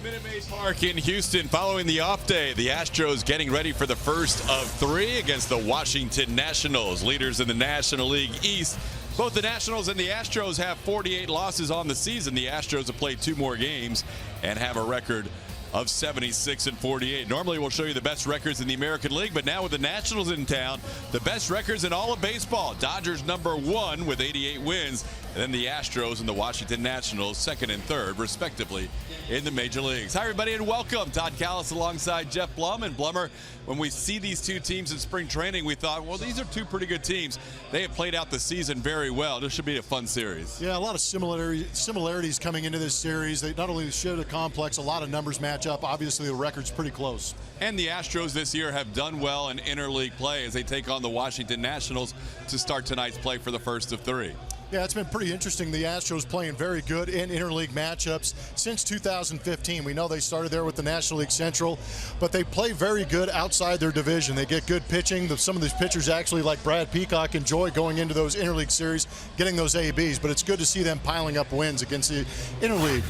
Minute Maid Park in Houston following the off day. The Astros getting ready for the first of three against the Washington Nationals, leaders in the National League East. Both the Nationals and the Astros have 48 losses on the season. The Astros have played 2 more games and have a record of 76-48. Normally we'll show you the best records in the American League, but now with the Nationals in town, the best records in all of baseball. Dodgers #1 with 88 wins, and then the Astros and the Washington Nationals 2nd and 3rd, respectively, in the major leagues. Hi, everybody, and welcome. Todd Callis alongside Jeff Blum. And Blummer, when we see these two teams in spring training, we thought, well, these are 2 pretty good teams. They have played out the season very well. This should be a fun series. Yeah, a lot of similarities coming into this series. They not only showed a complex, a lot of numbers match up. Obviously, the record's pretty close. And the Astros this year have done well in interleague play as they take on the Washington Nationals to start tonight's play for the first of 3. Yeah, it's been pretty interesting. The Astros playing very good in interleague matchups since 2015. We know they started there with the National League Central, but they play very good outside their division. They get good pitching. Some of these pitchers actually, like Brad Peacock, enjoy going into those interleague series, getting those ABs, but it's good to see them piling up wins against the interleague.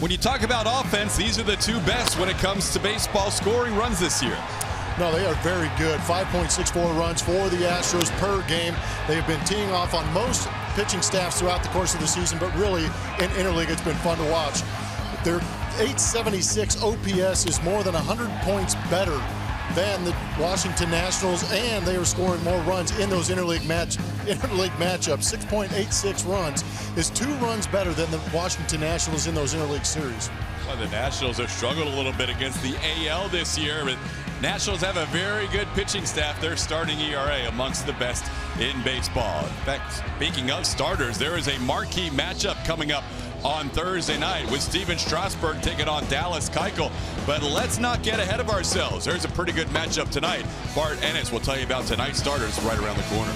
When you talk about offense, these are the 2 best when it comes to baseball scoring runs this year. No, they are very good. 5.64 runs for the Astros per game. They have been teeing off on most pitching staffs throughout the course of the season, but really in interleague it's been fun to watch. Their 876 OPS is more than 100 points better than the Washington Nationals, and they are scoring more runs in those interleague matchups. 6.86 runs is 2 runs better than the Washington Nationals in those interleague series. Well, the Nationals have struggled a little bit against the AL this year, but Nationals have a very good pitching staff. Their starting ERA amongst the best in baseball. In fact, speaking of starters, there is a marquee matchup coming up on Thursday night with Steven Strasburg taking on Dallas Keuchel. But let's not get ahead of ourselves. There's a pretty good matchup tonight. Bart Ennis will tell you about tonight's starters right around the corner.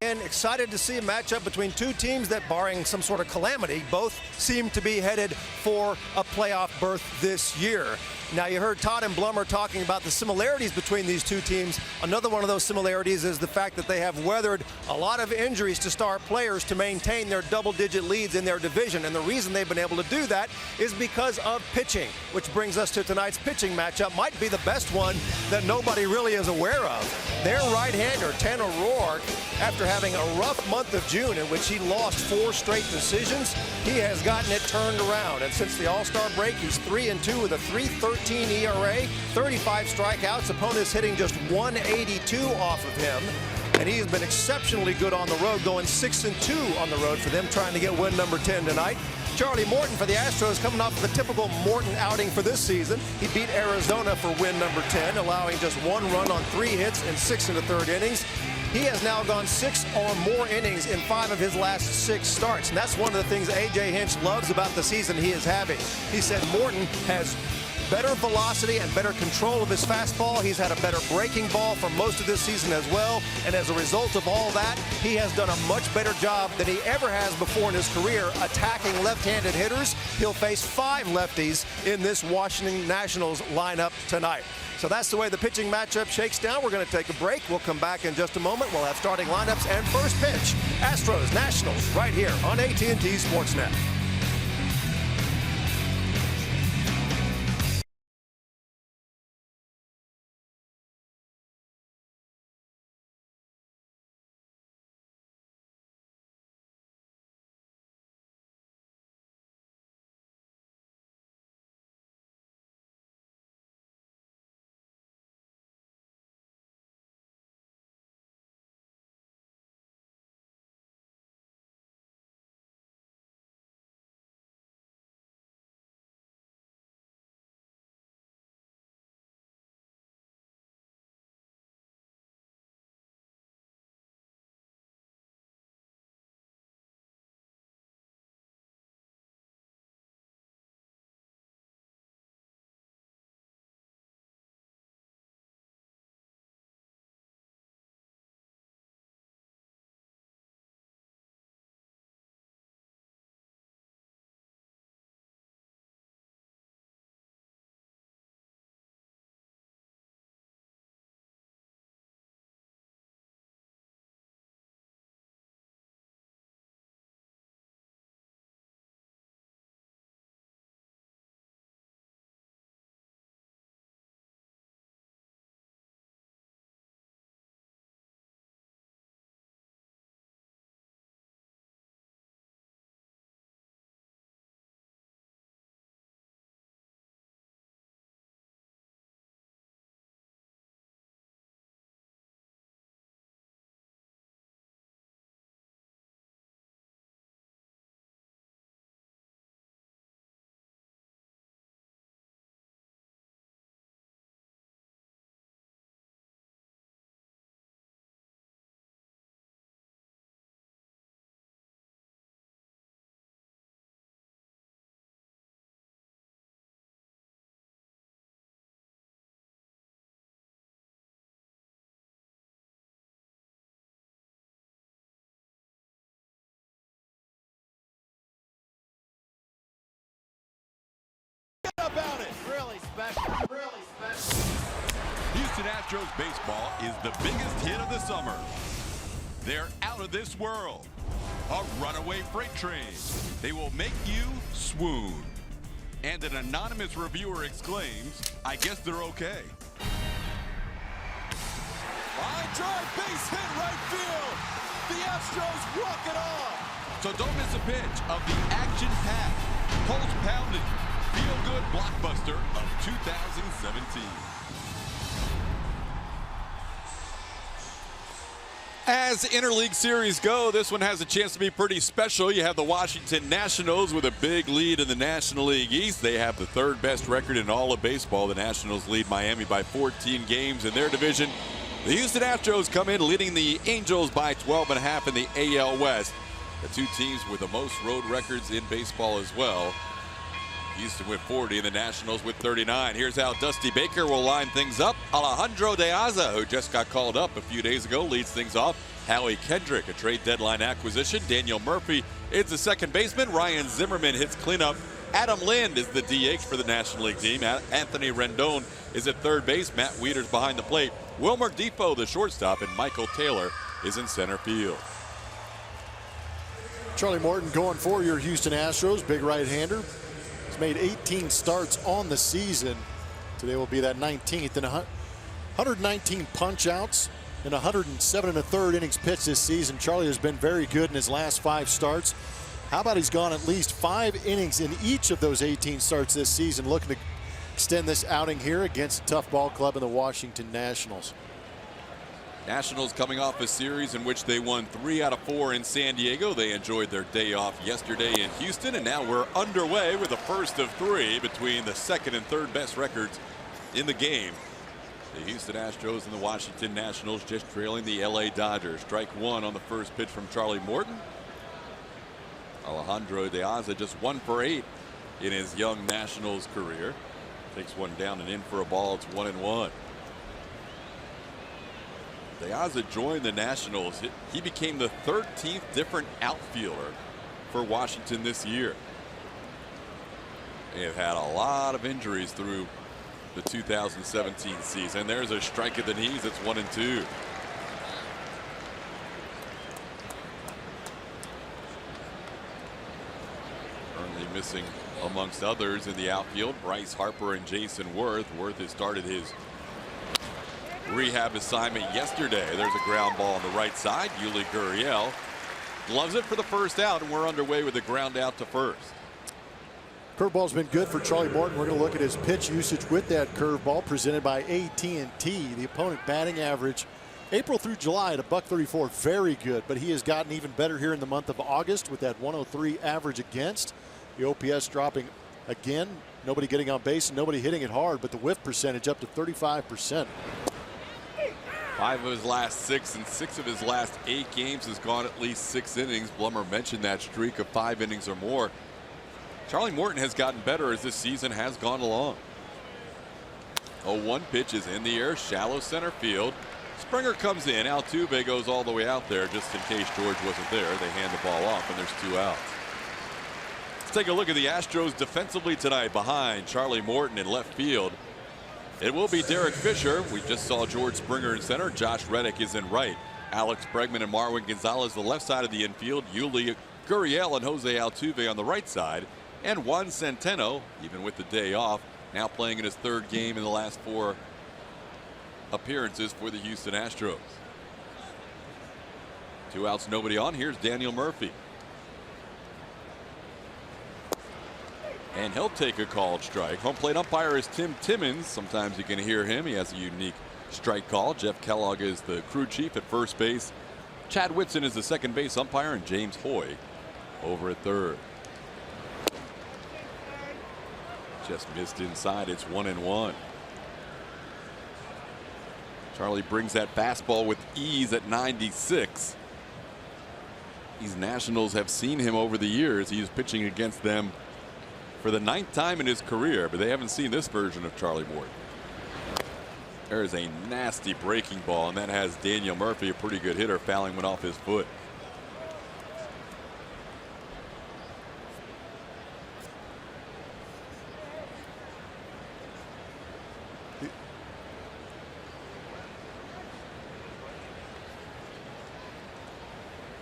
in. Excited to see a matchup between two teams that, barring some sort of calamity, both seem to be headed for a playoff berth this year. Now, you heard Todd and Blummer talking about the similarities between these two teams. Another one of those similarities is the fact that they have weathered a lot of injuries to star players to maintain their double-digit leads in their division. And the reason they've been able to do that is because of pitching, which brings us to tonight's pitching matchup. Might be the best one that nobody really is aware of. Their right-hander, Tanner Roark, after having a rough month of June in which he lost 4 straight decisions, he has gotten it turned around. And since the All-Star break, he's 3-2 with a 3.13 ERA, 35 strikeouts, opponents hitting just 182 off of him. And he has been exceptionally good on the road, going 6-2 on the road for them, trying to get win number 10 tonight. Charlie Morton for the Astros, coming off of the typical Morton outing for this season. He beat Arizona for win number 10, allowing just 1 run on 3 hits and 6 1/3 innings. He has now gone 6 or more innings in 5 of his last 6 starts. And that's one of the things A.J. Hinch loves about the season he is having. He said Morton has better velocity and better control of his fastball. He's had a better breaking ball for most of this season as well. And as a result of all that, he has done a much better job than he ever has before in his career attacking left-handed hitters. He'll face 5 lefties in this Washington Nationals lineup tonight. So that's the way the pitching matchup shakes down. We're going to take a break. We'll come back in just a moment. We'll have starting lineups and first pitch. Astros Nationals right here on AT&T Sportsnet. About it. Really special. Really special. Houston Astros baseball is the biggest hit of the summer. They're out of this world. A runaway freight train. They will make you swoon. And an anonymous reviewer exclaims, I guess they're okay. Line drive, base hit, right field. The Astros walk it off. So don't miss a pitch of the action-packed, pulse-pounding, feel-good blockbuster of 2017. As interleague series go, this one has a chance to be pretty special. You have the Washington Nationals with a big lead in the National League East. They have the 3rd best record in all of baseball. The Nationals lead Miami by 14 games in their division. The Houston Astros come in leading the Angels by 12.5 in the AL West. The two teams with the most road records in baseball as well. Houston with 40 and the Nationals with 39. Here's how Dusty Baker will line things up. Alejandro De Aza, who just got called up a few days ago, leads things off. Howie Kendrick, a trade deadline acquisition. Daniel Murphy is the second baseman. Ryan Zimmerman hits cleanup. Adam Lind is the DH for the National League team. Anthony Rendon is at third base. Matt Wieters behind the plate. Wilmer Defoe, the shortstop, and Michael Taylor is in center field. Charlie Morton going for your Houston Astros, big right-hander. He's made 18 starts on the season. Today will be that 19th, and 119 punch-outs and 107 1/3 innings pitched this season. Charlie has been very good in his last 5 starts. How about he's gone at least 5 innings in each of those 18 starts this season, looking to extend this outing here against a tough ball club in the Washington Nationals. Nationals coming off a series in which they won 3 out of 4 in San Diego. They enjoyed their day off yesterday in Houston, and now we're underway with the first of 3 between the second and third best records in the game. The Houston Astros and the Washington Nationals just trailing the LA Dodgers. Strike 1 on the first pitch from Charlie Morton. Alejandro De Aza just 1 for 8 in his young Nationals career. Takes one down and in for a ball. It's 1-1. De Aza joined the Nationals. He became the 13th different outfielder for Washington this year. They have had a lot of injuries through the 2017 season. There's a strike at the knees. It's 1-2. Currently missing, amongst others, in the outfield, Bryce Harper and Jason Worth. Worth has started his rehab assignment yesterday. There's a ground ball on the right side. Yuli Gurriel gloves it for the first out, and we're underway with a ground out to first. Curveball's been good for Charlie Morton. We're going to look at his pitch usage with that curveball presented by AT&T. The opponent batting average April through July at $134, very good, but he has gotten even better here in the month of August with that 103 average against. The OPS dropping again. Nobody getting on base and nobody hitting it hard, but the whiff percentage up to 35%. 5 of his last 6 and 6 of his last 8 games has gone at least 6 innings. Blummer mentioned that streak of 5 innings or more. Charlie Morton has gotten better as this season has gone along. 0-1 pitch is in the air, shallow center field. Springer comes in. Altuve goes all the way out there just in case George wasn't there. They hand the ball off, and there's 2 outs. Let's take a look at the Astros defensively tonight behind Charlie Morton in left field. It will be Derek Fisher. We just saw George Springer in center. Josh Reddick is in right. Alex Bregman and Marwin Gonzalez the left side of the infield. Yuli Gurriel and Jose Altuve on the right side. And Juan Centeno, even with the day off, now playing in his 3rd game in the last 4 appearances for the Houston Astros. 2 outs, nobody on. Here's Daniel Murphy. And he'll take a called strike. Home plate umpire is Tim Timmons. Sometimes you can hear him. He has a unique strike call. Jeff Kellogg is the crew chief at first base. Chad Whitson is the second base umpire, and James Hoy over at third. Just missed inside. It's 1-1. Charlie brings that fastball with ease at 96. These Nationals have seen him over the years. He is pitching against them for the 9th time in his career, but they haven't seen this version of Charlie Morton. There is a nasty breaking ball, and that has Daniel Murphy, a pretty good hitter, fouling one off his foot.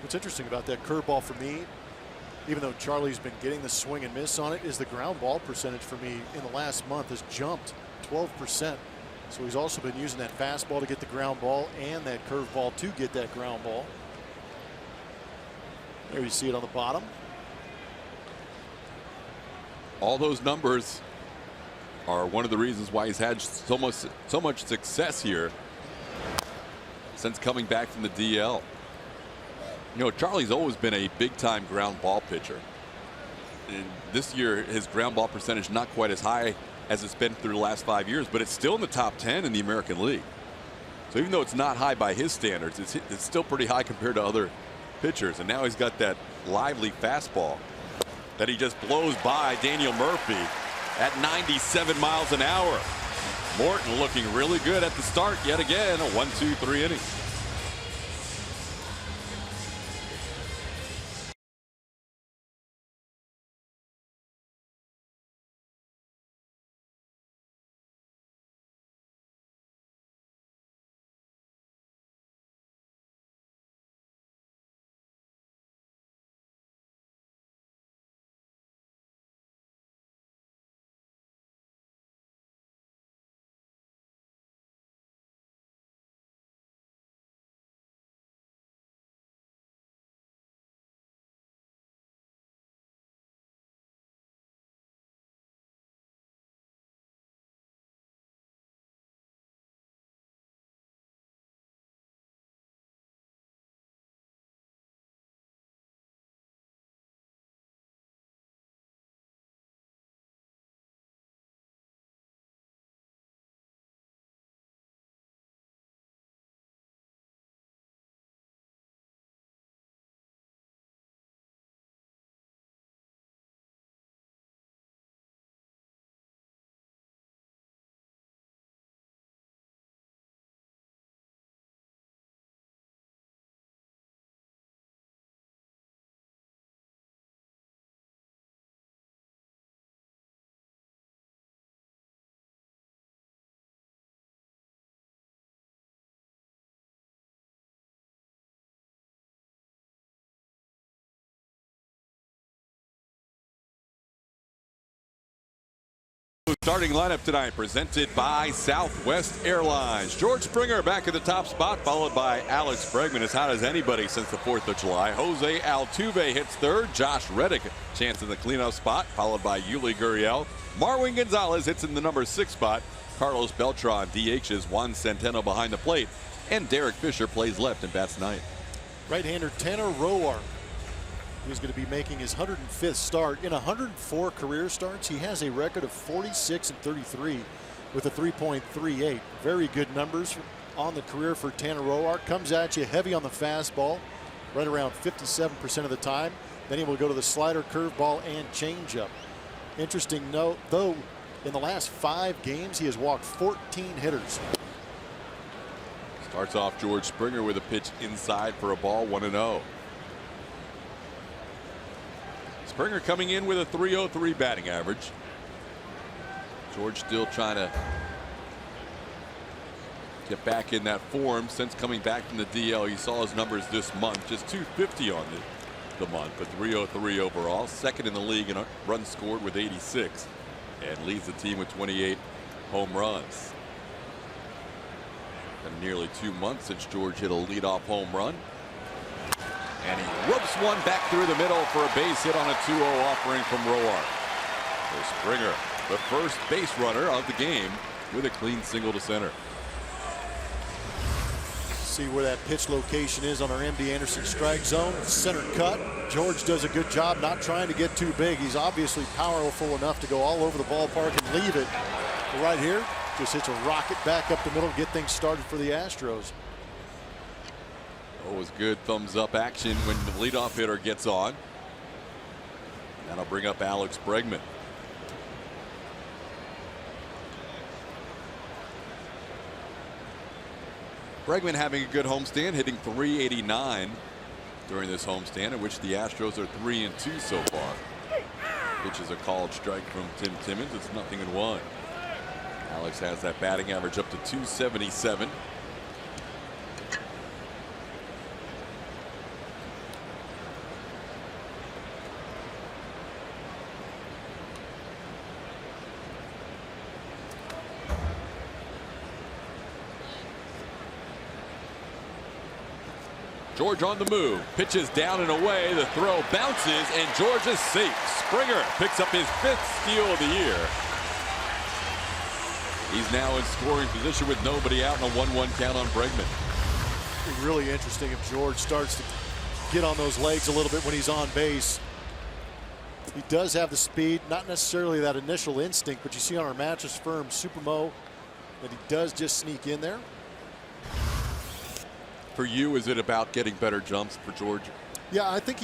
What's interesting about that curveball for me, even though Charlie's been getting the swing and miss on it, is the ground ball percentage for me in the last month has jumped 12%. So he's also been using that fastball to get the ground ball and that curveball to get that ground ball. There you see it on the bottom. All those numbers are one of the reasons why he's had so much success here since coming back from the DL. You know, Charlie's always been a big-time ground ball pitcher. And this year, his ground ball percentage not quite as high as it's been through the last 5 years, but it's still in the top 10 in the American League. So even though it's not high by his standards, it's still pretty high compared to other pitchers. And now he's got that lively fastball that he just blows by Daniel Murphy. at 97 miles an hour. Morton looking really good at the start yet again. A 1-2-3 inning. Starting lineup tonight presented by Southwest Airlines. George Springer back at the top spot, followed by Alex Bregman, as hot as anybody since the 4th of July. Jose Altuve hits third. Josh Reddick chance in the cleanup spot, followed by Yuli Gurriel. Marwin Gonzalez hits in the number 6 spot. Carlos Beltran DHs. Juan Centeno behind the plate. And Derek Fisher plays left and bats ninth. Right-hander Tanner Roark, who's going to be making his 105th start. In 104 career starts, he has a record of 46-33 with a 3.38. Very good numbers on the career for Tanner Roark. Comes at you heavy on the fastball, right around 57% of the time. Then he will go to the slider, curveball, and changeup. Interesting note, though, in the last 5 games, he has walked 14 hitters. Starts off George Springer with a pitch inside for a ball, 1-0. Springer coming in with a .303 batting average. George still trying to get back in that form since coming back from the DL. You saw his numbers this month, just .250 on the month, but .303 overall. Second in the league in runs scored with 86, and leads the team with 28 home runs. Been nearly 2 months since George hit a leadoff home run. And he ropes one back through the middle for a base hit on a 2-0 offering from Roark. So Springer, the first base runner of the game, with a clean single to center. See where that pitch location is on our MD Anderson strike zone. Center cut. George does a good job not trying to get too big. He's obviously powerful enough to go all over the ballpark and leave it. But right here, just hits a rocket back up the middle to get things started for the Astros. Always good thumbs up action when the leadoff hitter gets on. That'll bring up Alex Bregman. Bregman having a good homestand, hitting .389 during this homestand, in which the Astros are 3-2 so far. Pitch is a called strike from Tim Timmons. It's 0-1. Alex has that batting average up to .277. George on the move, pitches down and away, the throw bounces, and George is safe. Springer picks up his 5th steal of the year. He's now in scoring position with nobody out and a 1-1 count on Bregman. It'd be really interesting if George starts to get on those legs a little bit when he's on base. He does have the speed, not necessarily that initial instinct, but you see on our Mattress Firm Supermo that he does just sneak in there. For you, is it about getting better jumps for George? Yeah, I think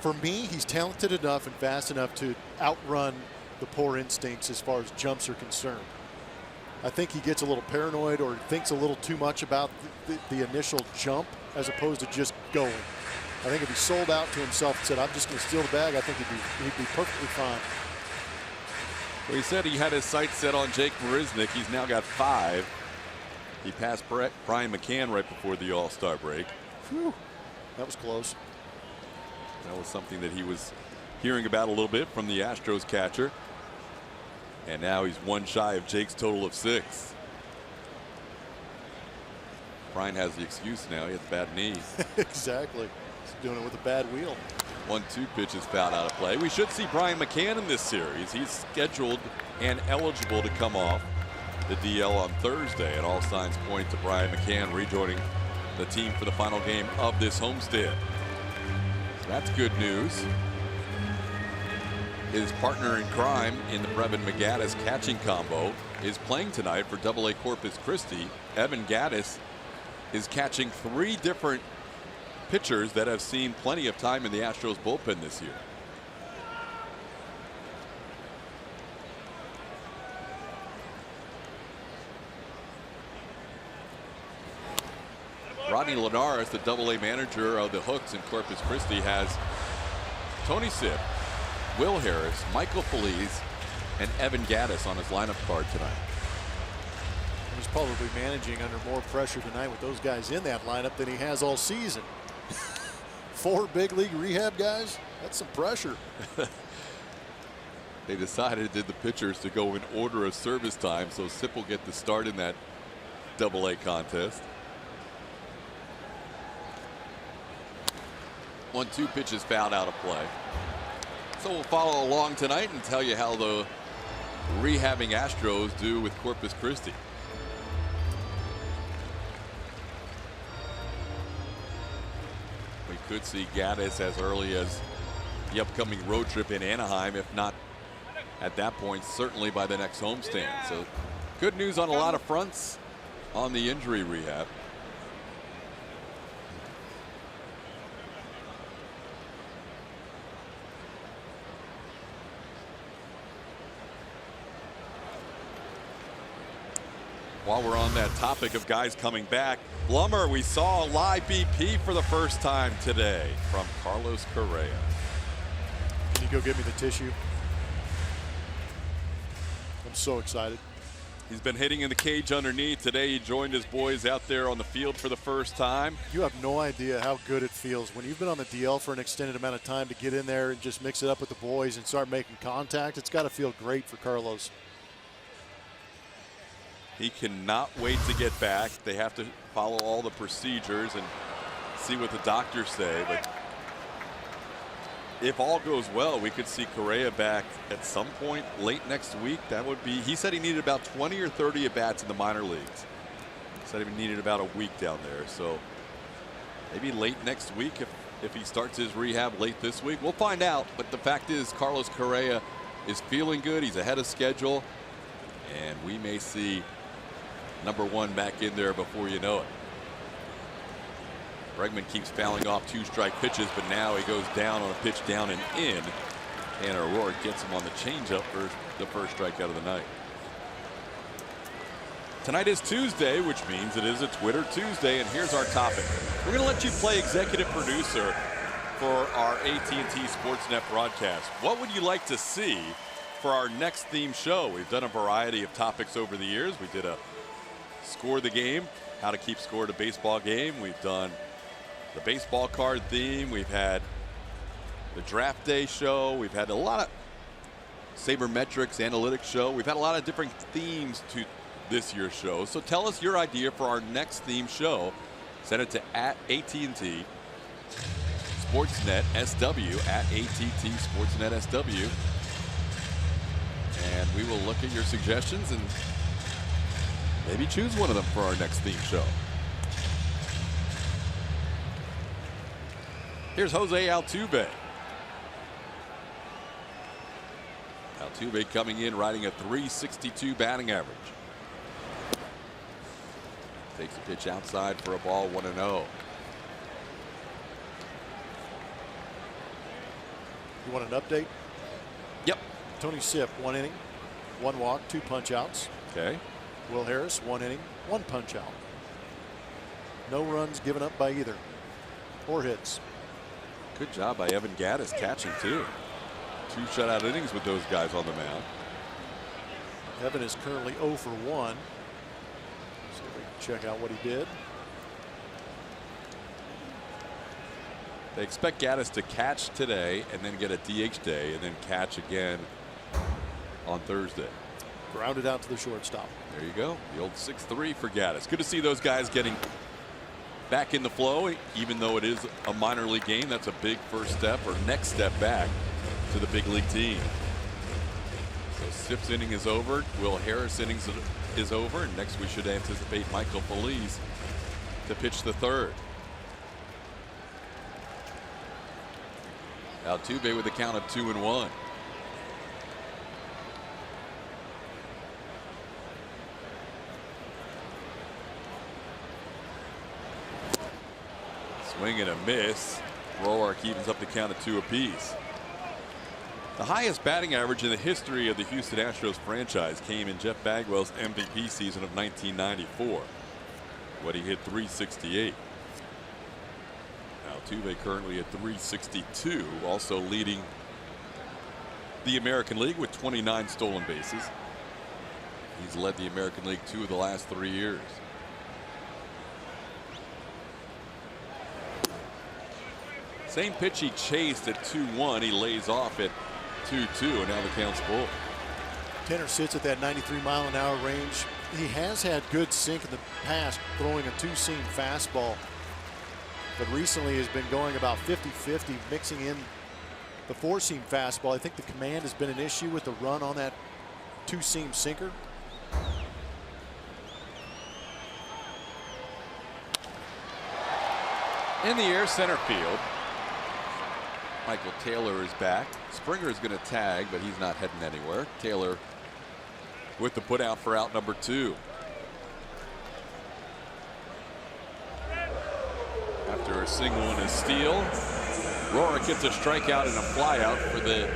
for me, he's talented enough and fast enough to outrun the poor instincts as far as jumps are concerned. I think he gets a little paranoid or thinks a little too much about the initial jump as opposed to just going. I think if he sold out to himself and said, I'm just going to steal the bag, I think he'd be perfectly fine. Well, he said he had his sights set on Jake Marisnick. He's now got 5. He passed Brian McCann right before the All-Star break. Whew. That was close. That was something that he was hearing about a little bit from the Astros catcher. And now he's 1 shy of Jake's total of 6. Brian has the excuse now. He has a bad knee. Exactly. He's doing it with a bad wheel. 1-2 pitch is fouled out of play. We should see Brian McCann in this series. He's scheduled and eligible to come off the DL on Thursday, and all signs point to Brian McCann rejoining the team for the final game of this homestand. So that's good news. His partner in crime in the Brevin McGaddis catching combo is playing tonight for AA Corpus Christi. Evan Gattis is catching 3 different pitchers that have seen plenty of time in the Astros bullpen this year. Rodney Linares, the AA manager of the Hooks in Corpus Christi, has Tony Sipp, Will Harris, Michael Feliz, and Evan Gattis on his lineup card tonight. He's probably managing under more pressure tonight with those guys in that lineup than he has all season. 4 big league rehab guys, that's some pressure. They decided, did the pitchers, to go in order of service time, so Sipp will get the start in that AA contest. 1-2 pitch is fouled out of play. So we'll follow along tonight and tell you how the rehabbing Astros do with Corpus Christi. We could see Gattis as early as the upcoming road trip in Anaheim, if not at that point, certainly by the next homestand. So good news on a lot of fronts on the injury rehab. While we're on that topic of guys coming back, Blummer, we saw a live BP for the first time today from Carlos Correa. Can you go get me the tissue? I'm so excited. He's been hitting in the cage underneath. Today he joined his boys out there on the field for the first time. You have no idea how good it feels when you've been on the DL for an extended amount of time to get in there and just mix it up with the boys and start making contact. It's got to feel great for Carlos. He cannot wait to get back. They have to follow all the procedures and see what the doctors say. But if all goes well, we could see Correa back at some point late next week. That would be, he said he needed about 20 or 30 at-bats in the minor leagues. He said he needed about a week down there. So maybe late next week if he starts his rehab late this week. We'll find out. But the fact is, Carlos Correa is feeling good. He's ahead of schedule. And we may see number 1 back in there before you know it. Bregman keeps fouling off 2-strike pitches, but now he goes down on a pitch down and in. And O'Rourke gets him on the changeup for the first strikeout of the night. Tonight is Tuesday, which means it is a Twitter Tuesday, and here's our topic. We're going to let you play executive producer for our AT&T Sportsnet broadcast. What would you like to see for our next theme show? We've done a variety of topics over the years. We did a score the game, how to keep score at a baseball game. We've done the baseball card theme. We've had the draft day show. We've had a lot of sabermetrics analytics show. We've had a lot of different themes to this year's show. So tell us your idea for our next theme show. Send it to @AT&T Sportsnet SW, @ATT Sportsnet SW. And we will look at your suggestions and maybe choose one of them for our next theme show. Here's Jose Altuve. Altuve coming in riding a .362 batting average. Takes a pitch outside for a ball, 1-0. You want an update? Yep. Tony Sipp, 1 inning, 1 walk, 2 punch outs. Okay. Will Harris, 1 inning, 1 punch out. No runs given up by either, or hits. Good job by Evan Gattis catching too. 2 shutout innings with those guys on the mound. Evan is currently 0 for 1. See if we can check out what he did. They expect Gattis to catch today and then get a DH day and then catch again on Thursday. Grounded out to the shortstop. There you go. The old 6-3 for Gattis. Good to see those guys getting back in the flow, even though it is a minor league game. That's a big first step or next step back to the big league team. So Sipp's inning is over. Will Harris innings is over. And next we should anticipate Michael Feliz to pitch the third. Altuve with a count of 2-1. Swing and a miss. Roark evens up the count of 2 apiece. The highest batting average in the history of the Houston Astros franchise came in Jeff Bagwell's MVP season of 1994, when he hit .368. Altuve currently at .362, also leading the American League with 29 stolen bases. He's led the American League 2 of the last 3 years. Same pitch he chased at 2-1. He lays off at 2-2, and now the count's full. Tanner sits at that 93-mile-an-hour range. He has had good sink in the past, throwing a 2-seam fastball, but recently has been going about 50-50, mixing in the 4-seam fastball. I think the command has been an issue with the run on that 2-seam sinker. In the air, center field. Michael Taylor is back. Springer is going to tag, but he's not heading anywhere. Taylor with the put out for out number 2. After a single and a steal, Roark gets a strikeout and a flyout for the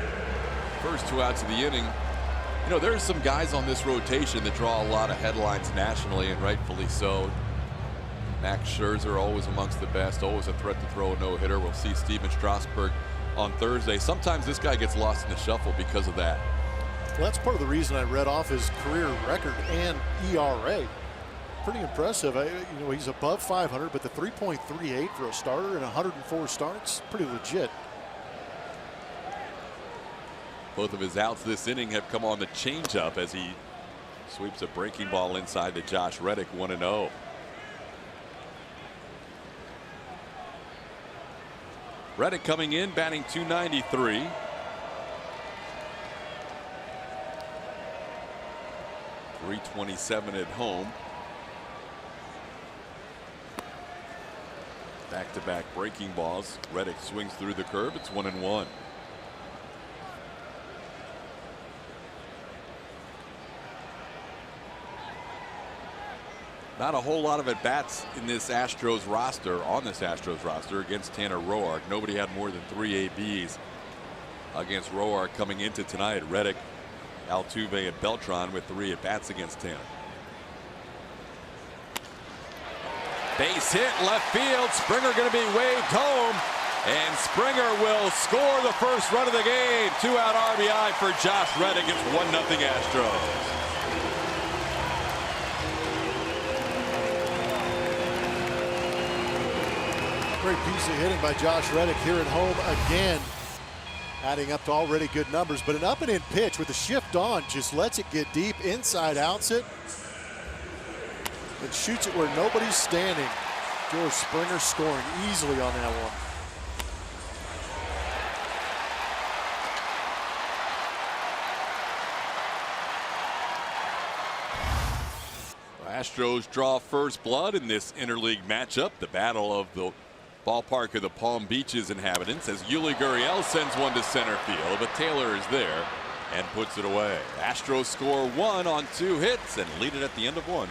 first 2 outs of the inning. You know, there's some guys on this rotation that draw a lot of headlines nationally, and rightfully so. Max Scherzer, always amongst the best, always a threat to throw a no-hitter. We'll see Steven Strasburg on Thursday. Sometimes this guy gets lost in the shuffle because of that. Well, that's part of the reason I read off his career record and ERA. Pretty impressive. You know, he's above 500, but the 3.38 for a starter in 104 starts, pretty legit. Both of his outs this inning have come on the changeup as he sweeps a breaking ball inside to Josh Reddick, 1-0. Reddick coming in, batting .293. .327 at home. Back-to-back breaking balls. Reddick swings through the curve. It's 1-1. Not a whole lot of at-bats in this Astros roster, against Tanner Roark. Nobody had more than 3 ABs against Roark coming into tonight. Reddick, Altuve, and Beltran with 3 at-bats against Tanner. Base hit left field. Springer going to be waved home, and Springer will score the first run of the game. 2-out RBI for Josh Reddick. It's 1-0 Astros. Great piece of hitting by Josh Reddick here at home again, adding up to already good numbers. But an up and in pitch with the shift on just lets it get deep, inside outs it, and shoots it where nobody's standing. George Springer scoring easily on that one. Astros draw first blood in this interleague matchup, the battle of the ballpark of the Palm Beaches inhabitants, as Yuli Gurriel sends one to center field, but Taylor is there and puts it away. Astros score 1 on 2 hits and lead it at the end of 1-0.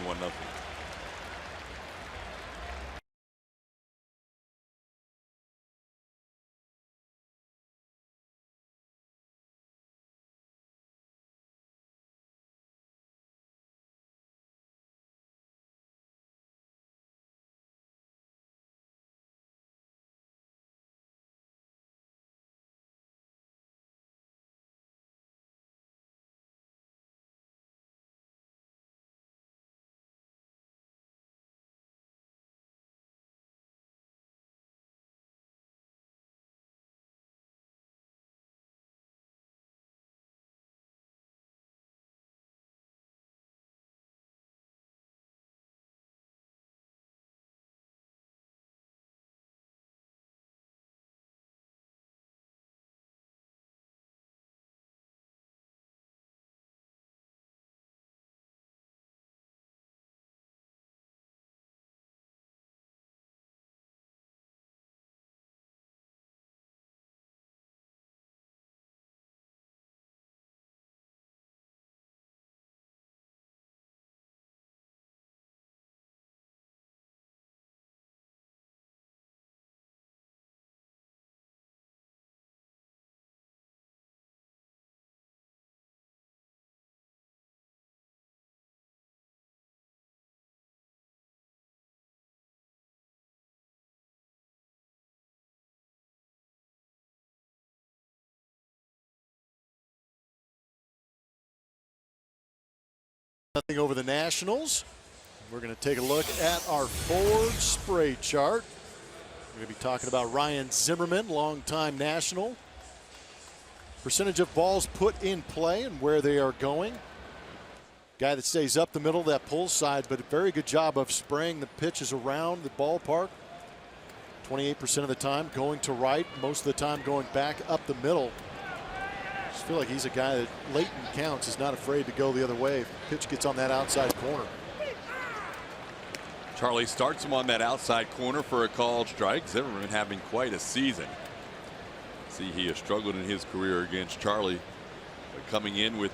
Nothing over the Nationals. We're going to take a look at our forward spray chart. We're going to be talking about Ryan Zimmerman, longtime National. Percentage of balls put in play and where they are going. Guy that stays up the middle of that pull side, but a very good job of spraying the pitches around the ballpark. 28% of the time going to right, most of the time going back up the middle. I just feel like he's a guy that late in counts is not afraid to go the other way if the pitch gets on that outside corner. Charlie starts him on that outside corner for a called strike. Zimmerman having quite a season. See, he has struggled in his career against Charlie, but coming in with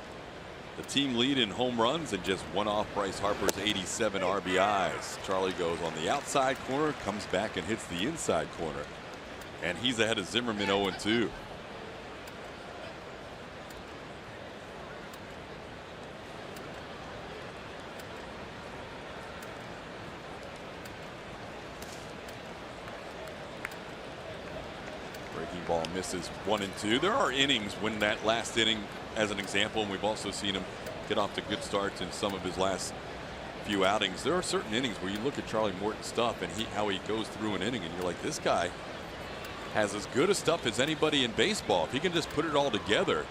the team lead in home runs and just one off Bryce Harper's 87 RBIs. Charlie goes on the outside corner, comes back and hits the inside corner, and he's ahead of Zimmerman 0-2. Breaking ball misses 1 and 2. There are innings when that last inning, as an example, and we've also seen him get off to good starts in some of his last few outings. There are certain innings where you look at Charlie Morton's stuff and how he goes through an inning and you're like, this guy has as good a stuff as anybody in baseball. If he can just put it all together.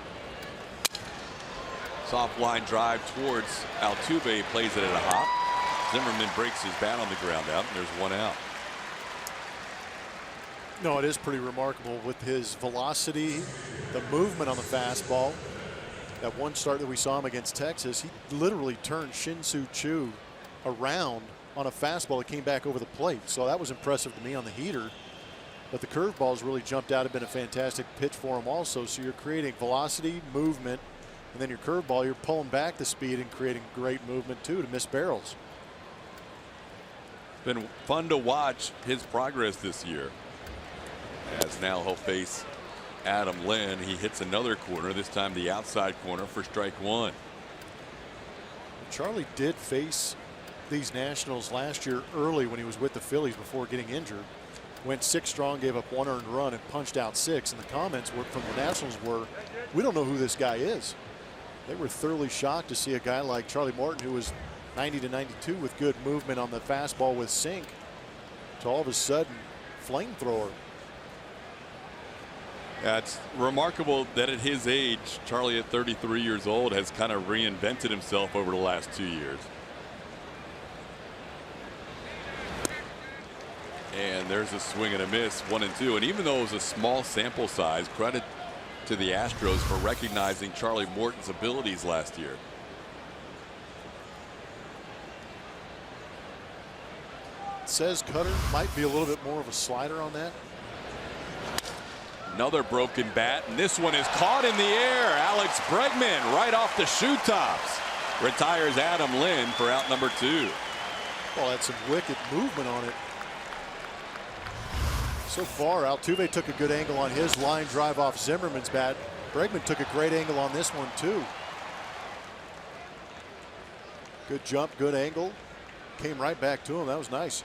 Soft line drive towards Altuve, plays it at a hop. Zimmerman breaks his bat on the ground out, and there's one out. No, it is pretty remarkable with his velocity, the movement on the fastball. That one start that we saw him against Texas, he literally turned Shin-Soo Choo around on a fastball that came back over the plate. So that was impressive to me on the heater. But the curveballs really jumped out. Have been a fantastic pitch for him also. So you're creating velocity, movement, and then your curveball, you're pulling back the speed and creating great movement too to miss barrels. It's been fun to watch his progress this year. As now he'll face Adam Lynn. He hits another corner, this time the outside corner for strike 1. Charlie did face these Nationals last year early when he was with the Phillies before getting injured. Went 6 strong, gave up 1 earned run and punched out 6. And the comments from the Nationals were, we don't know who this guy is. They were thoroughly shocked to see a guy like Charlie Morton, who was 90 to 92 with good movement on the fastball with sink, to all of a sudden flamethrower. Yeah, it's remarkable that at his age, Charlie at 33 years old has kind of reinvented himself over the last 2 years. And there's a swing and a miss, 1 and 2. And even though it was a small sample size, credit to the Astros for recognizing Charlie Morton's abilities last year. It says cutter might be a little bit more of a slider on that. Another broken bat, and this one is caught in the air. Alex Bregman right off the shoe tops retires Adam Lynn for out number 2. Well, that's some wicked movement on it. So far, Altuve took a good angle on his line drive off Zimmerman's bat. Bregman took a great angle on this one too. Good jump, good angle. Came right back to him. That was nice.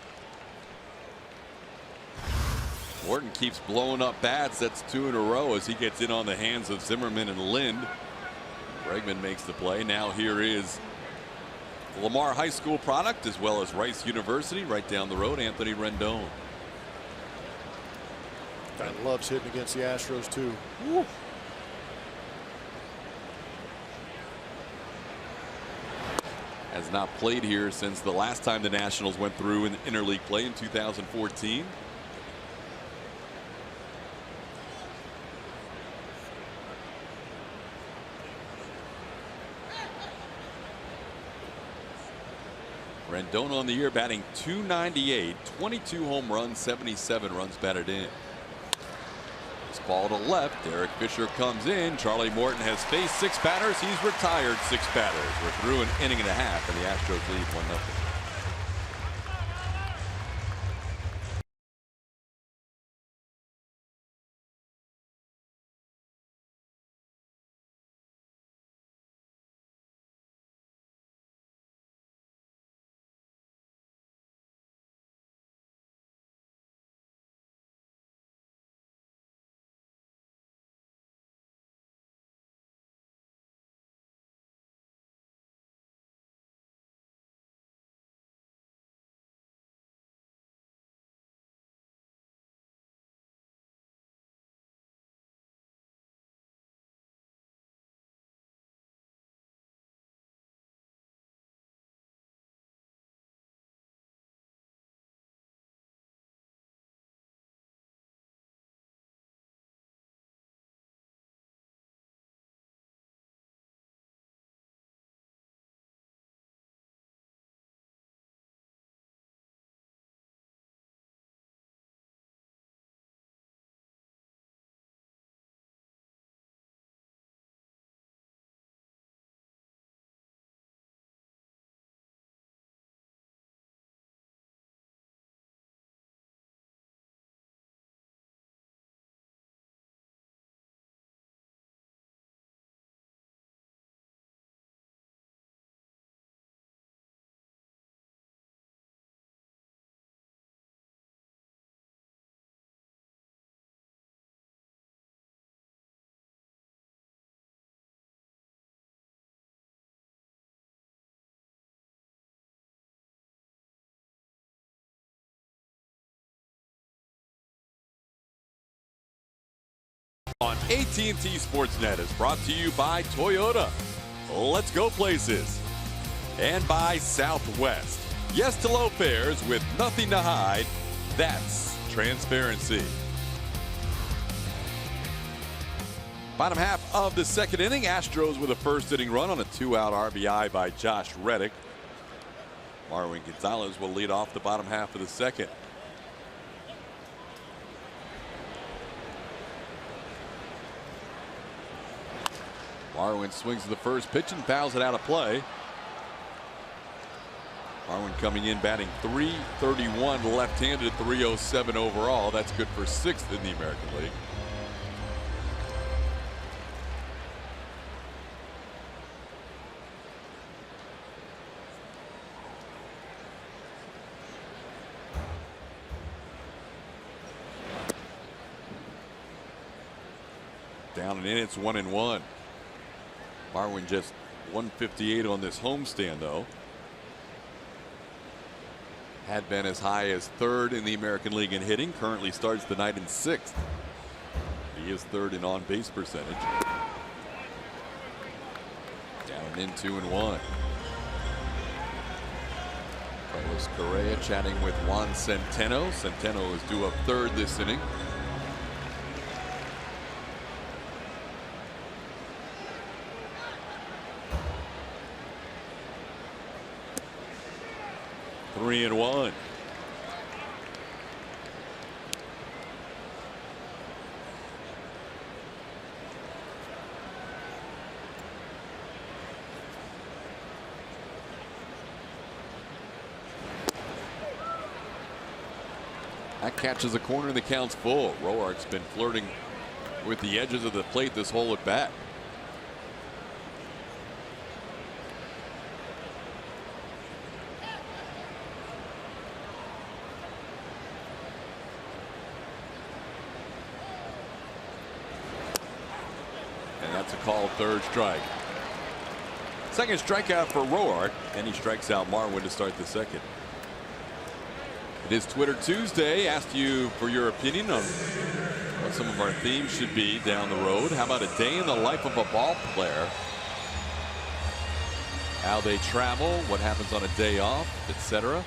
Morton keeps blowing up bats. That's 2 in a row as he gets in on the hands of Zimmerman and Lind. Bregman makes the play. Now here is Lamar High School product as well as Rice University right down the road, Anthony Rendon. Guy loves hitting against the Astros too. Woo. Has not played here since the last time the Nationals went through in interleague play in 2014. Rendon on the year batting .298, 22 home runs, 77 runs batted in. This ball to left. Derek Fisher comes in. Charlie Morton has faced 6 batters. He's retired 6 batters. We're through an inning and a half, and the Astros lead 1-0. AT&T Sportsnet is brought to you by Toyota. Let's go places. And by Southwest. Yes to low fares with nothing to hide. That's transparency. Bottom half of the second inning. Astros with a first inning run on a 2-out RBI by Josh Reddick. Marwin Gonzalez will lead off the bottom half of the second. Marwin swings to the first pitch and fouls it out of play. Marwin coming in batting .331 left-handed, .307 overall. That's good for 6th in the American League. Down and in, it's 1-1. Marwin just 158 on this homestand, though. Had been as high as 3rd in the American League in hitting. Currently starts the night in 6th. He is 3rd in on-base percentage. Down and in, 2-1. Carlos Correa chatting with Juan Centeno. Centeno is due up 3rd this inning. Three and one. That catches a corner and the count's full. Roark's been flirting with the edges of the plate this whole at bat. Called 3rd strike. Second strikeout for Roark, and he strikes out Marwin to start the second. It is Twitter Tuesday. Asked you for your opinion on what some of our themes should be down the road. How about a day in the life of a ball player? How they travel, what happens on a day off, etc.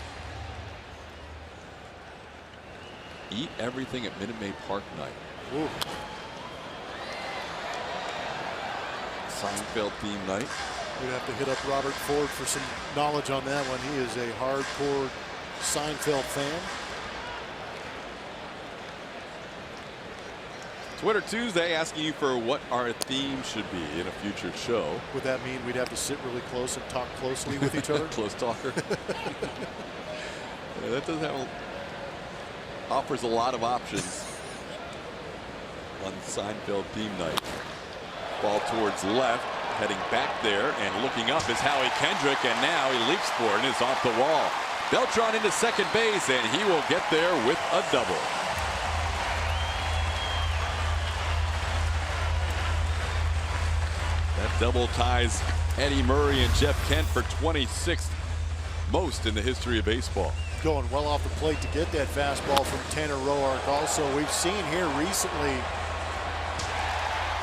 Eat everything at Minute Maid Park night. Ooh. Seinfeld theme night. We'd have to hit up Robert Ford for some knowledge on that one. He is a hardcore Seinfeld fan. Twitter Tuesday asking you for what our theme should be in a future show. Would that mean we'd have to sit really close and talk closely with each other? Close talker. Yeah, that does have offers a lot of options on Seinfeld theme night. Ball towards left, heading back there, and looking up is Howie Kendrick, and now he leaps for it and is off the wall. Beltran into second base, and he will get there with a double. That double ties Eddie Murray and Jeff Kent for 26th most in the history of baseball. Going well off the plate to get that fastball from Tanner Roark. Also, we've seen here recently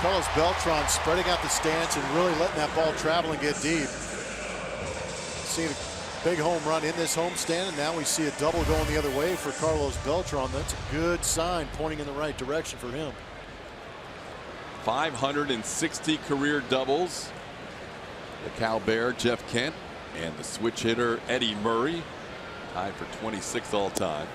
Carlos Beltran spreading out the stance and really letting that ball travel and get deep. Seen a big home run in this homestand, and now we see a double going the other way for Carlos Beltran. That's a good sign, pointing in the right direction for him. 560 career doubles. The Cal Bear Jeff Kent and the switch hitter Eddie Murray tied for 26th all time.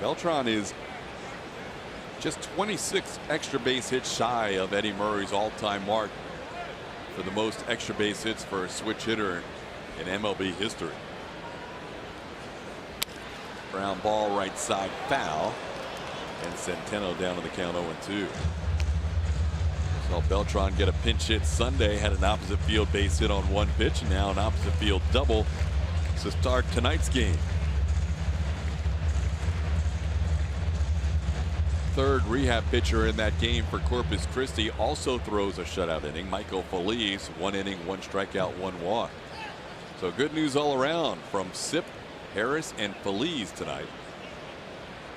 Beltran is just 26 extra base hits shy of Eddie Murray's all-time mark for the most extra base hits for a switch hitter in MLB history. Ground ball right side foul, and Centeno down to the count 0-2. Saw Beltran get a pinch hit Sunday, had an opposite field base hit on one pitch, and now an opposite field double to start tonight's game. Third rehab pitcher in that game for Corpus Christi also throws a shutout inning. Michael Feliz, 1 inning, 1 strikeout, 1 walk. So good news all around from Sip, Harris, and Feliz tonight.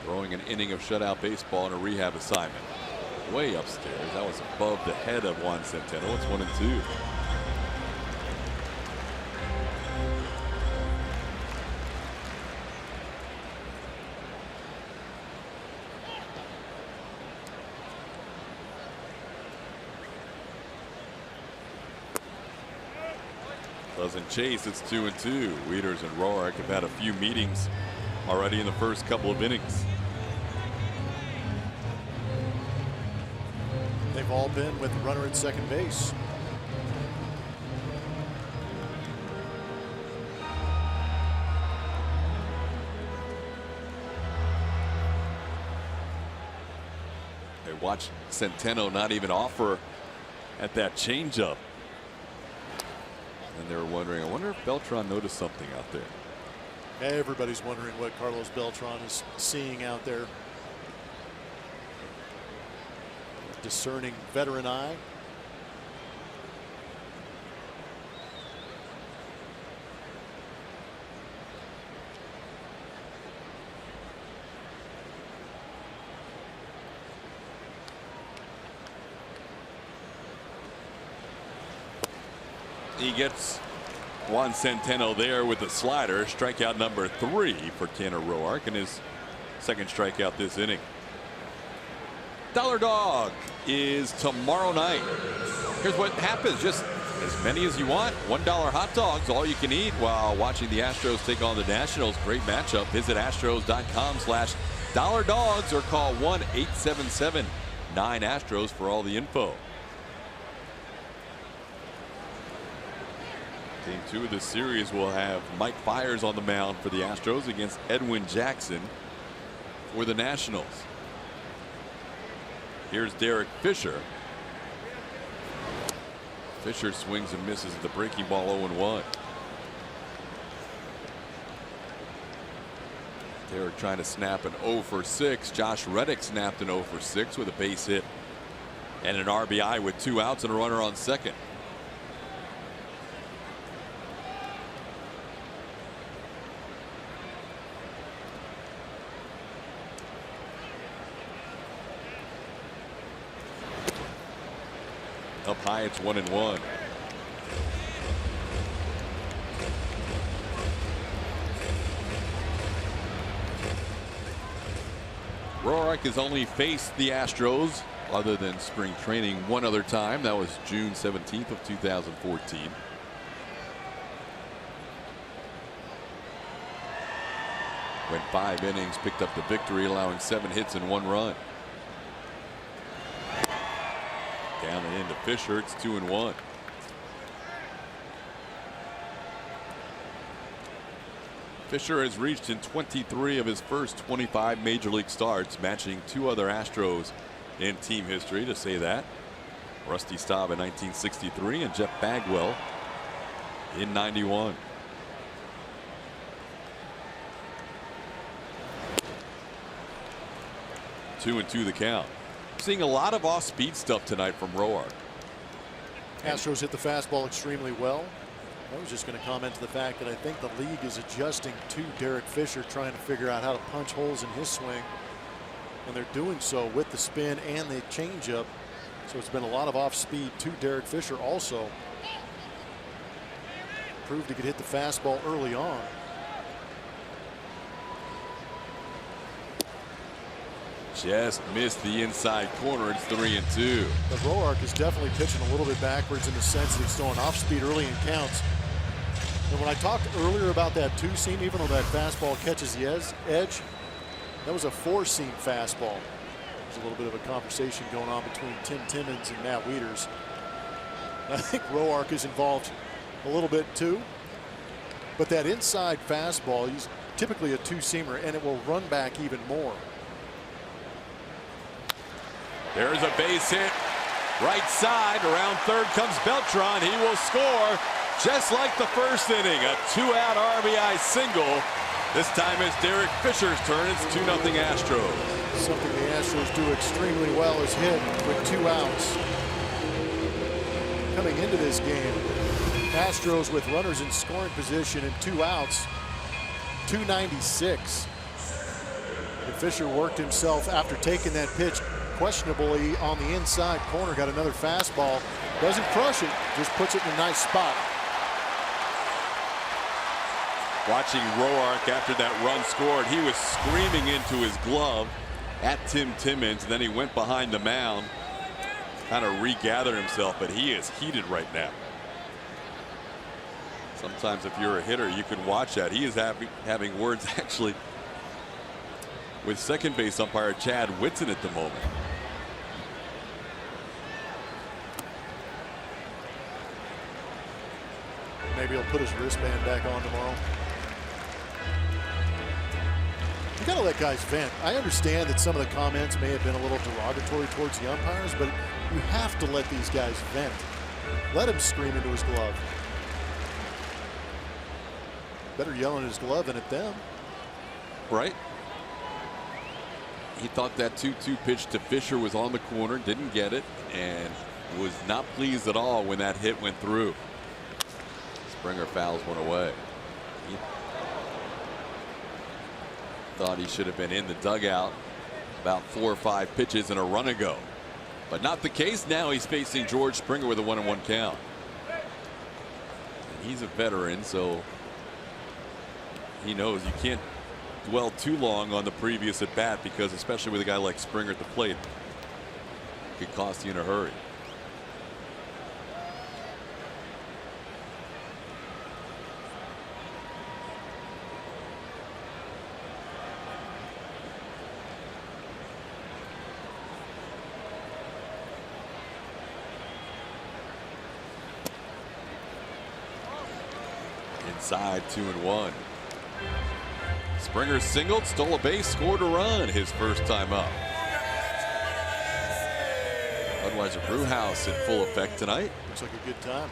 throwing an inning of shutout baseball in a rehab assignment. Way upstairs. That was above the head of Juan Centeno. It's 1-2. Doesn't chase. It's 2-2. Wieters and Roark have had a few meetings already in the first couple of innings. They've all been with the runner at second base. They watch Centeno not even offer at that changeup. And they were wondering, I wonder if Beltran noticed something out there. Everybody's wondering what Carlos Beltran is seeing out there. Discerning veteran eye. He gets Juan Centeno there with the slider. Strikeout number 3 for Tanner Roark, and his second strikeout this inning. Dollar Dog is tomorrow night. Here's what happens. Just as many as you want. $1 hot dogs, all you can eat while watching the Astros take on the Nationals. Great matchup. Visit astros.com/$dogs or call 1-877-9-ASTROS for all the info. Game 2 of this series will have Mike Fiers on the mound for the Astros against Edwin Jackson for the Nationals. Here's Derek Fisher. Fisher swings and misses the breaking ball 0-1. Derek trying to snap an 0 for 6. Josh Reddick snapped an 0 for 6 with a base hit and an RBI with 2 outs and a runner on second. Up high, it's 1-1. Roark has only faced the Astros, other than spring training, one other time. That was June 17th of 2014. Went 5 innings, picked up the victory, allowing 7 hits and 1 run. Down and into Fisher. It's 2-1. Fisher has reached in 23 of his first 25 major league starts, matching 2 other Astros in team history, to say that. Rusty Staub in 1963 and Jeff Bagwell in 91. Two and 2 the count. Seeing a lot of off-speed stuff tonight from Roark. Astros hit the fastball extremely well. I was just going to comment to the fact that I think the league is adjusting to Derek Fisher, trying to figure out how to punch holes in his swing, and they're doing so with the spin and the changeup. So it's been a lot of off-speed to Derek Fisher. Also proved he could hit the fastball early on. Just missed the inside corner. It's 3-2. But Roark is definitely pitching a little bit backwards in the sense that he's throwing off speed early in counts. And when I talked earlier about that 2-seam, even though that fastball catches the edge, that was a 4-seam fastball. There's a little bit of a conversation going on between Tim Timmons and Matt Wieters. I think Roark is involved a little bit too. But that inside fastball, he's typically a 2-seamer, and it will run back even more. There's a base hit. Right side. Around third comes Beltran. He will score just like the first inning. A 2-out RBI single. This time it's Derek Fisher's turn. It's 2-0 Astros. Something the Astros do extremely well is hit with 2 outs. Coming into this game, Astros with runners in scoring position and 2 outs. 296. In Fisher worked himself after taking that pitch questionably on the inside corner, got another fastball. Doesn't crush it, just puts it in a nice spot. Watching Roark after that run scored, he was screaming into his glove at Tim Timmons, and then he went behind the mound, kind of regather himself, but he is heated right now. Sometimes if you're a hitter, you can watch that. He is having words actually with second base umpire Chad Whitson at the moment. Maybe he'll put his wristband back on tomorrow. You gotta let guys vent. I understand that some of the comments may have been a little derogatory towards the umpires, but you have to let these guys vent. Let him scream into his glove. Better yelling at his glove than at them. Right. He thought that 2-2 pitch to Fisher was on the corner, didn't get it, and was not pleased at all when that hit went through. Springer fouls one away. He thought he should have been in the dugout about 4 or 5 pitches and a run ago, but not the case. Now he's facing George Springer with a 1-1 count. And he's a veteran, so he knows you can't dwell too long on the previous at bat, because especially with a guy like Springer at the plate, it could cost you in a hurry. Inside, 2-1. Springer singled, stole a base, scored a run his first time up. Budweiser Brewhouse in full effect tonight. Looks like a good time.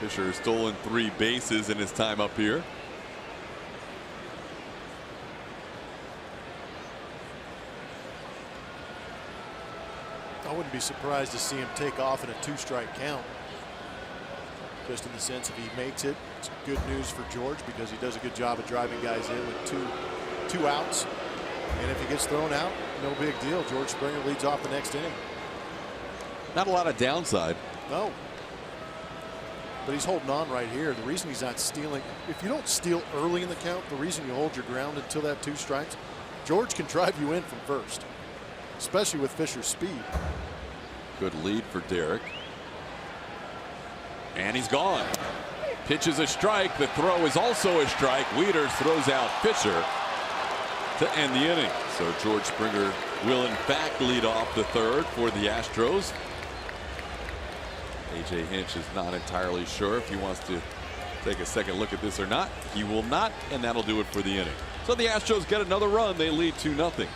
Fisher has stolen 3 bases in his time up here. I wouldn't be surprised to see him take off in a 2-strike count. Just in the sense if he makes it, it's good news for George, because he does a good job of driving guys in with two outs. And if he gets thrown out, no big deal. George Springer leads off the next inning. Not a lot of downside. No. But he's holding on right here. The reason he's not stealing, if you don't steal early in the count, the reason you hold your ground until that 2 strikes, George can drive you in from first, especially with Fisher's speed. Good lead for Derek. And he's gone. Pitch is a strike. The throw is also a strike. Wieters throws out Fisher to end the inning. So George Springer will in fact lead off the third for the Astros. A.J. Hinch is not entirely sure if he wants to take a second look at this or not. He will not, and that'll do it for the inning. So the Astros get another run. They lead 2-0.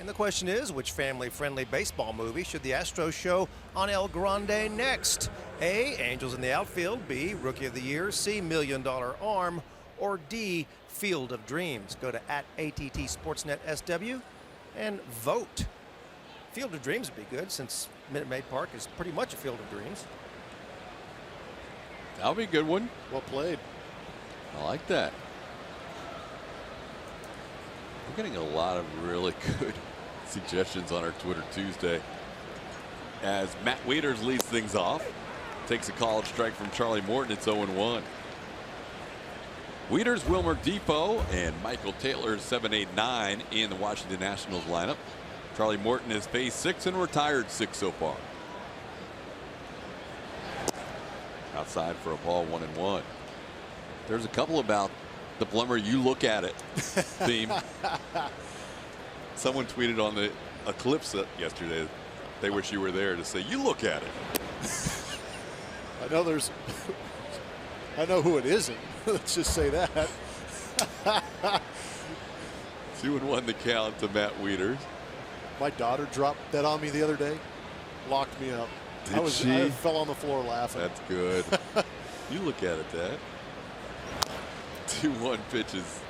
And the question is, which family-friendly baseball movie should the Astros show on El Grande next? A, Angels in the Outfield. B, Rookie of the Year. C, $1 Million Arm. Or D, Field of Dreams. Go to @ATT Sportsnet SW and vote. Field of Dreams would be good, since Minute Maid Park is pretty much a Field of Dreams. That'll be a good one. Well played. I like that. We're getting a lot of really good suggestions on our Twitter Tuesday. As Matt Wieters leads things off, takes a called strike from Charlie Morton. It's 0-1. Wieters, Wilmer Depot, and Michael Taylor 7, 8, 9 in the Washington Nationals lineup. Charlie Morton has faced 6 and retired 6 so far. Outside for a ball, 1-1. There's a couple about the Blummer you look at it theme. Someone tweeted on the Eclipse yesterday, they wish you were there, to say, you look at it. I know who it isn't. Let's just say that. 2-1 the count to Matt Wieters. My daughter dropped that on me the other day. Locked me up. Did she? I fell on the floor laughing. That's good. You look at it, Dad. 2-1 pitches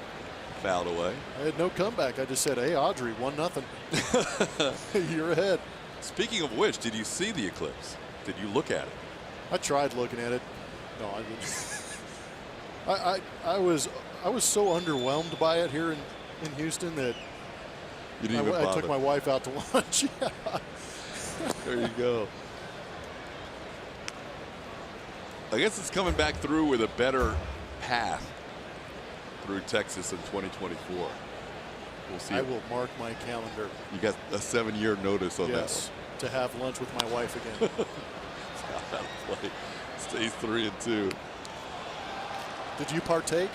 fouled away. I had no comeback. I just said, hey, Audrey, 1-0. You're ahead. Speaking of which, did you see the Eclipse? Did you look at it? I tried looking at it. No, I didn't. I was so underwhelmed by it here in Houston that You didn't even bother. I took my wife out to lunch. Yeah. There you go. I guess it's coming back through with a better path through Texas in 2024. We'll see. I will mark my calendar. You got a 7-year notice on Yes, to have lunch with my wife again. that. Stays 3-2. Did you partake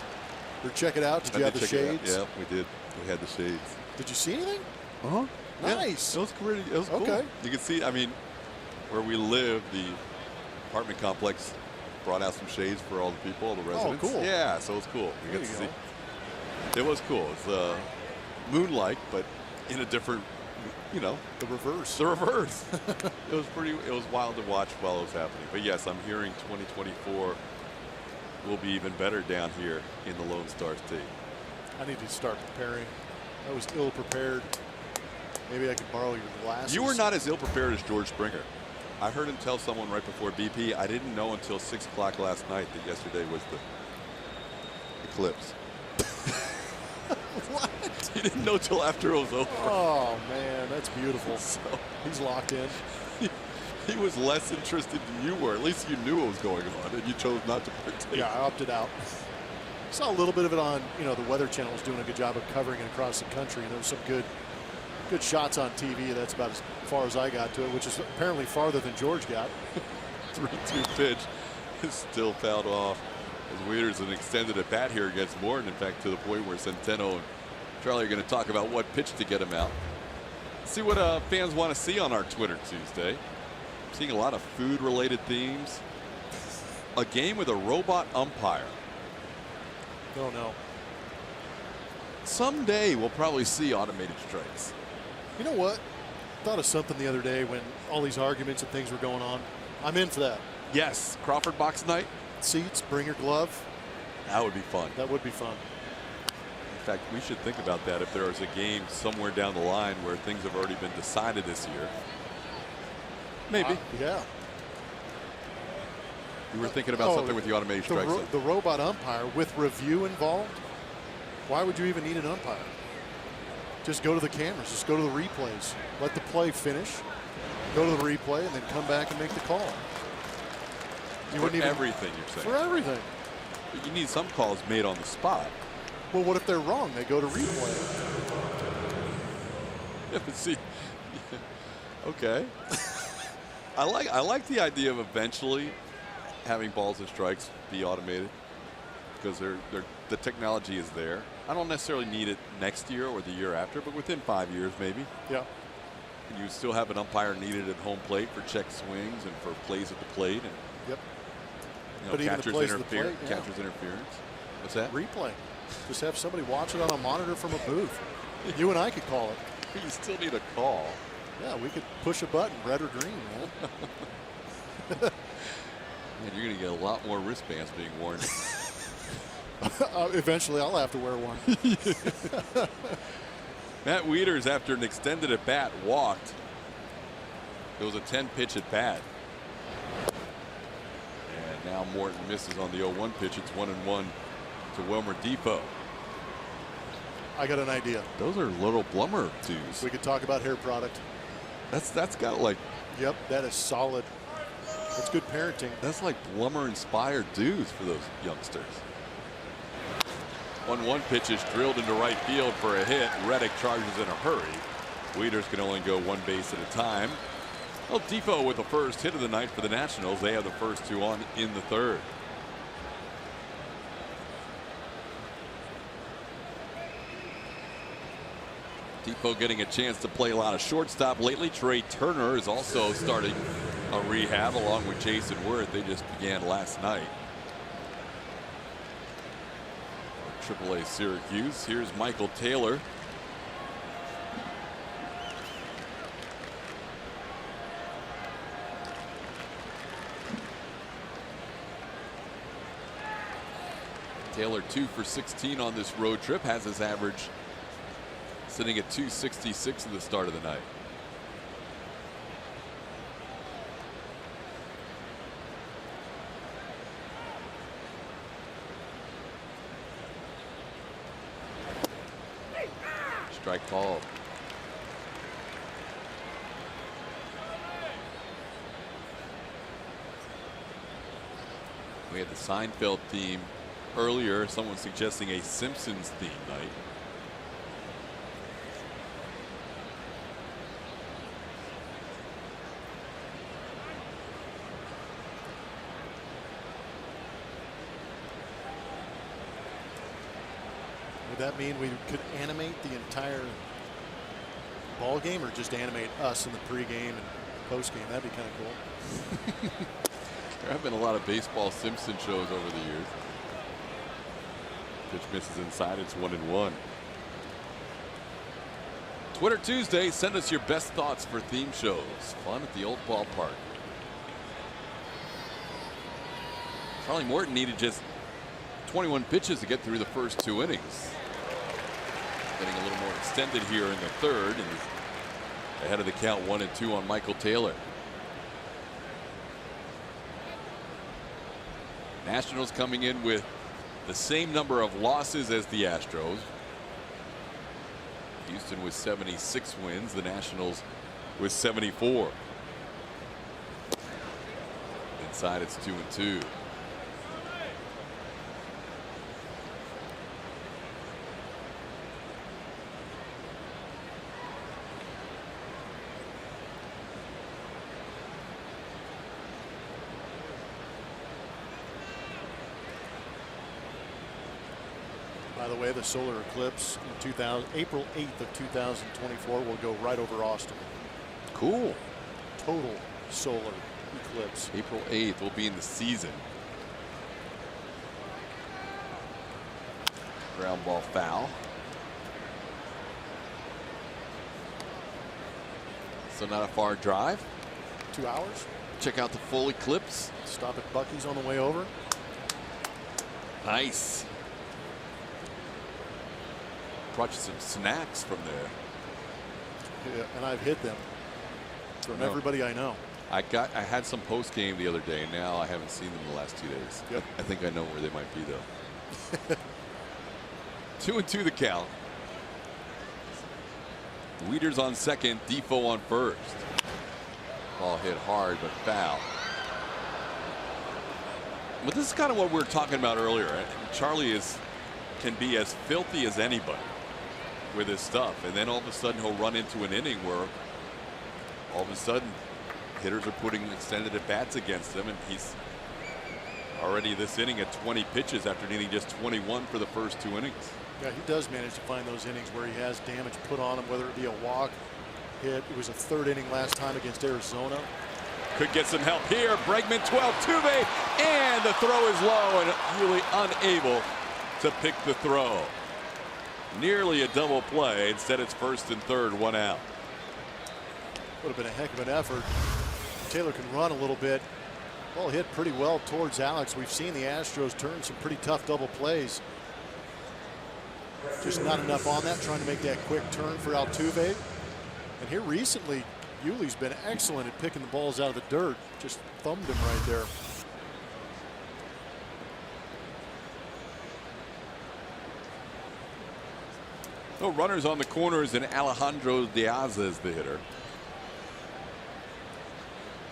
or check it out? Did you have the shades? Yeah, we did. We had the shades. Did you see anything? Uh-huh. Nice. Yeah, it was pretty. It was cool. Okay. You can see. I mean, where we live, the apartment complex brought out some shades for all the people, all the residents. Oh, cool. Yeah, so it was cool. There you go. It was cool. It's moonlight, but in a different, The reverse. the reverse. It was pretty. It was wild to watch while it was happening. But yes, I'm hearing 2024 will be even better down here in the Lone Star State. I need to start preparing. I was ill prepared. Maybe I could borrow your glasses. You were not as ill prepared as George Springer. I heard him tell someone right before BP, I didn't know until 6 o'clock last night that yesterday was the eclipse. What? He didn't know till after it was over. Oh, man, that's beautiful. So He's locked in. he was less interested than you were. At least you knew what was going on, and you chose not to partake. Yeah, I opted out. Saw a little bit of it on, the Weather Channel was doing a good job of covering it across the country. And there was some good shots on TV. That's about as far as I got to it, which is apparently farther than George got. 3-2 pitch is still fouled off. As Wieters an extended at bat here against Morton. In fact, to the point where Centeno and Charlie are going to talk about what pitch to get him out. See what fans want to see on our Twitter Tuesday. Seeing a lot of food-related themes. A game with a robot umpire. No. Someday we'll probably see automated strikes. You know what? Thought of something the other day when all these arguments and things were going on. I'm in for that. Yes, Crawford box night. Seats, bring your glove. That would be fun. That would be fun. In fact, we should think about that if there is a game somewhere down the line where things have already been decided this year. Maybe. Yeah. You were thinking about something with the automated strikes. The robot umpire with review involved. Why would you even need an umpire? Just go to the cameras. Just go to the replays. Let the play finish. Go to the replay and then come back and make the call. You wouldn't even, everything you're saying. For everything. But you need some calls made on the spot. Well, what if they're wrong? They go to replay. Yeah, but see, okay. I like the idea of eventually having balls and strikes be automated because the technology is there. I don't necessarily need it next year or the year after, but within 5 years maybe. Yeah. And you still have an umpire needed at home plate for check swings and for plays at the plate and yep. But catcher's interference. Yeah. Catcher's interference. What's that? Replay. Just have somebody watch it on a monitor from a booth. You and I could call it. You still need a call. Yeah, we could push a button, red or green, man. Man, you're going to get a lot more wristbands being worn. Eventually, I'll have to wear one. Matt Wieters, after an extended at bat, walked. It was a 10-pitch at bat. And now Morton misses on the 0-1 pitch. It's 1-1 to Wilmer Depot. I got an idea. Those are little Blummer twos. We could talk about hair product. That's got like. Yep, that is solid. That's good parenting. That's like Blummer inspired dudes for those youngsters. 1-1 pitch is drilled into right field for a hit. Reddick charges in a hurry. Wieters can only go one base at a time. Well, Depot with the first hit of the night for the Nationals. They have the first two on in the third. Depot getting a chance to play a lot of shortstop lately. Trey Turner is also starting a rehab along with Jason Worth. They just began last night. AAA Syracuse. Here's Michael Taylor. Taylor 2 for 16 on this road trip, has his average sitting at 266 at the start of the night. Strike called. We had the Seinfeld theme earlier. Someone suggesting a Simpsons theme night. Would that mean we could animate the entire ball game, or just animate us in the pregame and postgame? That'd be kind of cool. There have been a lot of baseball Simpson shows over the years. Pitch misses inside. It's 1-1. Twitter Tuesday. Send us your best thoughts for theme shows. Fun at the old ballpark. Charlie Morton needed just 21 pitches to get through the first 2 innings. Getting a little more extended here in the third, and ahead of the count 1-2 on Michael Taylor. Nationals coming in with the same number of losses as the Astros. Houston with 76 wins, the Nationals with 74. Inside it's 2-2. By the way, the solar eclipse in April 8th of 2024 will go right over Austin. Cool. Total solar eclipse. April 8th will be in the season. Ground ball foul. So not a far drive. 2 hours. Check out the full eclipse. Stop at Buc-ee's on the way over. Nice. Brought you some snacks from there. Yeah, and I've hit them from everybody I know. I had some post game the other day, and now I haven't seen them the last 2 days. Yep. I think I know where they might be though. 2-2 the count. Wieters on second, Depot on first. Ball hit hard but foul. But this is kind of what we were talking about earlier. Charlie can be as filthy as anybody with his stuff, and then all of a sudden he'll run into an inning where all of a sudden hitters are putting extended at bats against him, and he's already this inning at 20 pitches after needing just 21 for the first 2 innings. Yeah, he does manage to find those innings where he has damage put on him, whether it be a walk, hit. It was a 3rd inning last time against Arizona. Could get some help here. Bregman 12, Tuve, and the throw is low and really unable to pick the throw. nearly a double play. Instead, it's first and third, one out. Would have been a heck of an effort. Taylor can run a little bit. Ball hit pretty well towards Alex. We've seen the Astros turn some pretty tough double plays. Just not enough on that, trying to make that quick turn for Altuve. And here recently, Yuli's been excellent at picking the balls out of the dirt. Just thumbed him right there. No runners on the corners, and Alejandro Diaz is the hitter.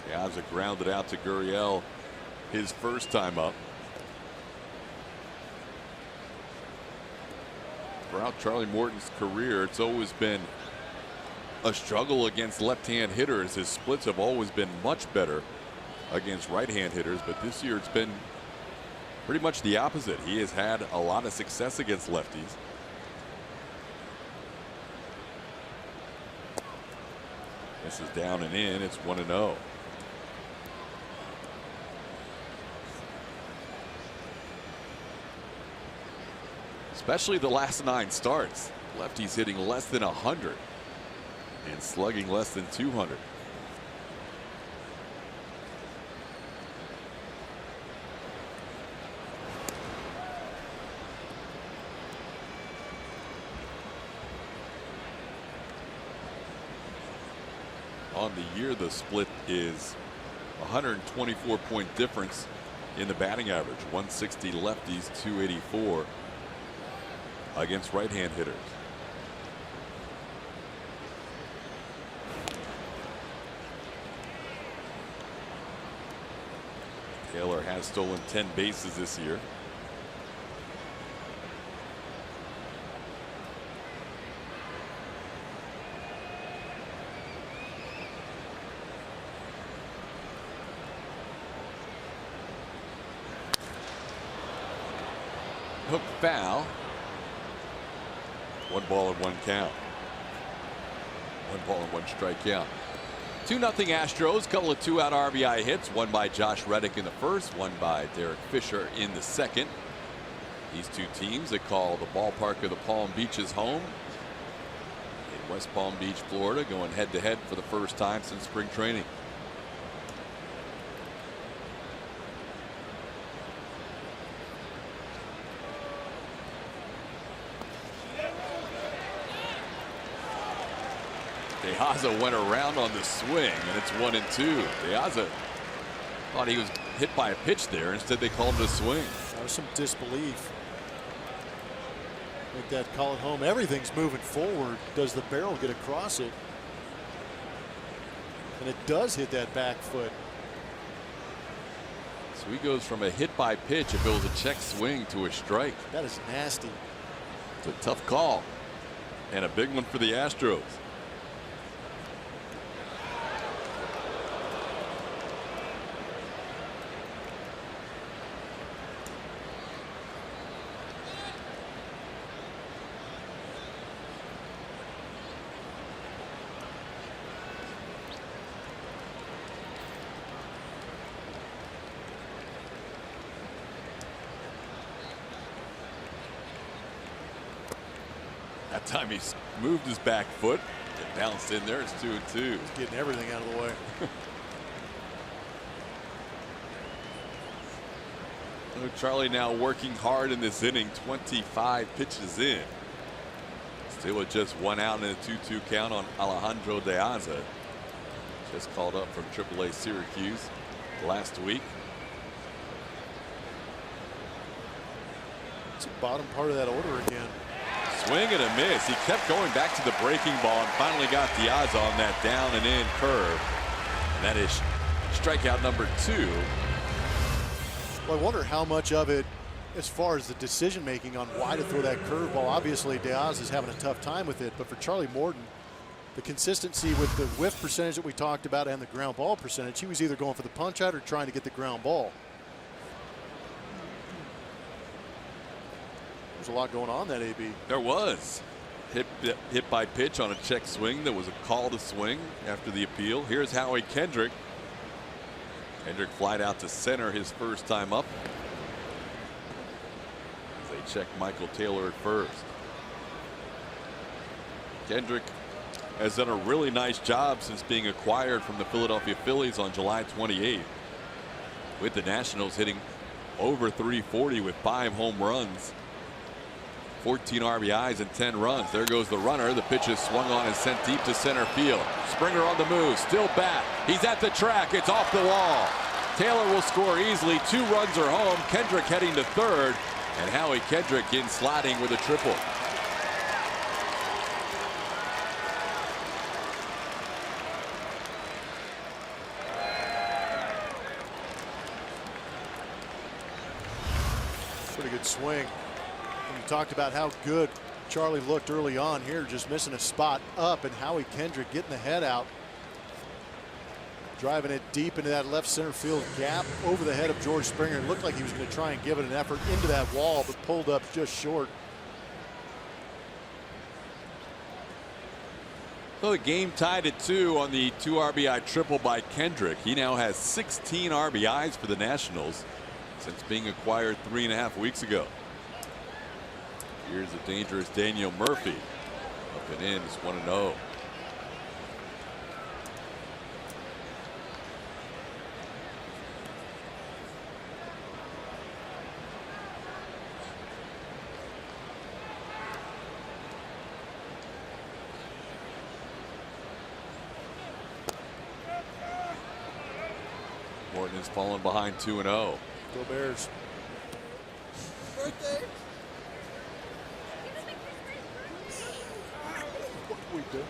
Diaz grounded out to Gurriel his first time up. Throughout Charlie Morton's career, it's always been a struggle against left-hand hitters. His splits have always been much better against right-hand hitters, but this year it's been pretty much the opposite. He has had a lot of success against lefties. This is down and in. It's 1-0. Especially the last 9 starts. Lefties hitting less than 100 and slugging less than 200. On the year, the split is 124-point difference in the batting average. 160 lefties, 284 against right-hand hitters. Taylor has stolen 10 bases this year. Hook foul. 1 ball and 1 count. 1 ball and 1 strike count. 2-0 Astros. Couple of 2-out RBI hits. One by Josh Reddick in the first. One by Derek Fisher in the second. These two teams that call the ballpark of the Palm Beaches home in West Palm Beach, Florida, going head-to-head for the first time since spring training. De Aza went around on the swing, and it's 1-2. De Aza thought he was hit by a pitch there. Instead, they called it a swing. There's some disbelief. Make that call at home. Everything's moving forward. Does the barrel get across it? And it does hit that back foot. So he goes from a hit by pitch, if it was a check swing, to a strike. That is nasty. It's a tough call, and a big one for the Astros. That time he moved his back foot. It bounced in there. It's 2-2. He's getting everything out of the way. Charlie now working hard in this inning. 25 pitches in. Still with just 1 out and a 2-2 count on Alejandro De Aza. Just called up from AAA Syracuse last week. It's the bottom part of that order again. Swing and a miss. He kept going back to the breaking ball and finally got Diaz on that down and in curve. And that is strikeout number 2. Well, I wonder how much of it, as far as the decision making on why to throw that curveball. Obviously, Diaz is having a tough time with it, but for Charlie Morton, the consistency with the whiff percentage that we talked about and the ground ball percentage, he was either going for the punch out or trying to get the ground ball. There's a lot going on that AB. There was. Hit by pitch on a check swing. There was a call to swing after the appeal. Here's Howie Kendrick. Kendrick flied out to center his first time up. As they check Michael Taylor at first. Kendrick has done a really nice job since being acquired from the Philadelphia Phillies on July 28th. With the Nationals hitting over 340 with 5 home runs, 14 RBIs and 10 runs. There goes the runner. The pitch is swung on and sent deep to center field. Springer on the move, still back. He's at the track. It's off the wall. Taylor will score easily. 2 runs are home. Kendrick heading to third, and Howie Kendrick in sliding with a triple. Pretty good swing. We talked about how good Charlie looked early on here, just missing a spot up, and Howie Kendrick getting the head out, driving it deep into that left center field gap over the head of George Springer. It looked like he was going to try and give it an effort into that wall, but pulled up just short. So the game tied at 2 on the 2 RBI triple by Kendrick. He now has 16 RBIs for the Nationals since being acquired 3.5 weeks ago. Here's a dangerous Daniel Murphy. Up and in. It's 1-0. Morton has fallen behind 2-0. Go Bears. Birthday. What we doing?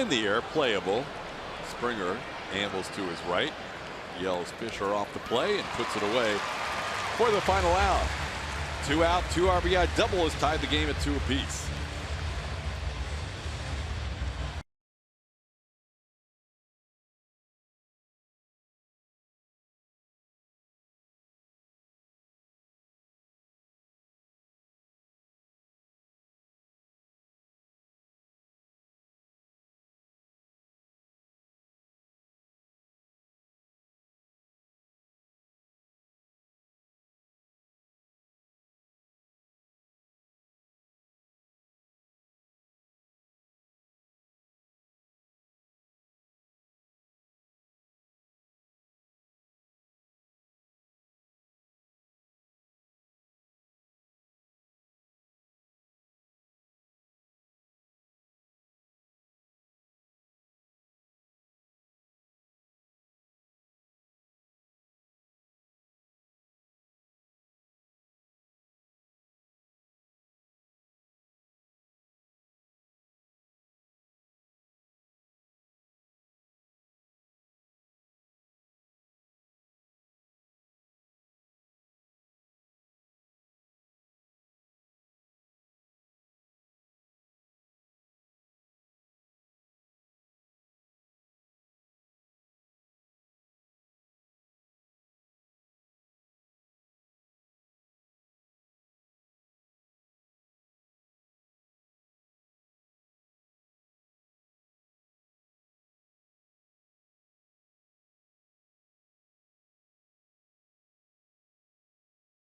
In the air, playable. Springer ambles to his right, yells Fisher off the play, and puts it away for the final out. 2 out, 2 RBI double has tied the game at 2 apiece.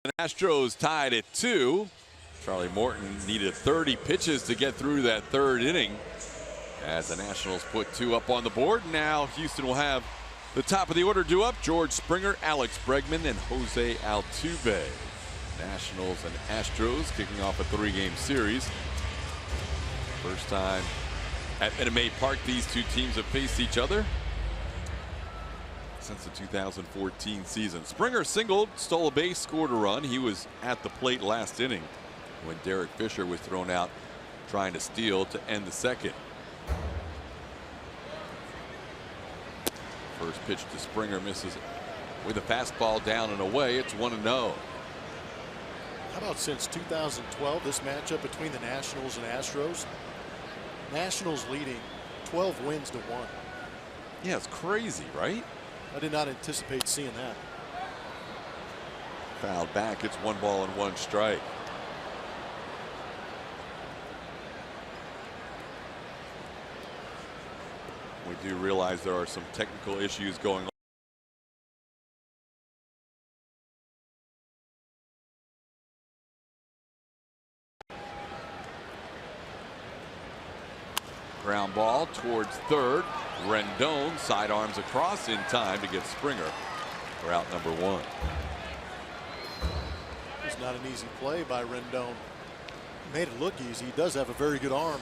The Astros tied at 2. Charlie Morton needed 30 pitches to get through that 3rd inning as the Nationals put 2 up on the board. Now Houston will have the top of the order due up. George Springer, Alex Bregman, and Jose Altuve. Nationals and Astros kicking off a 3-game series. First time at Minute Maid Park these 2 teams have faced each other since the 2014 season. Springer singled, stole a base, scored a run. He was at the plate last inning when Derek Fisher was thrown out trying to steal to end the 2nd. First pitch to Springer, misses with a fastball down and away. It's 1-0. How about since 2012, this matchup between the Nationals and Astros? Nationals leading 12 wins to 1. Yeah, it's crazy, right? I did not anticipate seeing that. Fouled back. It's 1 ball and 1 strike. We do realize there are some technical issues going on. ball towards third. Rendon sidearms across in time to get Springer for out number 1. It's not an easy play by Rendon. Made it look easy. He does have a very good arm.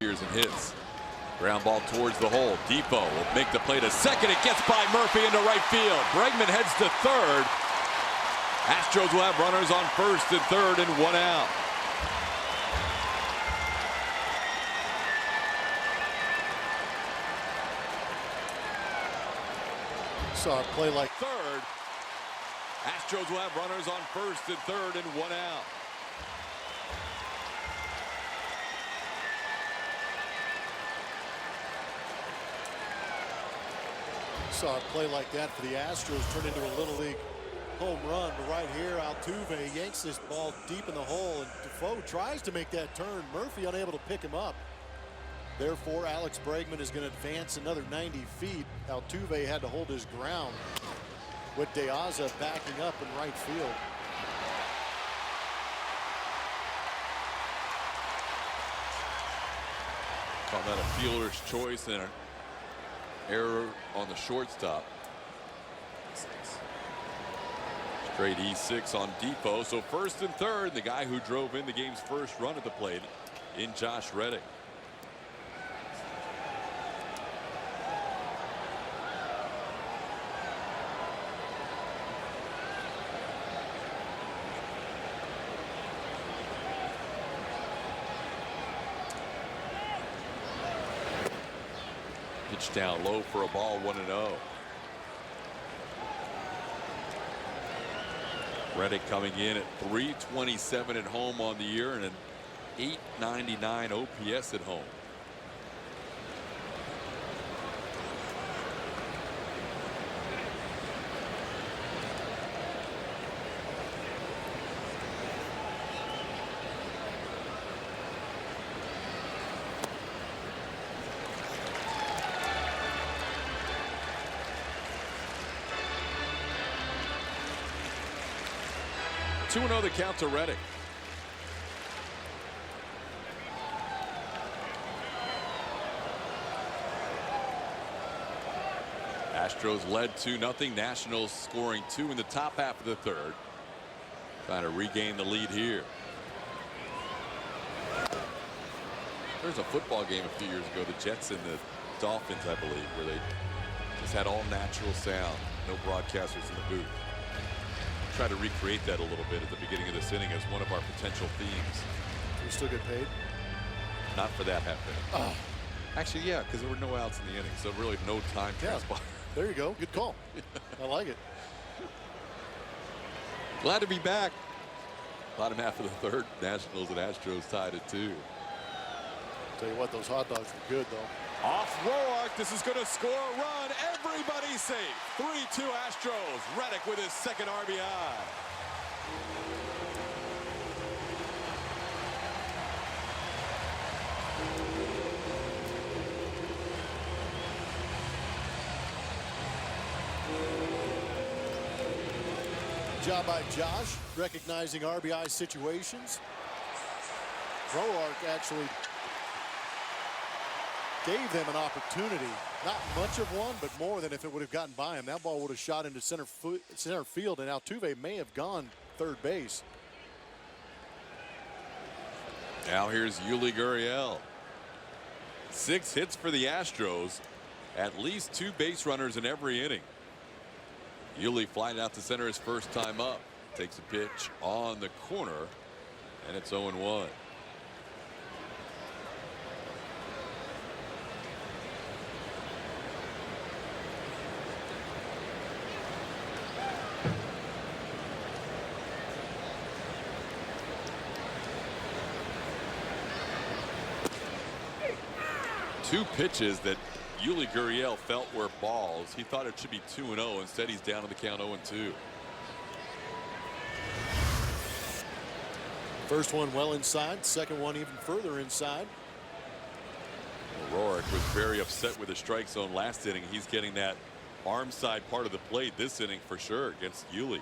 And hits. Ground ball towards the hole. Depot will make the play to second. It gets by Murphy into right field. Bregman heads to third. Astros will have runners on first and third and 1 out. Saw a play like third. Astros will have runners on first and third and 1 out. Saw a play like that for the Astros turn into a Little League home run. But right here, Altuve yanks this ball deep in the hole, and Defoe tries to make that turn. Murphy unable to pick him up. Therefore, Alex Bregman is going to advance another 90 feet. Altuve had to hold his ground with De Aza backing up in right field. Call that a fielder's choice and an error on the shortstop. Straight E6 on Depot. So first and third, the guy who drove in the game's first run at the plate in Josh Reddick. Pitch down low for a ball, 1-0. Reddick coming in at .327 at home on the year and an .899 OPS at home. Two 2-0 the count to Reddick. Astros led 2-0. Nationals scoring 2 in the top half of the third. Trying to regain the lead here. There's a football game a few years ago. The Jets and the Dolphins, I believe, where they just had all natural sound, no broadcasters in the booth. Try to recreate that a little bit at the beginning of this inning as one of our potential themes. We still get paid? Not for that half inning. Actually, yeah, because there were no outs in the inning, so really no time transpired. There you go. Good call. I like it. Glad to be back. Bottom half of the third, Nationals and Astros tied at 2. Tell you what, those hot dogs were good, though. Off Roark, this is going to score a run. Everybody's safe. 3-2 Astros. Reddick with his second RBI. Job by Josh, recognizing RBI situations. Roark actually gave them an opportunity. Not much of one, but more than if it would have gotten by him. That ball would have shot into center field, and Altuve may have gone third base. Now here's Yuli Gurriel. 6 hits for the Astros. At least 2 base runners in every inning. Yuli flying out to center his first time up. Takes a pitch on the corner, and it's 0-1. Two pitches that Yuli Gurriel felt were balls. He thought it should be 2-0. Instead, he's down to the count 0-2. First one well inside. Second one even further inside. Roark was very upset with the strike zone last inning. He's getting that arm side part of the plate this inning for sure against Yuli.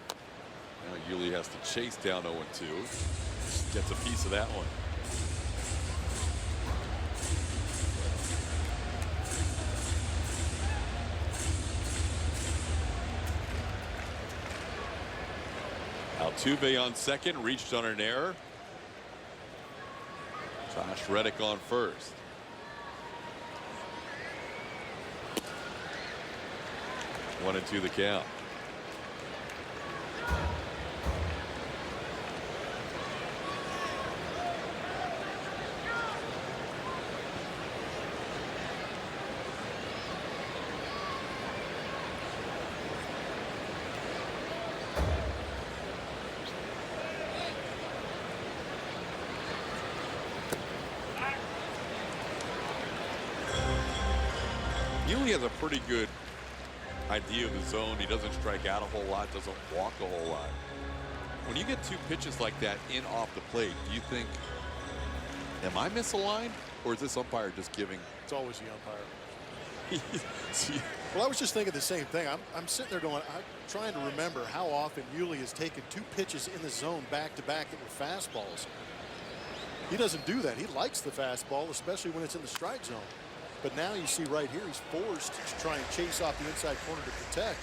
Now Yuli has to chase down 0-2. Gets a piece of that one. Altuve on second, reached on an error. Josh Reddick on first. One and 2 the count. Yuli has a pretty good idea of the zone. He doesn't strike out a whole lot, doesn't walk a whole lot. When you get 2 pitches like that in off the plate, do you think, am I misaligned, or is this umpire just giving? It's always the umpire. Well, I was just thinking the same thing. I'm sitting there going, I'm trying to remember how often Yuli has taken 2 pitches in the zone back to back that were fastballs. He doesn't do that. He likes the fastball, especially when it's in the strike zone. But now you see right here, he's forced to try and chase off the inside corner to protect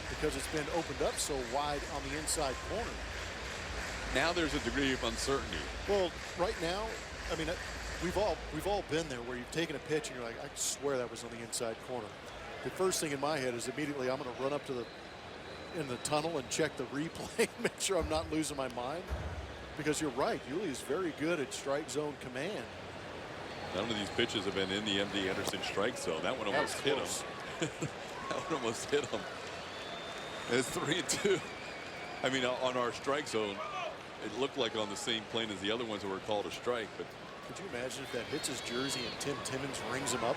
because it's been opened up so wide on the inside corner. Now there's a degree of uncertainty. Well, right now, I mean, we've all been there where you've taken a pitch and you're like, I swear that was on the inside corner. The first thing in my head is immediately I'm going to run up to in the tunnel and check the replay, make sure I'm not losing my mind. Because you're right, Yuli is very good at strike zone command. None of these pitches have been in the MD Anderson strike zone. That one almost hit him. That one almost hit him. It's 3-2. I mean, on our strike zone, it looked like on the same plane as the other ones that were called a strike. But could you imagine if that hits his jersey and Tim Timmons rings him up?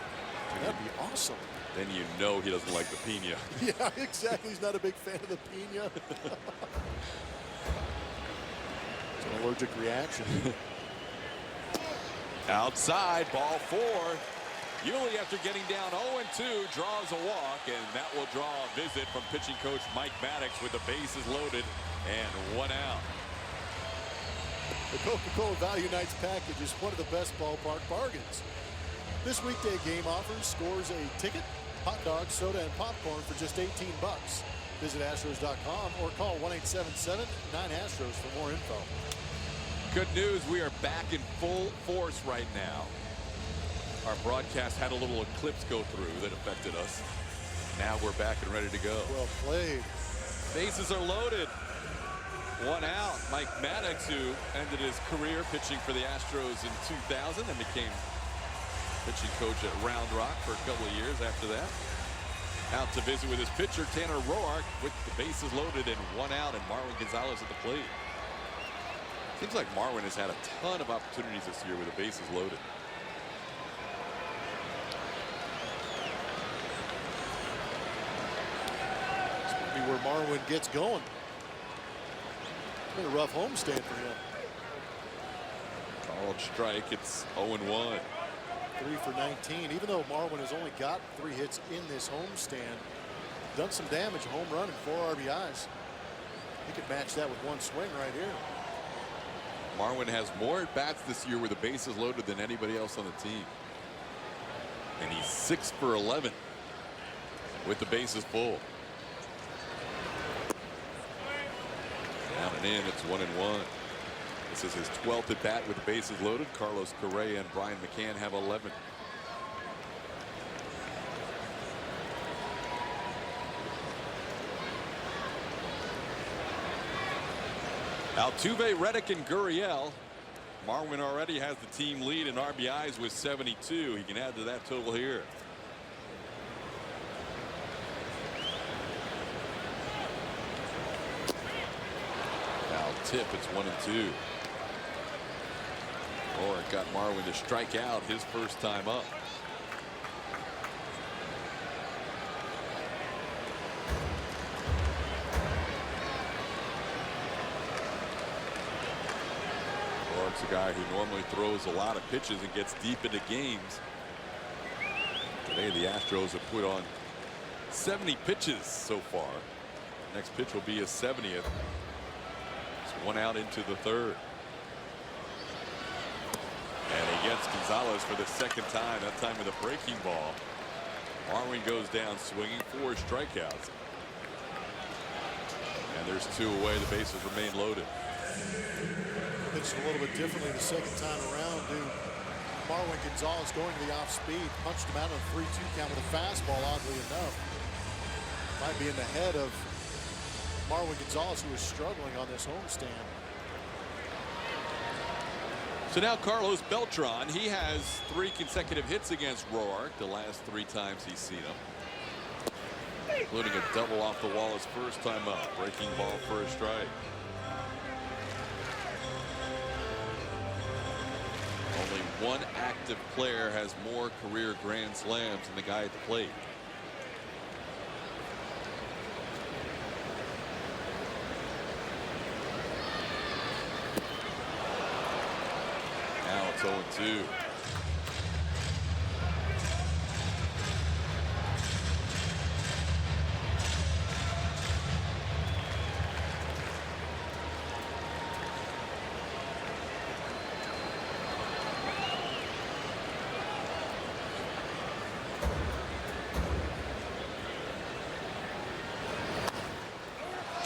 That'd be awesome. Then you know he doesn't like the piña. Yeah, exactly. He's not a big fan of the piña. It's an allergic reaction. Outside, ball 4. Yuli, after getting down 0-2, draws a walk, and that will draw a visit from pitching coach Mike Maddox with the bases loaded and 1 out. The Coca-Cola Value Nights package is one of the best ballpark bargains. This weekday game offers scores a ticket, hot dogs, soda, and popcorn for just $18. Visit Astros.com or call 1-877-9-ASTROS for more info. Good news, we are back in full force right now. Our broadcast had a little eclipse go through that affected us. Now we're back and ready to go. Well played. Bases are loaded. One out. Mike Maddox, who ended his career pitching for the Astros in 2000 and became pitching coach at Round Rock for a couple of years after that. Out to visit with his pitcher, Tanner Roark, with the bases loaded and one out, and Marwin Gonzalez at the plate. Seems like Marwin has had a ton of opportunities this year with the bases loaded. This might be where Marwin gets going. It's been a rough homestand for him. Called strike. It's 0-1. 3 for 19. Even though Marwin has only got 3 hits in this homestand, done some damage, a home run and 4 RBIs. He could match that with one swing right here. Marwin has more at bats this year with the bases loaded than anybody else on the team. And he's 6 for 11 with the bases full. Down and in, it's 1-1. This is his 12th at bat with the bases loaded. Carlos Correa and Brian McCann have 11. Altuve, Reddick, and Gurriel. Marwin already has the team lead in RBIs with 72. He can add to that total here. Foul tip. It's 1-2. Roark got Marwin to strike out his first time up. Roark's a guy who normally throws a lot of pitches and gets deep into games. Today the Astros have put on 70 pitches so far. Next pitch will be his 70th. It's one out into the third. And he gets Gonzalez for the second time, that time with a breaking ball. Marwin goes down swinging, 4 strikeouts. And there's 2 away. The bases remain loaded. Pitched a little bit differently the second time around. Marwin Gonzalez going to the off speed, punched him out on a 3-2 count with a fastball, oddly enough. Might be in the head of Marwin Gonzalez, who is struggling on this homestand. So now Carlos Beltran, he has 3 consecutive hits against Roark the last 3 times he's seen him, including a double off the wall his first time up. Breaking ball for a strike. Only one active player has more career grand slams than the guy at the plate. Now it's 0-2.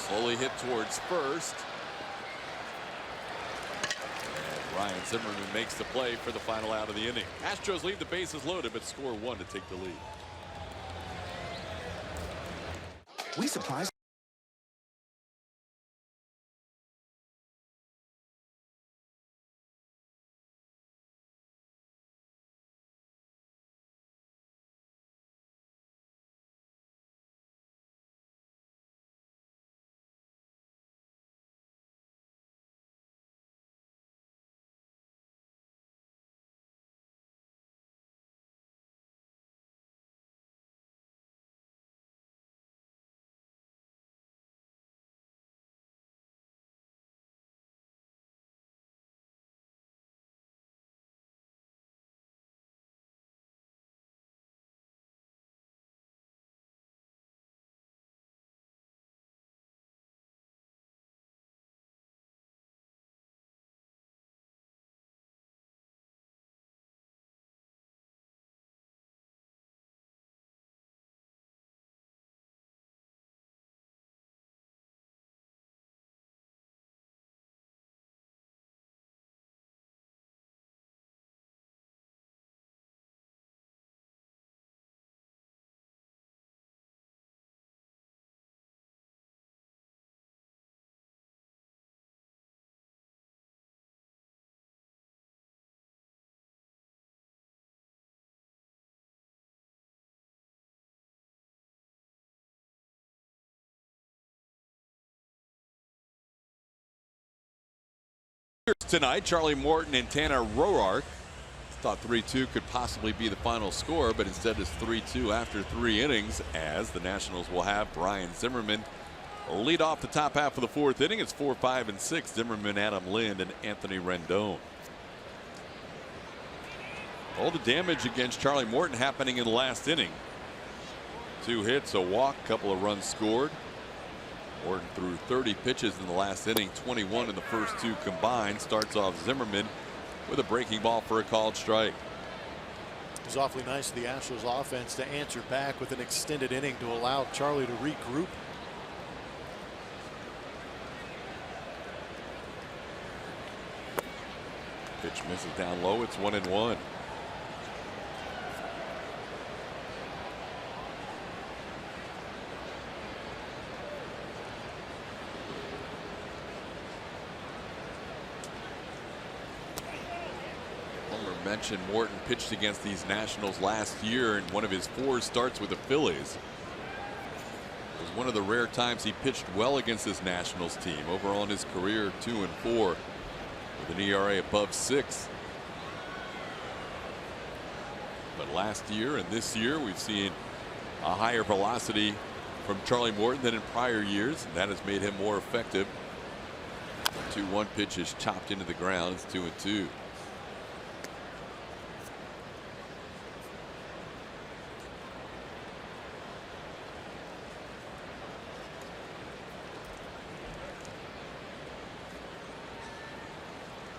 Slowly hit towards first. Ryan Zimmerman makes the play for the final out of the inning. Astros leave the bases loaded but score 1 to take the lead. We supply Tonight, Charlie Morton and Tanner Roark. Thought 3-2 could possibly be the final score, but instead it's 3-2 after 3 innings, as the Nationals will have Brian Zimmerman lead off the top half of the 4th inning. It's 4, 5, and 6. Zimmerman, Adam Lind, and Anthony Rendon. All the damage against Charlie Morton happening in the last inning. 2 hits, a walk, couple of runs scored. Morton threw 30 pitches in the last inning, 21 in the first 2 combined. Starts off Zimmerman with a breaking ball for a called strike. It was awfully nice of the Astros offense to answer back with an extended inning to allow Charlie to regroup. Pitch misses down low. It's 1-1. Mentioned Morton pitched against these Nationals last year in one of his 4 starts with the Phillies. It was one of the rare times he pitched well against this Nationals team. Overall in his career, 2-4 with an ERA above 6. But last year and this year we've seen a higher velocity from Charlie Morton than in prior years, and that has made him more effective. 2-1 pitch is chopped into the ground. It's 2-2.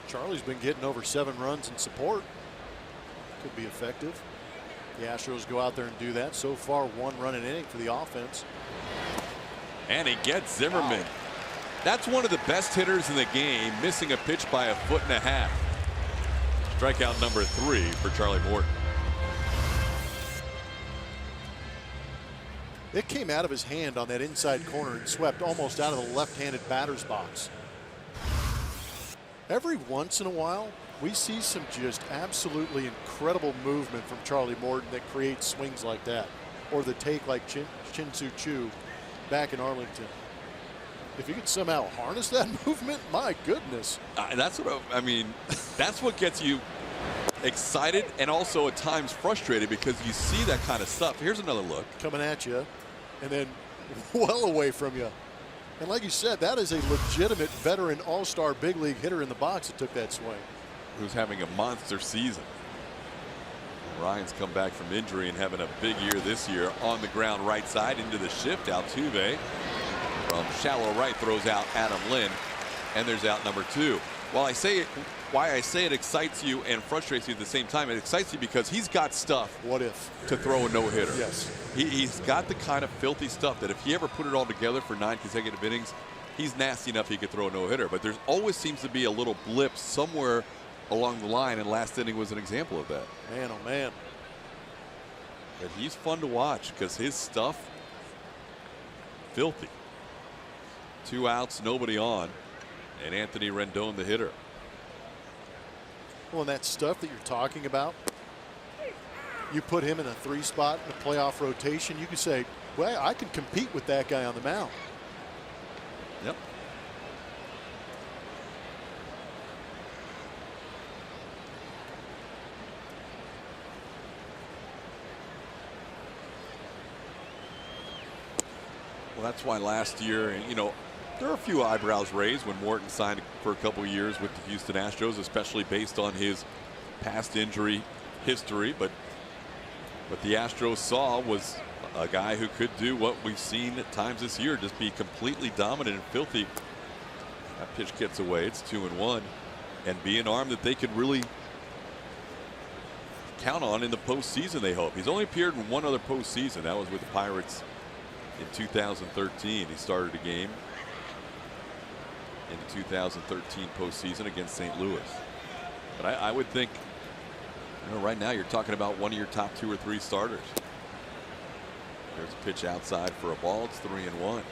Charlie's been getting over 7 runs in support. Could be effective. The Astros go out there and do that. So far, 1 run an inning for the offense. And he gets Zimmerman. Wow. That's one of the best hitters in the game, missing a pitch by 1.5 feet. Strikeout number 3 for Charlie Morton. It came out of his hand on that inside corner and swept almost out of the left-handed batter's box. Every once in a while, we see some just absolutely incredible movement from Charlie Morton that creates swings like that, or the take like Chin-Soo Choo back in Arlington. If you could somehow harness that movement, my goodness. That's what I mean. That's what gets you excited and also at times frustrated, because you see that kind of stuff. Here's another look. Coming at you and then well away from you. And like you said, that is a legitimate veteran all-star big league hitter in the box that took that swing. Who's having a monster season. Ryan's come back from injury and having a big year this year. On the ground right side into the shift. Altuve from shallow right throws out Adam Lind. And there's out number 2. Why I say it excites you and frustrates you at the same time. It excites you because he's got stuff. What if? To throw a no-hitter. Yes. He's got the kind of filthy stuff that if he ever put it all together for 9 consecutive innings, he's nasty enough he could throw a no-hitter. But there's always seems to be a little blip somewhere along the line, and last inning was an example of that. Man, oh man. But he's fun to watch because his stuff, filthy. 2 outs, nobody on, and Anthony Rendon the hitter. Well, and that stuff that you're talking about, you put him in a 3 spot in a playoff rotation, you could say, well, I can compete with that guy on the mound. Yep. Well, that's why last year, you know, there are a few eyebrows raised when Morton signed for a couple years with the Houston Astros, especially based on his past injury history. But what the Astros saw was a guy who could do what we've seen at times this year, just be completely dominant and filthy. That pitch gets away. It's 2-1, and be an arm that they could really count on in the postseason, they hope. He's only appeared in 1 other postseason. That was with the Pirates in 2013. He started a game in the 2013 postseason against St. Louis. But I would think, you know, right now you're talking about one of your top 2 or 3 starters. There's a pitch outside for a ball. It's 3-1.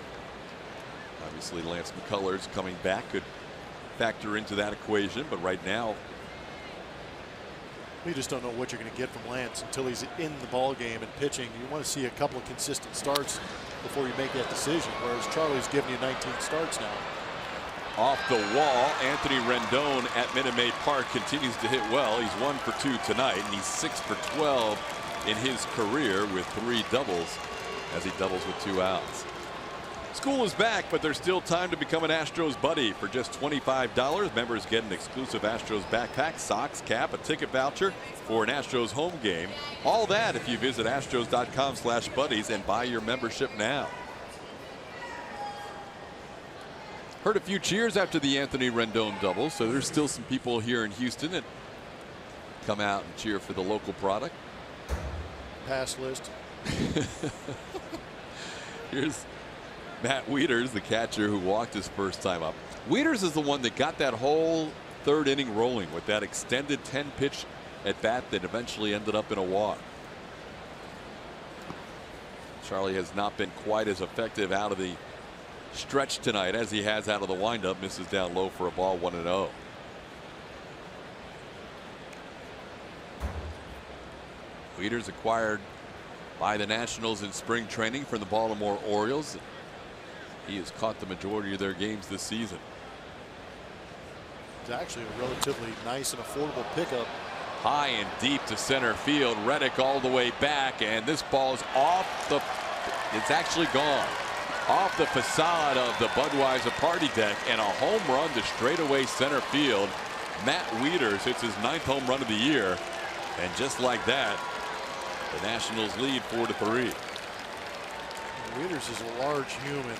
Obviously, Lance McCullers coming back could factor into that equation, but right now, we just don't know what you're going to get from Lance until he's in the ball game and pitching. You want to see a couple of consistent starts before you make that decision, whereas Charlie's given you 19 starts now. Off the wall, Anthony Rendon at Minute Maid Park continues to hit well. He's 1 for 2 tonight, and he's 6 for 12 in his career with 3 doubles as he doubles with 2 outs. School is back, but there's still time to become an Astros buddy. For just $25, members get an exclusive Astros backpack, socks, cap, a ticket voucher for an Astros home game. All that if you visit astros.com/buddies and buy your membership now. Heard a few cheers after the Anthony Rendon double, so there's still some people here in Houston that come out and cheer for the local product. Pass list. Here's Matt Wieters, the catcher who walked his first time up. Wieters is the one that got that whole 3rd inning rolling with that extended 10-pitch at bat that eventually ended up in a walk. Charlie has not been quite as effective out of the stretch tonight as he has out of the windup. Misses down low for a ball, 1-0. Wieters acquired by the Nationals in spring training from the Baltimore Orioles. He has caught the majority of their games this season. It's actually a relatively nice and affordable pickup. High and deep to center field. Reddick all the way back, and this ball is off the. It's actually gone off the facade of the Budweiser party deck, and a home run to straightaway center field. Matt Wieters hits his 9th home run of the year, and just like that, the Nationals lead 4-3. Wieters is a large human.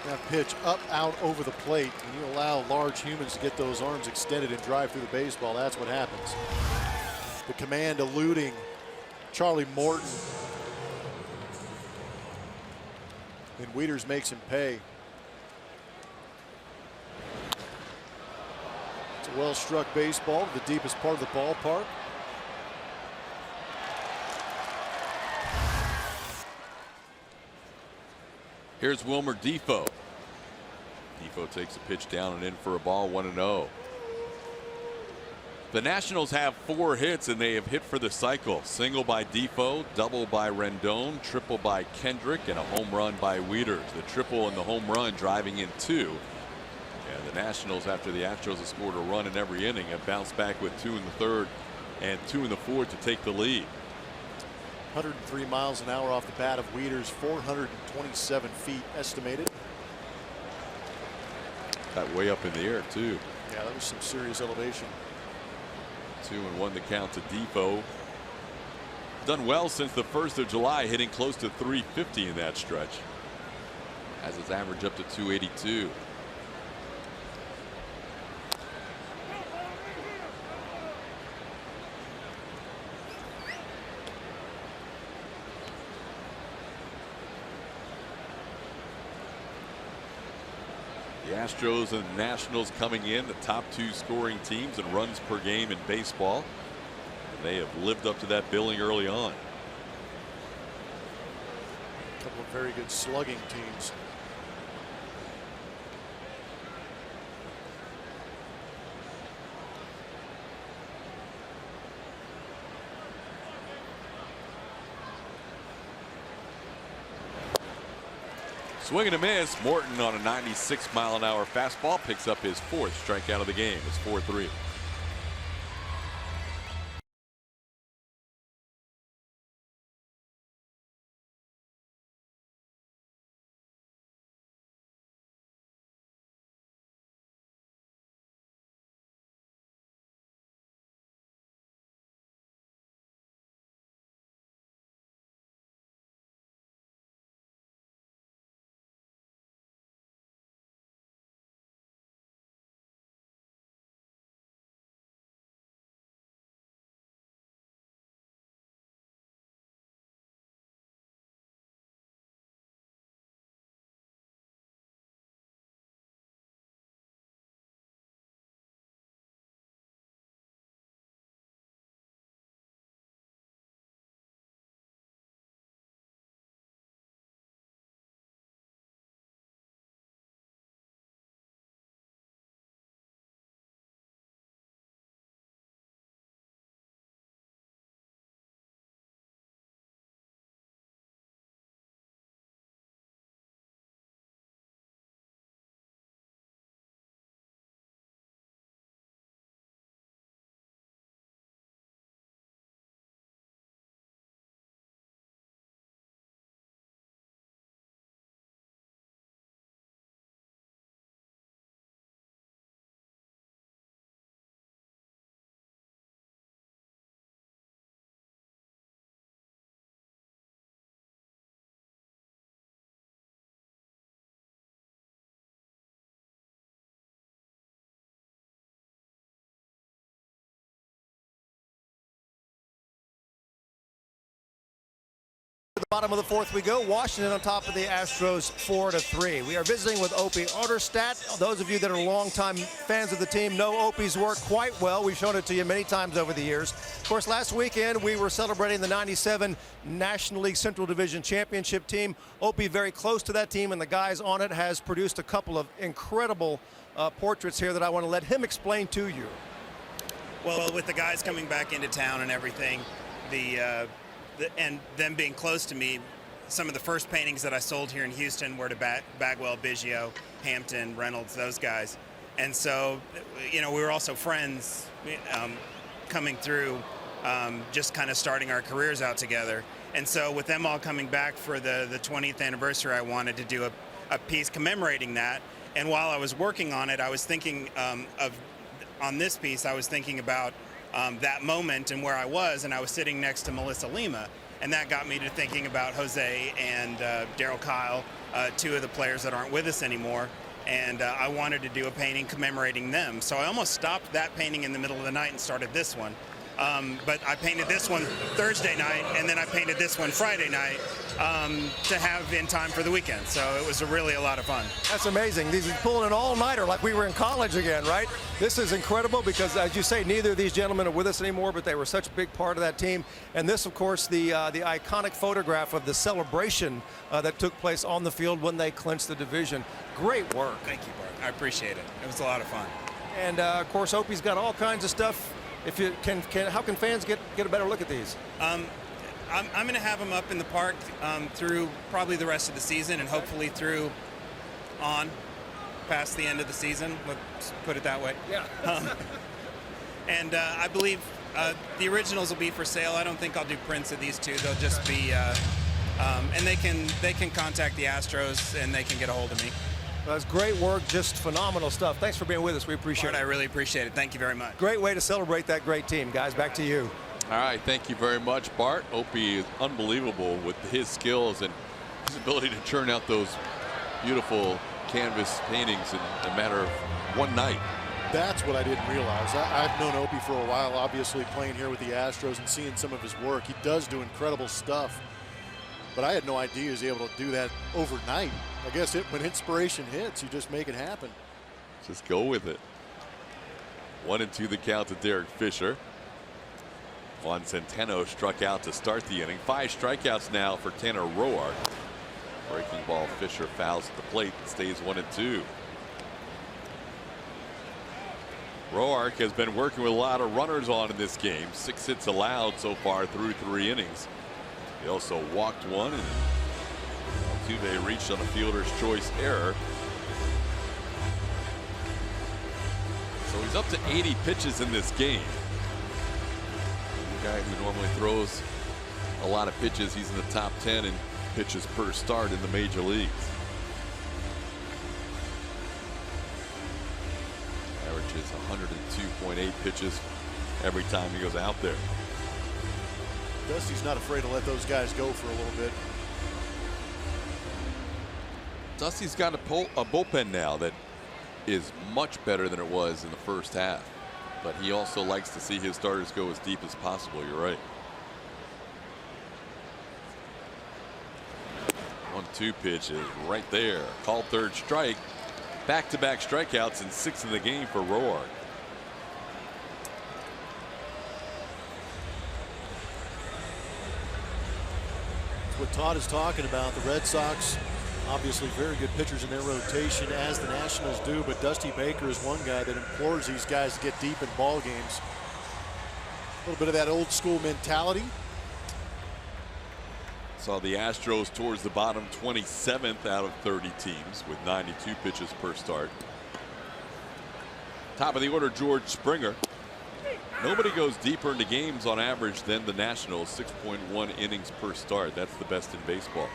That pitch up, out, over the plate. When you allow large humans to get those arms extended and drive through the baseball, that's what happens. The command eluding Charlie Morton. And Wieters makes him pay. It's a well-struck baseball to the deepest part of the ballpark. Here's Wilmer Defoe. Defoe takes a pitch down and in for a ball, 1-0. The Nationals have 4 hits, and they have hit for the cycle. Single by Defoe, double by Rendon, triple by Kendrick, and a home run by Wieters. The triple and the home run driving in 2. And the Nationals, after the Astros have scored a run in every inning, have bounced back with 2 in the 3rd and 2 in the 4th to take the lead. 103 miles an hour off the bat of Wieters, 427 feet estimated. Got way up in the air, too. Yeah, that was some serious elevation. 2-1 the count to Defoe. Done well since the 1st of July, hitting close to 350 in that stretch. Has his average up to 282. The Astros and the Nationals coming in, the top 2 scoring teams in runs per game in baseball. And they have lived up to that billing early on. A couple of very good slugging teams. Swing and a miss. Morton on a 96-mile-an-hour fastball picks up his 4th strikeout of the game. It's 4-3. bottom of the fourth we go. Washington on top of the Astros 4-3. We are visiting with Opie Otterstadt. Those of you that are longtime fans of the team know Opie's work quite well. We've shown it to you many times over the years. Of course, last weekend we were celebrating the '97 National League Central Division Championship team. Opie very close to that team, and the guys on it has produced a couple of incredible portraits here that I want to let him explain to you. Well, with the guys coming back into town and everything, and them being close to me, some of the first paintings that I sold here in Houston were to Bagwell, Biggio, Hampton, Reynolds, those guys. And so, you know, we were also friends coming through, just kind of starting our careers out together. And so with them all coming back for the 20th anniversary, I wanted to do a piece commemorating that. And while I was working on it, I was thinking on this piece, I was thinking about that moment and where I was, and I was sitting next to Melissa Lima, and that got me to thinking about Jose and Daryl Kyle, two of the players that aren't with us anymore, and I wanted to do a painting commemorating them. So I almost stopped that painting in the middle of the night and started this one. But I painted this one Thursday night, and then I painted this one Friday night to have in time for the weekend. So it was really a lot of fun. That's amazing. These are pulling an all-nighter like we were in college again, right? This is incredible because, as you say, neither of these gentlemen are with us anymore, but they were such a big part of that team. And this, of course, the iconic photograph of the celebration that took place on the field when they clinched the division. Great work. Thank you, Bart. I appreciate it. It was a lot of fun. And, of course, Opie's got all kinds of stuff. If you how can fans get a better look at these? I'm going to have them up in the park through probably the rest of the season, and hopefully through on past the end of the season. Let's put it that way. Yeah. And I believe the originals will be for sale. I don't think I'll do prints of these two. They'll just be, and they can contact the Astros and they can get a hold of me. That's great work, just phenomenal stuff. Thanks for being with us. We appreciate it. I really appreciate it. Thank you very much. Great way to celebrate that great team. Guys, back to you. All right, thank you very much, Bart. Opie is unbelievable with his skills and his ability to churn out those beautiful canvas paintings in a matter of one night. That's what I didn't realize. I've known Opie for a while, obviously playing here with the Astros and seeing some of his work. He does do incredible stuff, but I had no idea he was able to do that overnight. I guess when inspiration hits, you just make it happen. Just go with it. 1-2 the count to Derek Fisher. Juan Centeno struck out to start the inning. 5 strikeouts now for Tanner Roark. Breaking ball, Fisher fouls at the plate and stays 1-2. Roark has been working with a lot of runners on in this game. 6 hits allowed so far through 3 innings. He also walked one, and Altuve reached on a fielder's choice error. So he's up to 80 pitches in this game. The guy who normally throws a lot of pitches, he's in the top 10 in pitches per start in the major leagues. Averages 102.8 pitches every time he goes out there. Dusty's not afraid to let those guys go for a little bit. Dusty's got a bullpen now that is much better than it was in the first half, but he also likes to see his starters go as deep as possible. You're right. 1-2 pitch is right there. Called third strike. Back-to-back strikeouts and 6 in the game for Roark. What Todd is talking about, the Red Sox obviously very good pitchers in their rotation, as the Nationals do, but Dusty Baker is one guy that implores these guys to get deep in ball games. A little bit of that old school mentality. Saw the Astros towards the bottom, 27th out of 30 teams with 92 pitches per start. Top of the order, George Springer. Nobody goes deeper into games on average than the Nationals. 6.1 innings per start. That's the best in baseball.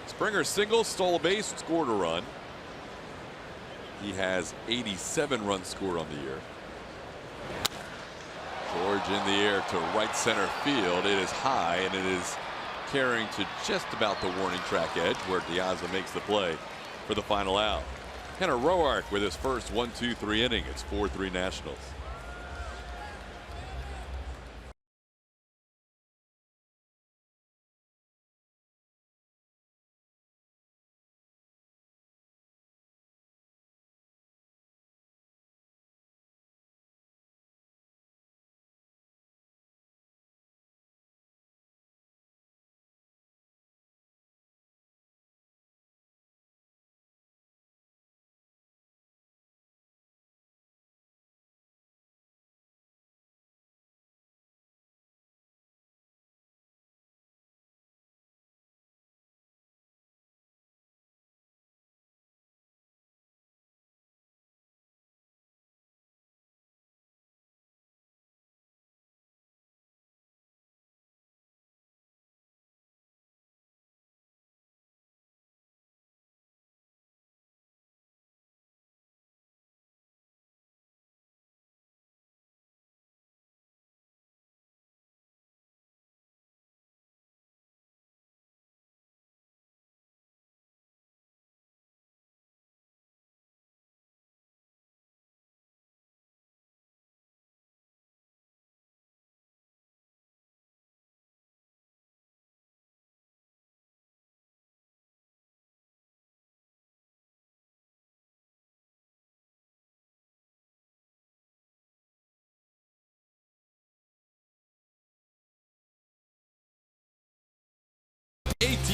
Springer single, stole a base, scored a run. He has 87 runs scored on the year. George in the air to right center field. It is high, and it is carrying to just about the warning track edge where Diaza makes the play for the final out. Tanner Roark with his first 1-2-3 inning. It's 4-3 Nationals.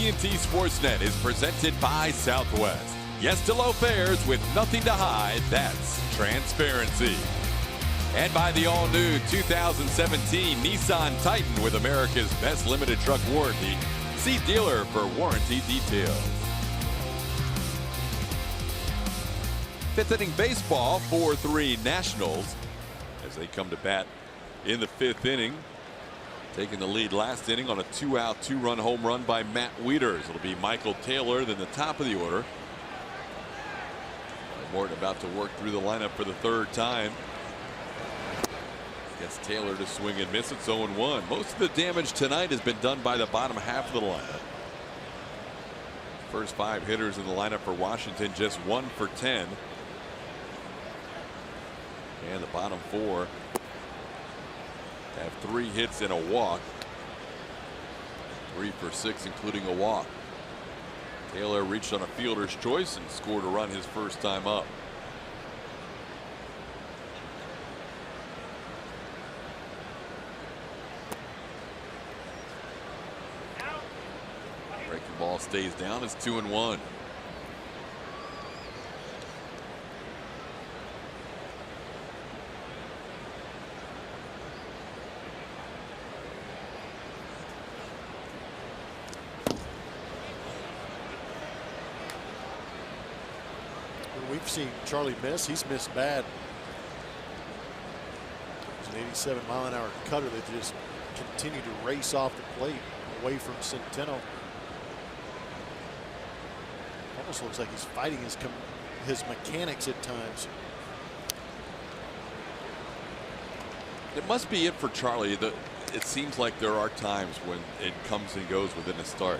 AT&T Sportsnet is presented by Southwest. Yes to low fares with nothing to hide. That's transparency. And by the all-new 2017 Nissan Titan with America's best limited truck warranty. See dealer for warranty details. Fifth inning baseball, 4-3 Nationals as they come to bat in the fifth inning. Taking the lead last inning on a 2-out, 2-run home run by Matt Wieters. It'll be Michael Taylor, then the top of the order. Morton about to work through the lineup for the third time. Gets Taylor to swing and miss. It's 0-1. Most of the damage tonight has been done by the bottom half of the lineup. First 5 hitters in the lineup for Washington, just 1 for 10. And the bottom 4 have 3 hits and a walk. 3 for 6, including a walk. Taylor reached on a fielder's choice and scored a run his first time up. Breaking ball stays down. It's 2-1. We've seen Charlie miss. He's missed bad. It's an 87-mile-an-hour cutter that just continued to race off the plate away from Centeno. Almost looks like he's fighting his mechanics at times. It must be it for Charlie. It seems like there are times when it comes and goes within a start.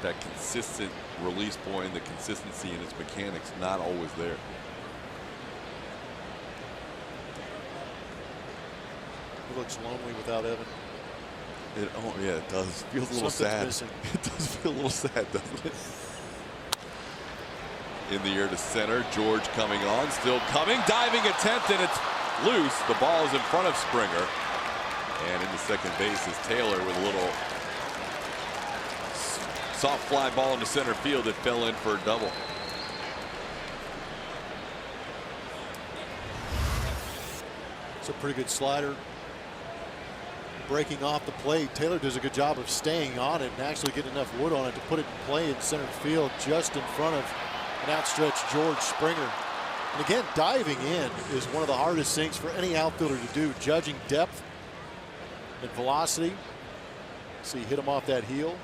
That consistent release point, the consistency in his mechanics, not always there. He looks lonely without Evan. Oh yeah, it does. Feels a little sad. Missing. It does feel a little sad, doesn't it? In the air to center. George coming on, still coming, diving attempt, and it's loose. The ball is in front of Springer, and into second base is Taylor with a little soft fly ball into center field that fell in for a double. It's a pretty good slider. Breaking off the plate. Taylor does a good job of staying on it and actually getting enough wood on it to put it in play in center field just in front of an outstretched George Springer. And again, diving in is one of the hardest things for any outfielder to do, judging depth and velocity. See, hit him off that heel.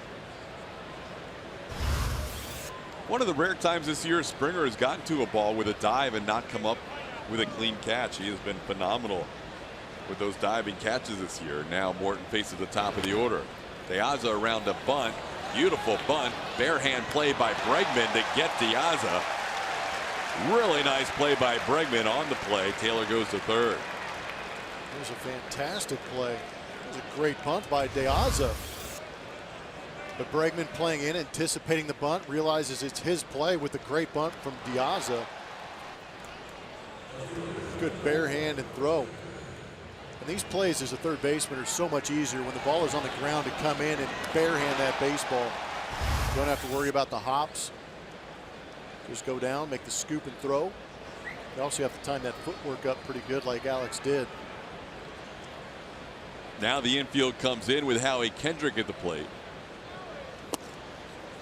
One of the rare times this year Springer has gotten to a ball with a dive and not come up with a clean catch. He has been phenomenal with those diving catches this year. Now Morton faces the top of the order. De Aza around a bunt. Beautiful bunt. Bare hand play by Bregman to get De Aza. Really nice play by Bregman on the play. Taylor goes to third. It was a fantastic play. It was a great bunt by De Aza. But Bregman playing in, anticipating the bunt, realizes it's his play with the great bunt from De Aza. Good bare hand and throw. And these plays as a third baseman are so much easier when the ball is on the ground to come in and bare hand that baseball. You don't have to worry about the hops. Just go down, make the scoop and throw. You also have to time that footwork up pretty good like Alex did. Now the infield comes in with Howie Kendrick at the plate.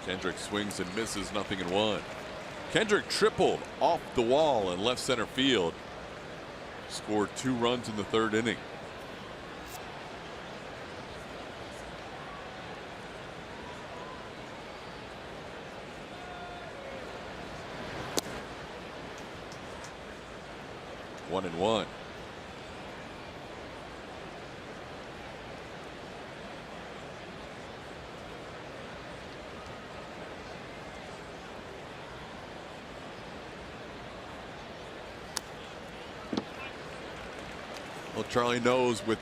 Kendrick swings and misses, 0-1. Kendrick tripled off the wall in left center field. Scored 2 runs in the third inning. One and one. Well, Charlie knows with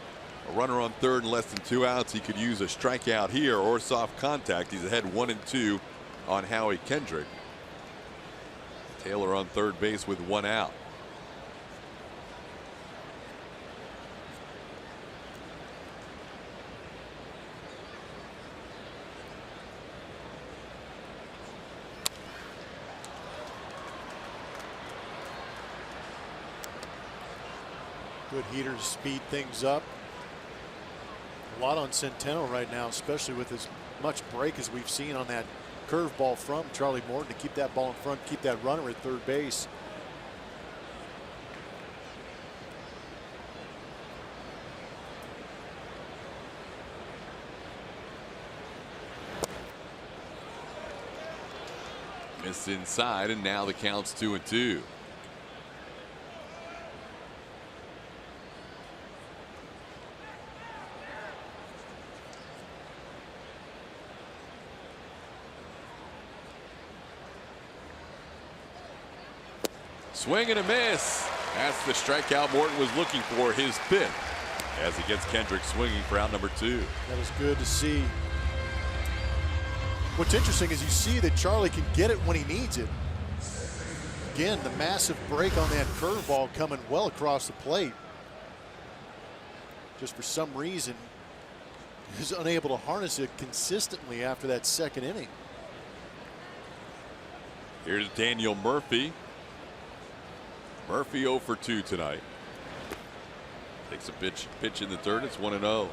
a runner on third and less than 2 outs, he could use a strikeout here or soft contact. He's ahead 1-2 on Howie Kendrick. Taylor on third base with 1 out. Good heater to speed things up. A lot on Centeno right now, especially with as much break as we've seen on that curveball from Charlie Morton to keep that ball in front, keep that runner at third base. Missed inside, and now the count's 2-2. Swing and a miss. That's the strikeout Morton was looking for, his fifth, as he gets Kendrick swinging for out number 2. That was good to see. What's interesting is you see that Charlie can get it when he needs it. Again, the massive break on that curveball coming well across the plate. Just for some reason, he's unable to harness it consistently after that second inning. Here's Daniel Murphy. Murphy 0 for 2 tonight. Takes a pitch in the third. It's 1-0.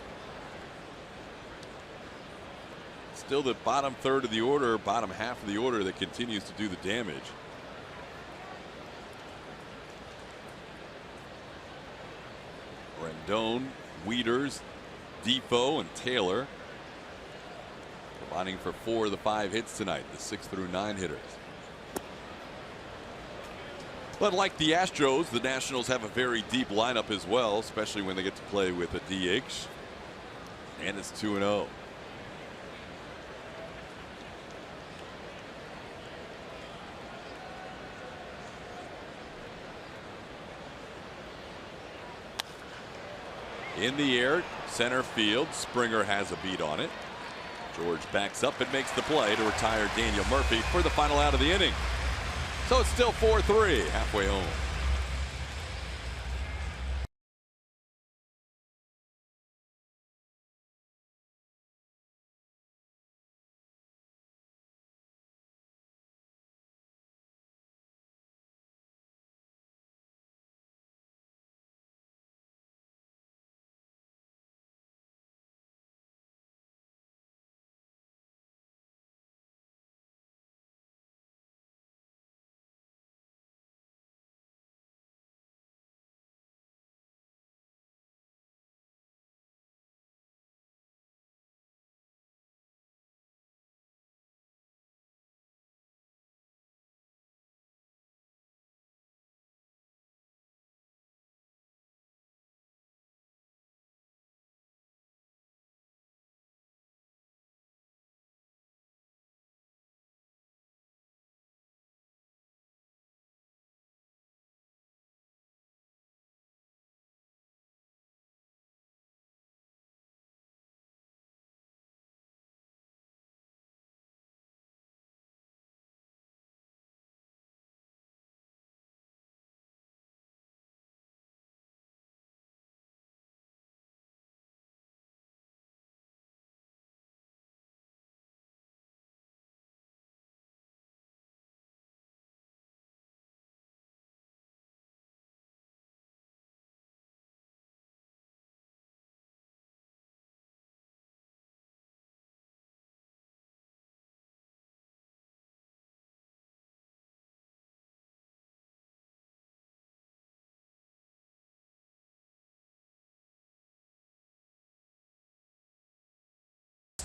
Still the bottom third of the order, bottom half of the order that continues to do the damage. Rendon, Wieters, Defoe, and Taylor combining for 4 of the 5 hits tonight, the 6 through 9 hitters. But like the Astros, the Nationals have a very deep lineup as well, especially when they get to play with a DH. And it's 2-0. In the air, center field. Springer has a beat on it. George backs up and makes the play to retire Daniel Murphy for the final out of the inning. So it's still 4-3, halfway home.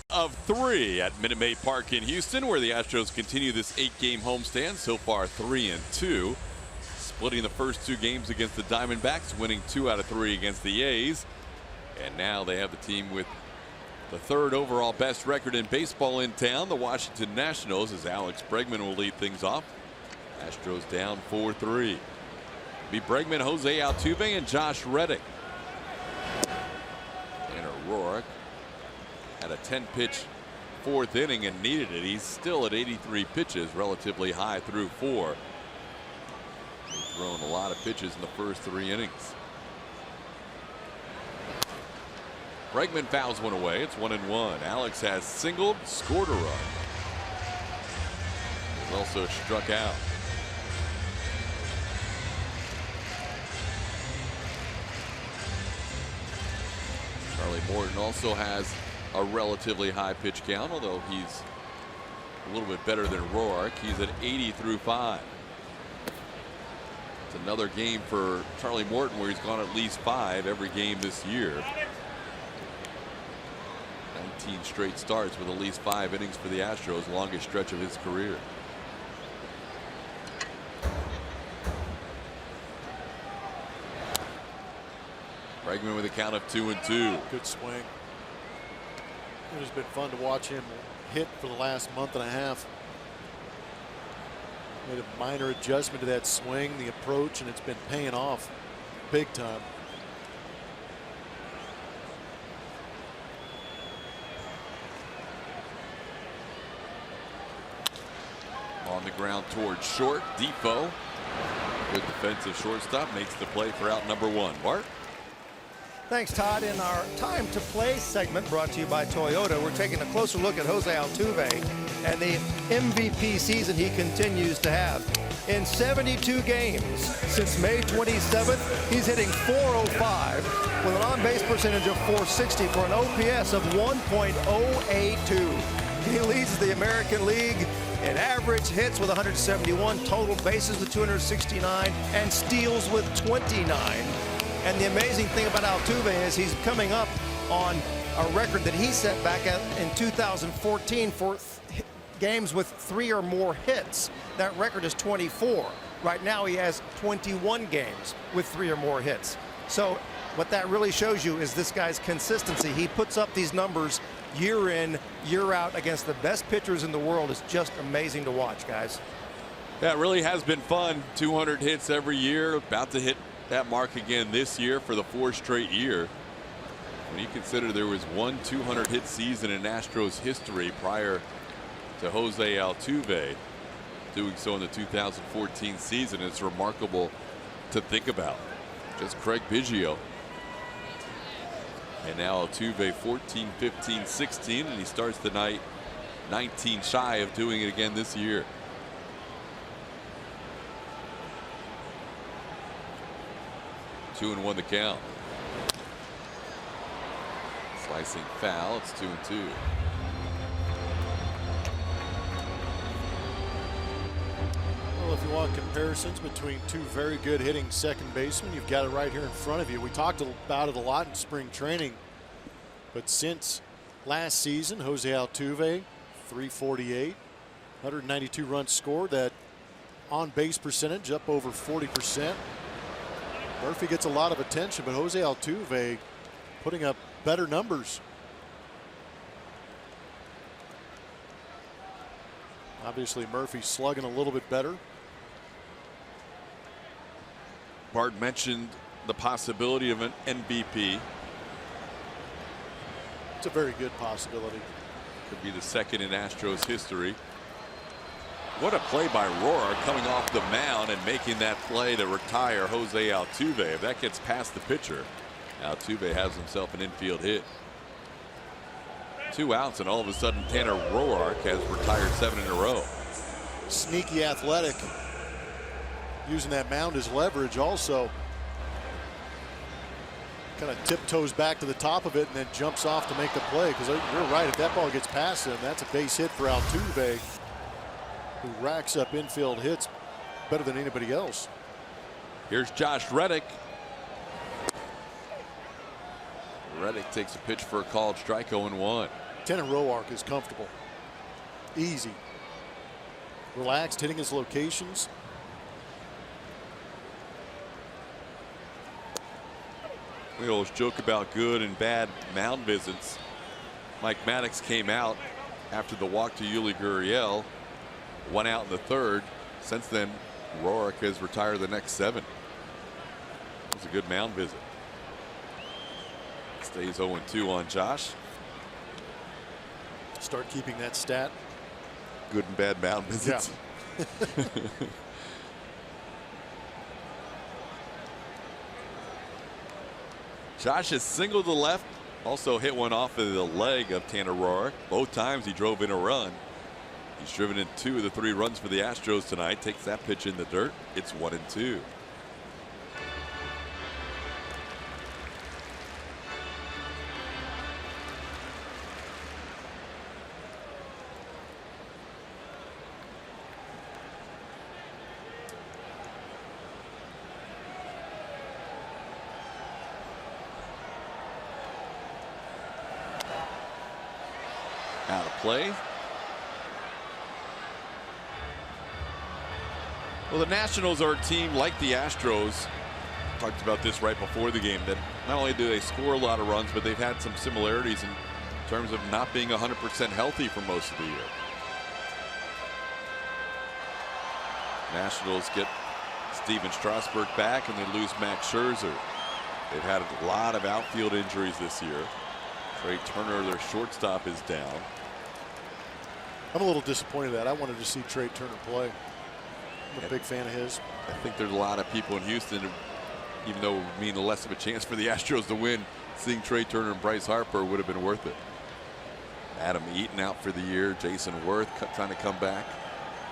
Of 3 at Minute Maid Park in Houston, where the Astros continue this 8-game homestand. So far 3-2, splitting the first 2 games against the Diamondbacks, winning 2 out of 3 against the A's. And now they have the team with the 3rd overall best record in baseball in town, the Washington Nationals, as Alex Bregman will lead things off. Astros down 4-3. Be Bregman, Jose Altuve, and Josh Reddick. And O'Rourke had a 10-pitch 4th inning and needed it. He's still at 83 pitches, relatively high through 4. He's thrown a lot of pitches in the first 3 innings. Bregman fouls one away. It's 1-1. Alex has singled, scored a run. He's also struck out. Morton also has a relatively high pitch count, although he's a little bit better than Roark. He's at 80 through 5. It's another game for Charlie Morton where he's gone at least 5 every game this year. 19 straight starts with at least 5 innings for the Astros, longest stretch of his career. Bregman with a count of 2-2. Good swing. It has been fun to watch him hit for the last month and a half. Made a minor adjustment to that swing, the approach, and it's been paying off big time. On the ground towards short. Defoe, good defensive shortstop, makes the play for out number 1. Bart? Thanks, Todd. In our Time to Play segment brought to you by Toyota, we're taking a closer look at Jose Altuve and the MVP season he continues to have. In 72 games since May 27th, he's hitting .405 with an on-base percentage of .460 for an OPS of 1.082. He leads the American League in average hits with 171, total bases with 269, and steals with 29. And the amazing thing about Altuve is he's coming up on a record that he set back in 2014 for games with 3 or more hits. That record is 24. Right now he has 21 games with 3 or more hits. So what that really shows you is this guy's consistency. He puts up these numbers year in, year out against the best pitchers in the world. It's just amazing to watch, guys. That really has been fun. 200 hits every year, about to hit that mark again this year for the 4th straight year. When you consider there was one 200 hit season in Astros history prior to Jose Altuve doing so in the 2014 season, it's remarkable to think about. Just Craig Biggio. And now Altuve 14, 15, 16, and he starts the night 19 shy of doing it again this year. Two and 1 the count. Slicing foul. It's 2-2. Well, if you want comparisons between two very good hitting second basemen, you've got it right here in front of you. We talked about it a lot in spring training, but since last season, Jose Altuve, 348, 192 runs scored, that on-base percentage up over 40%. Murphy gets a lot of attention, but Jose Altuve putting up better numbers. Obviously, Murphy slugging a little bit better. Bart mentioned the possibility of an MVP. It's a very good possibility. Could be the second in Astros history. What a play by Roark coming off the mound and making that play to retire Jose Altuve. If that gets past the pitcher, Altuve has himself an infield hit. 2 outs, and all of a sudden Tanner Roark has retired 7 in a row. Sneaky athletic, using that mound as leverage also. Kind of tiptoes back to the top of it and then jumps off to make the play, because you're right, if that ball gets past him, that's a base hit for Altuve, who racks up infield hits better than anybody else. Here's Josh Reddick. Reddick takes a pitch for a called strike, 0-1. Tanner Roark is comfortable, easy, relaxed, hitting his locations. We always joke about good and bad mound visits. Mike Maddox came out after the walk to Yuli Gurriel. 1 out in the 3rd. Since then, Roark has retired the next 7. It was a good mound visit. Stays 0-2 on Josh. Start keeping that stat. Good and bad mound visits. Yeah. Josh has singled to left, also hit one off of the leg of Tanner Roark. Both times he drove in a run. He's driven in 2 of the 3 runs for the Astros tonight. Takes that pitch in the dirt. It's 1-2. play. Well, the Nationals are a team like the Astros. Talked about this right before the game, that not only do they score a lot of runs, but they've had some similarities in terms of not being 100% healthy for most of the year. Nationals get Steven Strasburg back, and they lose Max Scherzer. They've had a lot of outfield injuries this year. Trey Turner, their shortstop, is down. I'm a little disappointed that I wanted to see Trey Turner play. I'm a big fan of his. I think there's a lot of people in Houston who, even though it would mean less of a chance for the Astros to win, seeing Trey Turner and Bryce Harper would have been worth it. Adam Eaton out for the year. Jason Worth trying to come back.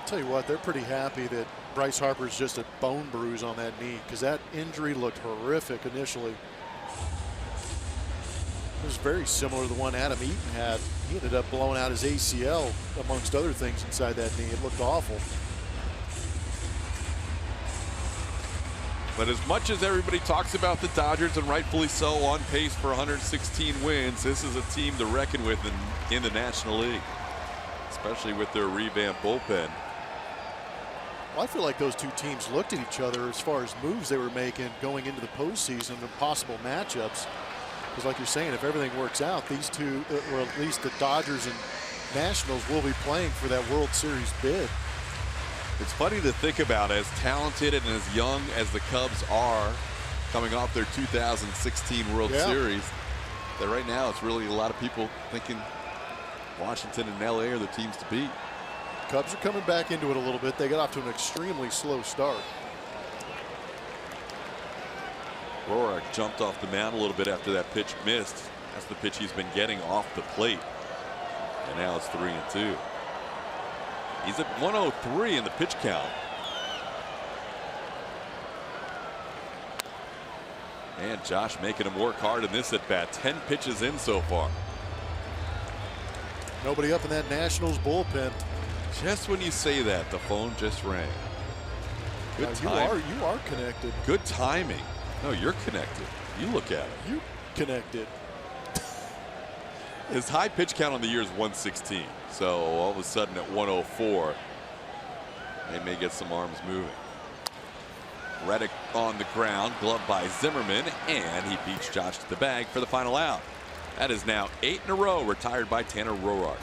I'll tell you what, they're pretty happy that Bryce Harper's just a bone bruise on that knee, because that injury looked horrific initially. It was very similar to the one Adam Eaton had. He ended up blowing out his ACL, amongst other things, inside that knee. It looked awful. But as much as everybody talks about the Dodgers, and rightfully so, on pace for 116 wins, this is a team to reckon with in the National League, especially with their revamped bullpen. Well, I feel like those two teams looked at each other as far as moves they were making going into the postseason and possible matchups. Because like you're saying, if everything works out, these two, or at least the Dodgers and Nationals, will be playing for that World Series bid. It's funny to think about, as talented and as young as the Cubs are, coming off their 2016 World Series, that right now it's really a lot of people thinking Washington and LA are the teams to beat. Cubs are coming back into it a little bit. They got off to an extremely slow start. Roark jumped off the mound a little bit after that pitch missed. That's the pitch he's been getting off the plate. And now it's 3-2. He's at 103 in the pitch count. And Josh making him work hard in this at bat. 10 pitches in so far. Nobody up in that Nationals bullpen. Just when you say that, the phone just rang. Good timing. You are connected. Good timing. No, you're connected. You look at it. You connected. His high pitch count on the year is 116. So all of a sudden at 104, they may get some arms moving. Reddick on the ground, gloved by Zimmerman, and he beats Josh to the bag for the final out. That is now 8 in a row retired by Tanner Roark.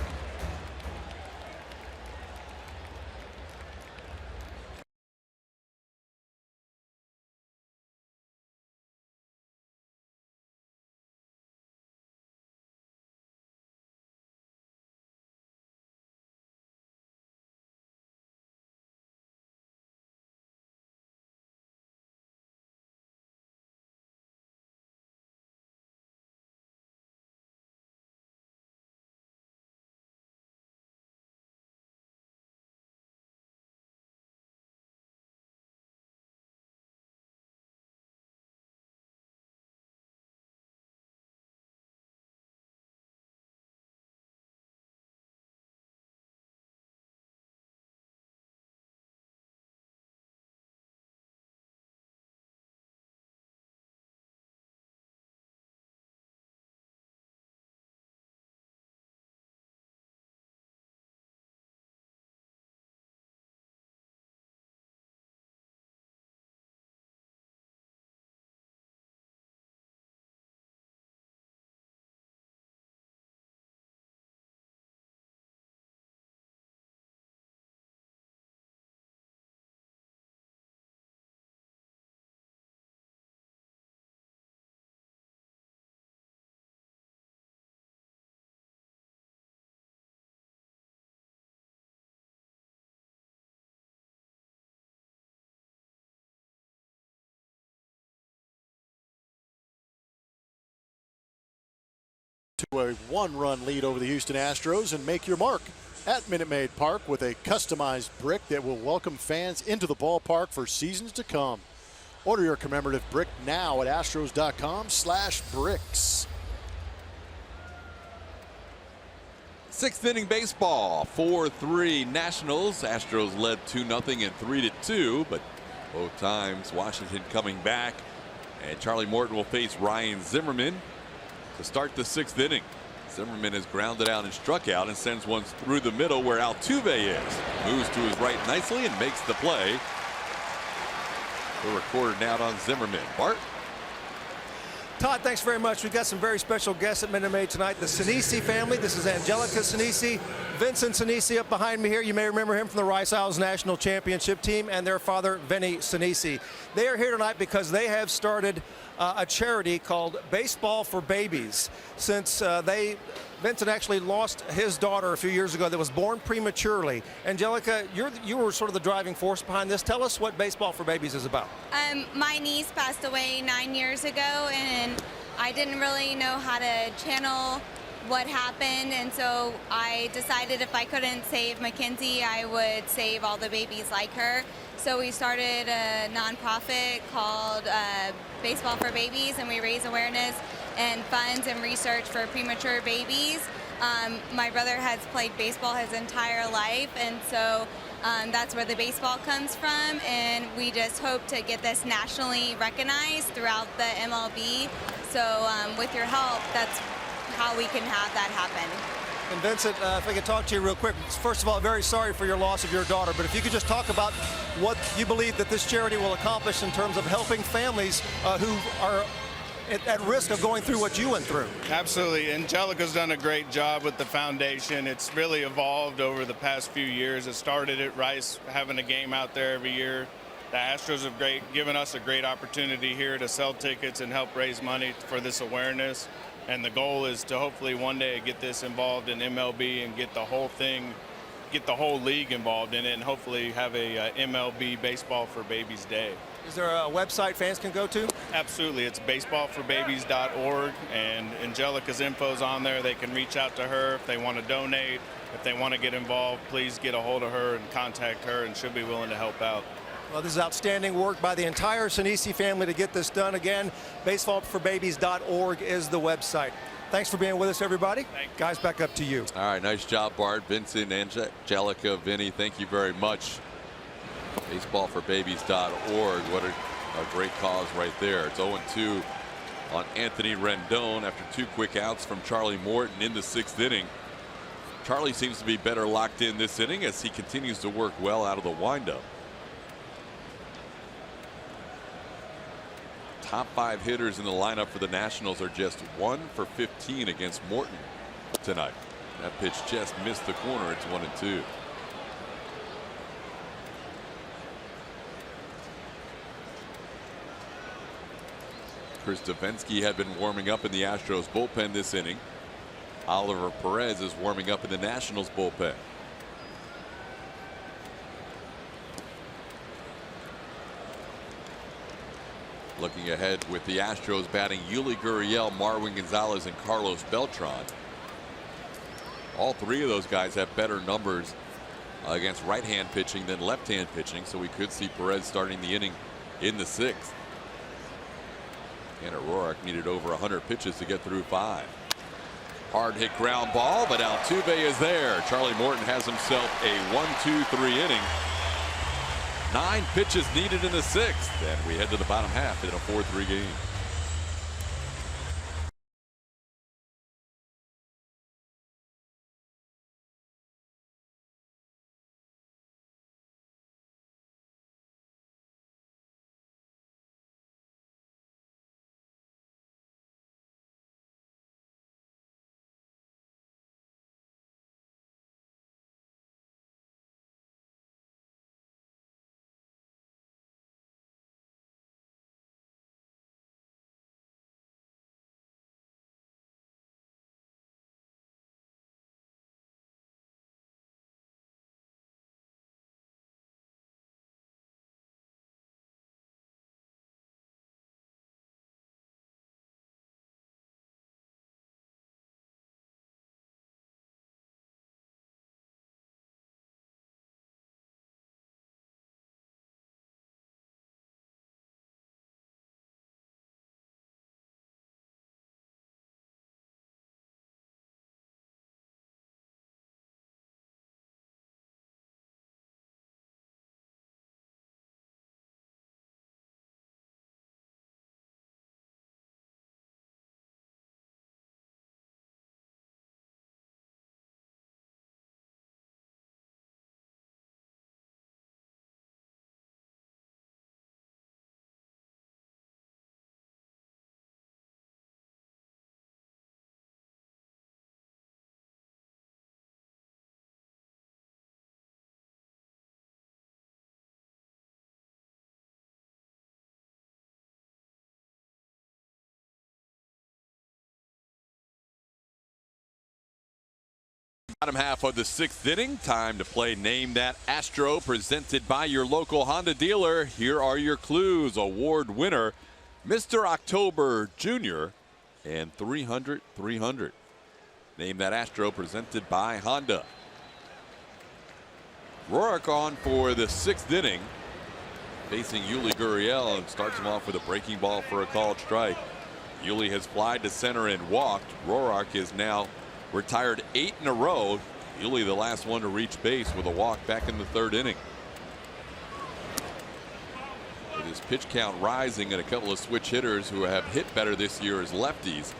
To a one-run lead over the Houston Astros, and make your mark at Minute Maid Park with a customized brick that will welcome fans into the ballpark for seasons to come. Order your commemorative brick now at astros.com/bricks. Sixth inning baseball, 4-3 Nationals. Astros led 2-0 and 3-2, but both times Washington coming back, and Charlie Morton will face Ryan Zimmerman to start the sixth inning. Zimmerman is grounded out and struck out and sends one through the middle where Altuve is. Moves to his right nicely and makes the play. We're recording out on Zimmerman. Bart? Todd, thanks very much. We've got some very special guests at Minute Maid tonight. The Sinisi family. This is Angelica Sinisi, Vincent Sinisi up behind me here. You may remember him from the Rice Owls National Championship team, and their father, Vinny Sinisi. They are here tonight because they have started a charity called Baseball for Babies. Since Vincent actually lost his daughter a few years ago that was born prematurely. Angelica, you were sort of the driving force behind this. Tell us what Baseball for Babies is about. My niece passed away 9 years ago, and I didn't really know how to channel what happened, and so I decided if I couldn't save Mackenzie, I would save all the babies like her. So we started a nonprofit called Baseball for Babies, and we raise awareness and funds and research for premature babies. My brother has played baseball his entire life, and so that's where the baseball comes from, and we just hope to get this nationally recognized throughout the MLB. So with your help, that's how we can have that happen. And Vincent, if I could talk to you real quick. First of all, very sorry for your loss of your daughter, but if you could just talk about what you believe that this charity will accomplish in terms of helping families who are at risk of going through what you went through. Absolutely. Angelica's done a great job with the foundation. It's really evolved over the past few years. It started at Rice, having a game out there every year. The Astros have given us a great opportunity here to sell tickets and help raise money for this awareness. And the goal is to hopefully one day get this involved in MLB and get the whole thing, get the whole league involved in it, and hopefully have a MLB Baseball for Babies Day. Is there a website fans can go to? Absolutely. It's baseballforbabies.org, and Angelica's info's on there. They can reach out to her if they want to donate. If they want to get involved, please get a hold of her and contact her, and she'll be willing to help out. Well, this is outstanding work by the entire Sinisi family to get this done. Again, baseballforbabies.org is the website. Thanks for being with us, everybody. Guys, back up to you. All right, nice job, Bart. Vincent, Angelica, Vinny, thank you very much. Baseballforbabies.org. What a great cause right there. It's 0-2 on Anthony Rendon after 2 quick outs from Charlie Morton in the 6th inning. Charlie seems to be better locked in this inning as he continues to work well out of the windup. Top 5 hitters in the lineup for the Nationals are just 1 for 15 against Morton tonight. That pitch just missed the corner. It's 1-2. Chris Davinsky had been warming up in the Astros bullpen this inning. Oliver Perez is warming up in the Nationals bullpen. Looking ahead with the Astros batting Yuli Gurriel, Marwin Gonzalez, and Carlos Beltran. All 3 of those guys have better numbers against right-hand pitching than left-hand pitching, so we could see Perez starting the inning in the 6th. And O'Rourke needed over 100 pitches to get through 5. Hard hit ground ball, but Altuve is there. Charlie Morton has himself a 1-2-3 inning. 9 pitches needed in the 6th, and we head to the bottom half in a 4-3 game. Bottom half of the 6th inning. Time to play Name That Astro, presented by your local Honda dealer. Here are your clues. Award winner, Mr. October Jr. and 300. Name That Astro, presented by Honda. Roark on for the 6th inning, facing Yuli Gurriel, and starts him off with a breaking ball for a called strike. Yuli has flied to center and walked. Roark is now retired 8 in a row. Yuli the last one to reach base with a walk back in the 3rd inning. With his pitch count rising and a couple of switch hitters who have hit better this year as lefties,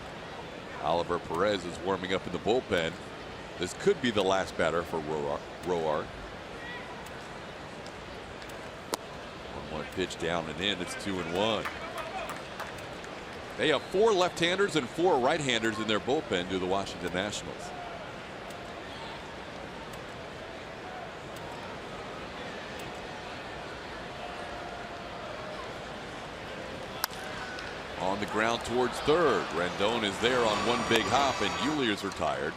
Oliver Perez is warming up in the bullpen. This could be the last batter for Roark. 1-1 pitch down and in. It's 2-1. They have 4 left-handers and 4 right-handers in their bullpen to the Washington Nationals. On the ground towards 3rd. Rendon is there on one big hop, and Yuli is retired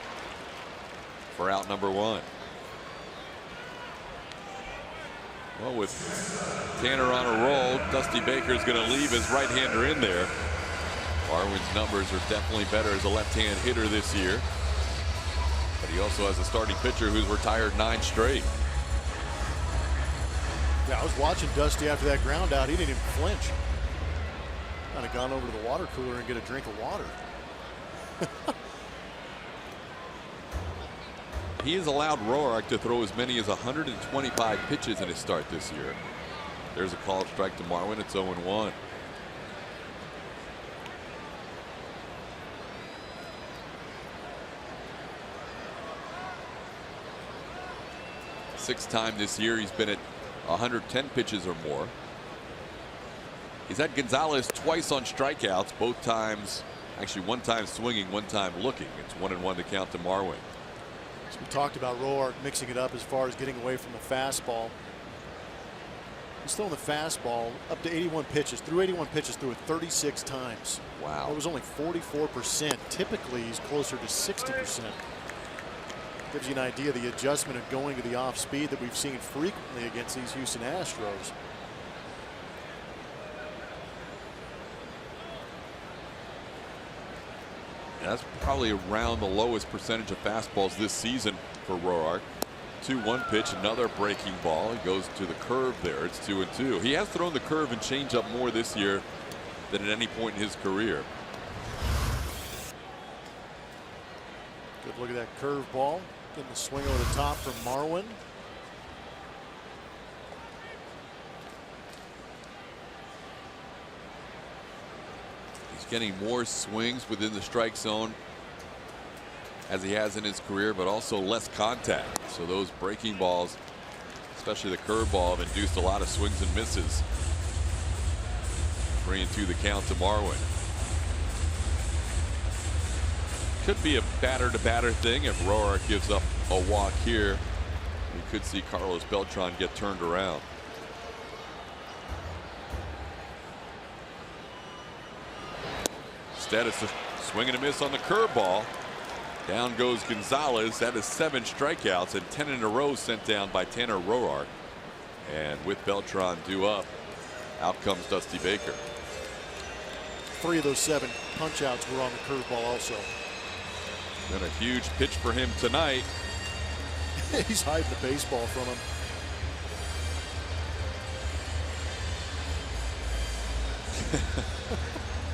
for out number 1. Well, with Tanner on a roll, Dusty Baker's going to leave his right-hander in there. Barwin's numbers are definitely better as a left-hand hitter this year, but he also has a starting pitcher who's retired 9 straight. Yeah, I was watching Dusty after that ground out. He didn't even flinch. Kind of gone over to the water cooler and get a drink of water. He has allowed Roark to throw as many as 125 pitches in his start this year. There's a called strike to Marwin. It's 0-1. Sixth time this year he's been at 110 pitches or more. He's had Gonzalez twice on strikeouts, both times, actually one time swinging, one time looking. It's 1-1 to count to Marwin. So we talked about Roark mixing it up as far as getting away from the fastball. He's throwing the fastball up to 81 pitches, threw 81 pitches, threw it 36 times. Wow. That was only 44%. Typically he's closer to 60%. Gives you an idea of the adjustment of going to the off speed that we've seen frequently against these Houston Astros. That's probably around the lowest percentage of fastballs this season for Roark. 2-1 pitch, another breaking ball. He goes to the curve there. It's 2-2. He has thrown the curve and changeup more this year than at any point in his career. Good look at that curve ball. Getting the swing over the top from Marwin. He's getting more swings within the strike zone as he has in his career, but also less contact. So those breaking balls, especially the curveball, have induced a lot of swings and misses. 3-2 the count to Marwin. Could be a batter-to-batter thing if Roark gives up a walk here. We could see Carlos Beltran get turned around. Instead, it's a swing and a miss on the curveball. Down goes Gonzalez. That is 7 strikeouts and 10 in a row sent down by Tanner Roark. And with Beltran due up, out comes Dusty Baker. 3 of those 7 punch-outs were on the curveball also. Been a huge pitch for him tonight. He's hiding the baseball from him.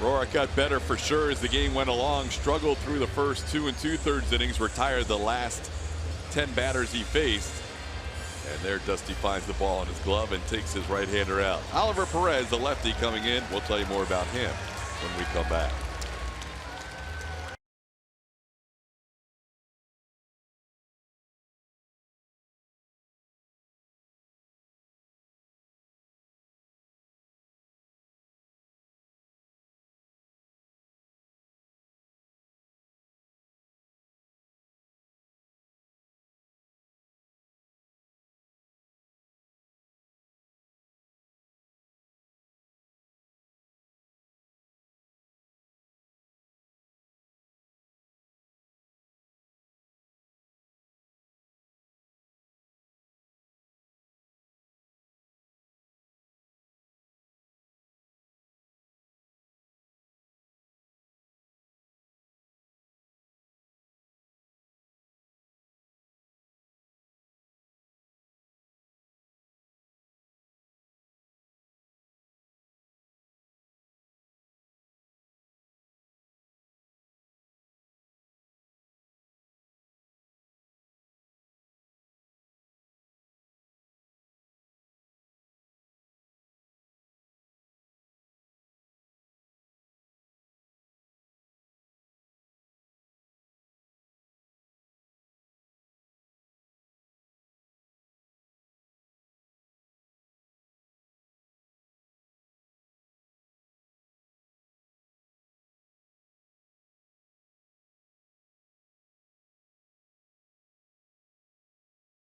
Roark got better for sure as the game went along. Struggled through the first 2 2/3 innings. Retired the last 10 batters he faced. And there Dusty finds the ball in his glove and takes his right-hander out. Oliver Perez, the lefty, coming in. We'll tell you more about him when we come back.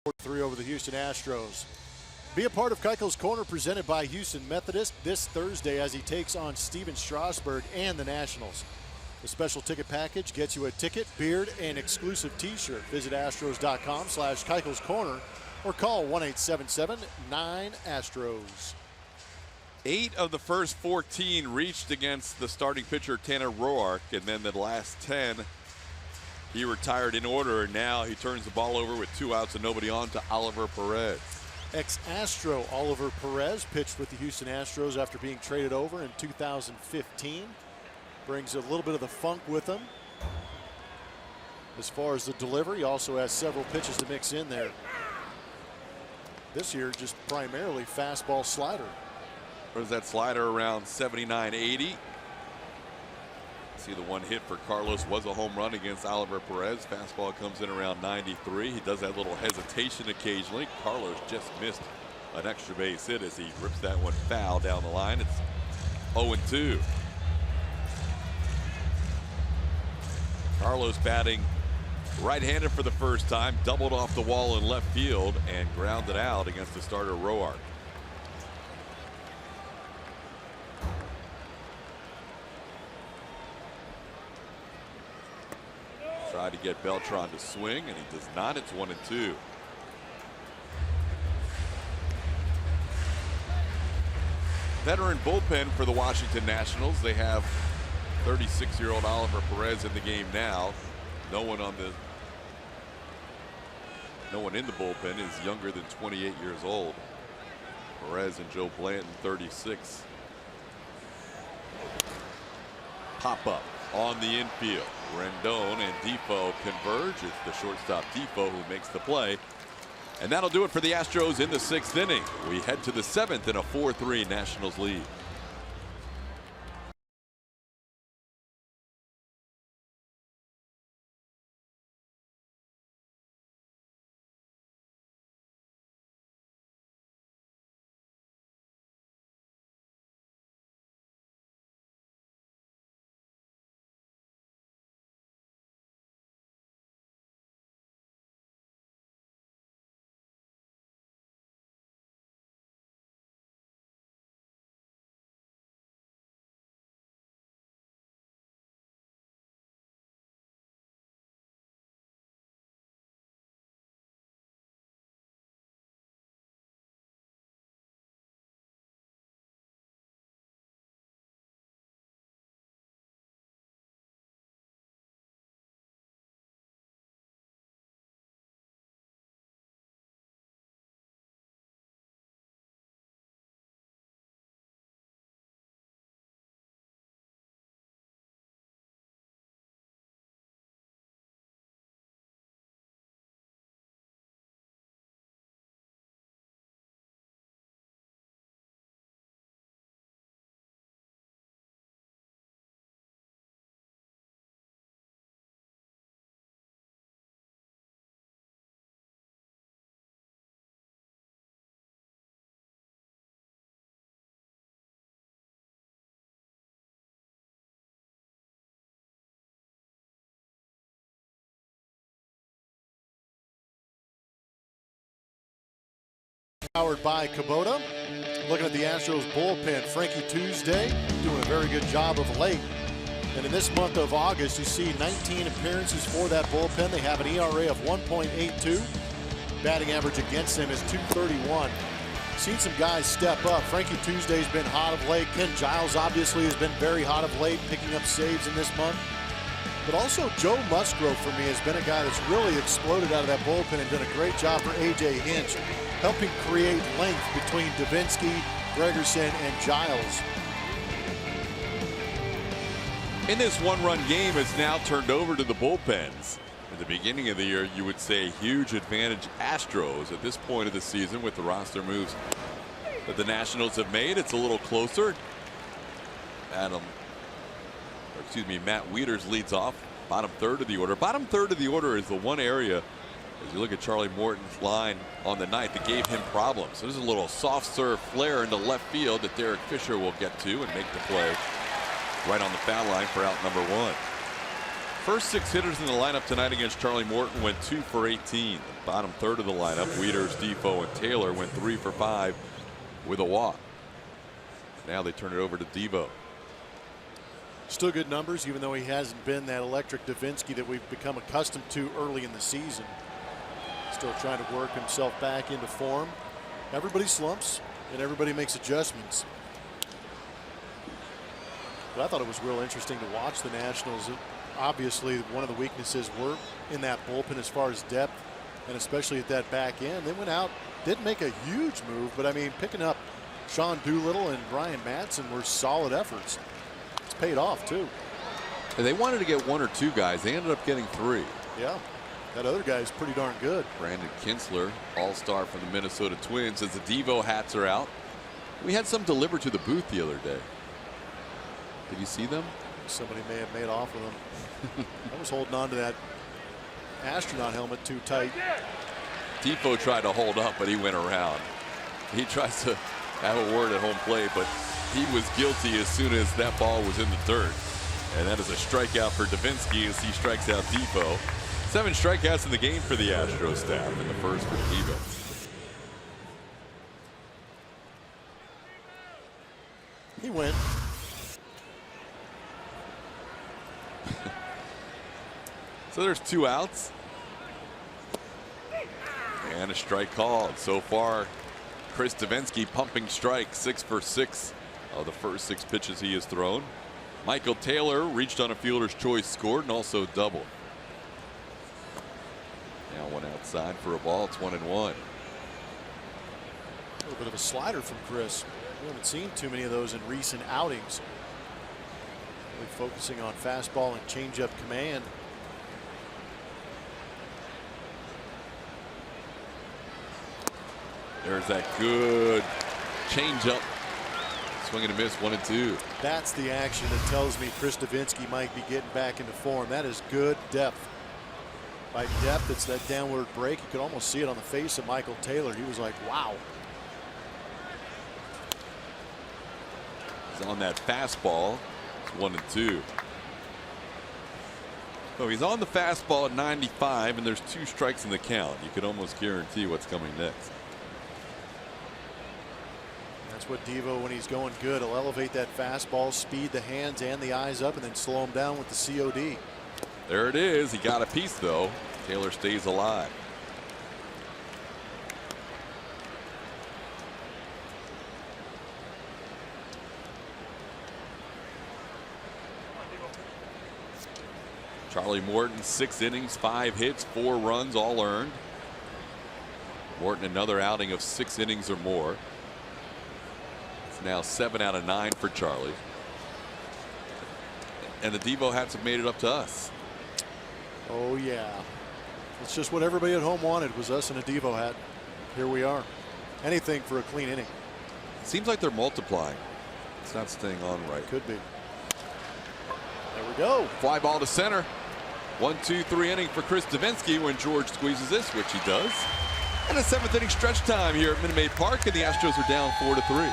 4-3 over the Houston Astros. Be a part of Keuchel's Corner presented by Houston Methodist this Thursday as he takes on Steven Strasburg and the Nationals. The special ticket package gets you a ticket, beard, and exclusive t-shirt. Visit astros.com/Keuchel's Corner or call 1-877-9-ASTROS. 8 of the first 14 reached against the starting pitcher Tanner Roark, and then the last 10 he retired in order, and now he turns the ball over with 2 outs and nobody on to Oliver Perez. Ex-Astro Oliver Perez pitched with the Houston Astros after being traded over in 2015. Brings a little bit of the funk with him. As far as the delivery, he also has several pitches to mix in there. This year, just primarily fastball slider. There's that slider around 79-80. See, the one hit for Carlos was a home run against Oliver Perez. Fastball comes in around 93. He does that little hesitation occasionally. Carlos just missed an extra base hit as he rips that one foul down the line. It's 0-2. Carlos batting right-handed for the first time, doubled off the wall in left field and grounded out against the starter Roark. Tried to get Beltran to swing, and he does not. It's 1-2. Veteran bullpen for the Washington Nationals. They have 36-year-old Oliver Perez in the game now. No one in the bullpen is younger than 28 years old. Perez and Joe Blanton, 36. Pop up on the infield. Rendon and Defoe converge. It's the shortstop Defoe who makes the play. And that'll do it for the Astros in the 6th inning. We head to the 7th in a 4-3 Nationals lead. Powered by Kubota. Looking at the Astros bullpen, Frankie Tuesday doing a very good job of late. And in this month of August, you see 19 appearances for that bullpen. They have an ERA of 1.82. Batting average against them is 231. Seen some guys step up. Frankie Tuesday's been hot of late. Ken Giles obviously has been very hot of late, picking up saves in this month. But also Joe Musgrove for me has been a guy that's really exploded out of that bullpen and done a great job for A.J. Hinch, helping create length between Davinsky, Gregerson, and Giles. In this one-run game, it's now turned over to the bullpens. At the beginning of the year, you would say huge advantage Astros. At this point of the season, with the roster moves that the Nationals have made, it's a little closer. Matt Wieters leads off, bottom third of the order. Bottom third of the order is the one area, as you look at Charlie Morton's line on the night, that gave him problems. So there's a little soft serve flare into left field that Derek Fisher will get to and make the play right on the foul line for out number 1. First 6 hitters in the lineup tonight against Charlie Morton went 2 for 18. The bottom third of the lineup, Wieters, Defoe, and Taylor, went 3 for 5 with a walk. Now they turn it over to Devo. Still good numbers, even though he hasn't been that electric Davinsky that we've become accustomed to early in the season. Still trying to work himself back into form. Everybody slumps and everybody makes adjustments. But I thought it was real interesting to watch the Nationals. Obviously, one of the weaknesses were in that bullpen as far as depth, and especially at that back end. They went out, didn't make a huge move, but I mean, picking up Sean Doolittle and Ryan Madsen were solid efforts. It's paid off too. And they wanted to get 1 or 2 guys. They ended up getting 3. Yeah, that other guy is pretty darn good. Brandon Kinsler, all-star from the Minnesota Twins, as the Devo hats are out. We had some delivered to the booth the other day. Did you see them? Somebody may have made off with them. I was holding on to that astronaut helmet too tight. Defoe tried to hold up, but he went around. He tries to have a word at home plate, but he was guilty as soon as that ball was in the dirt. And that is a strikeout for Davinsky as he strikes out Defoe. 7 strikeouts in the game for the Astros staff, and the first for Devo. He went. So there's 2 outs. And a strike called. So far, Chris Davinsky pumping strikes, 6 for 6 of the first 6 pitches he has thrown. Michael Taylor reached on a fielder's choice, scored, and also doubled. Now 1 outside for a ball. It's 1-1. A little bit of a slider from Chris. We haven't seen too many of those in recent outings. Really focusing on fastball and changeup command. There's that good changeup. Swing and a miss, 1-2. That's the action that tells me Chris Davinsky might be getting back into form. That is good depth. By depth, it's that downward break. You could almost see it on the face of Michael Taylor. He was like, wow. He's on that fastball. It's 1-2. So he's on the fastball at 95, and there's 2 strikes in the count. You could almost guarantee what's coming next. That's what Devo, when he's going good, he'll elevate that fastball, speed the hands and the eyes up, and then slow him down with the COD. There it is. He got a piece, though. Taylor stays alive. Charlie Morton, 6 innings, 5 hits, 4 runs, all earned. Morton, another outing of 6 innings or more. It's now 7 out of 9 for Charlie. And the Devo hats have made it up to us. Oh, yeah. It's just what everybody at home wanted, was us in a Devo hat. Here we are. Anything for a clean inning. Seems like they're multiplying. It's not staying on right. Could be. There we go. Fly ball to center. 1-2-3 inning for Chris Davinsky when George squeezes this, which he does. And a 7th inning stretch time here at Minute Maid Park, and the Astros are down 4-3.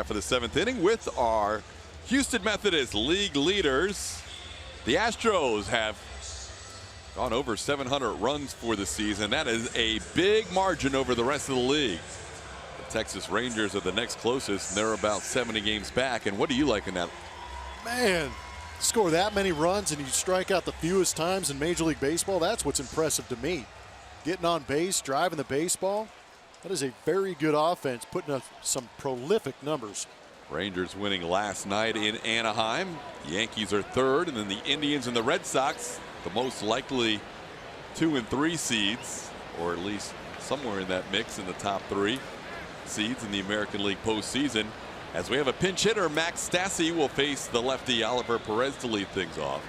For the 7th inning with our Houston Methodist League leaders. The Astros have gone over 700 runs for the season. That is a big margin over the rest of the league. The Texas Rangers are the next closest, and they're about 70 games back. And what do you like in that? Man, score that many runs and you strike out the fewest times in Major League Baseball, that's what's impressive to me. Getting on base, driving the baseball, that is a very good offense, putting up some prolific numbers. Rangers winning last night in Anaheim. The Yankees are 3rd, and then the Indians and the Red Sox, the most likely 2 and 3 seeds, or at least somewhere in that mix in the top 3 seeds in the American League postseason. As we have a pinch hitter, Max Stassi will face the lefty Oliver Perez to lead things off.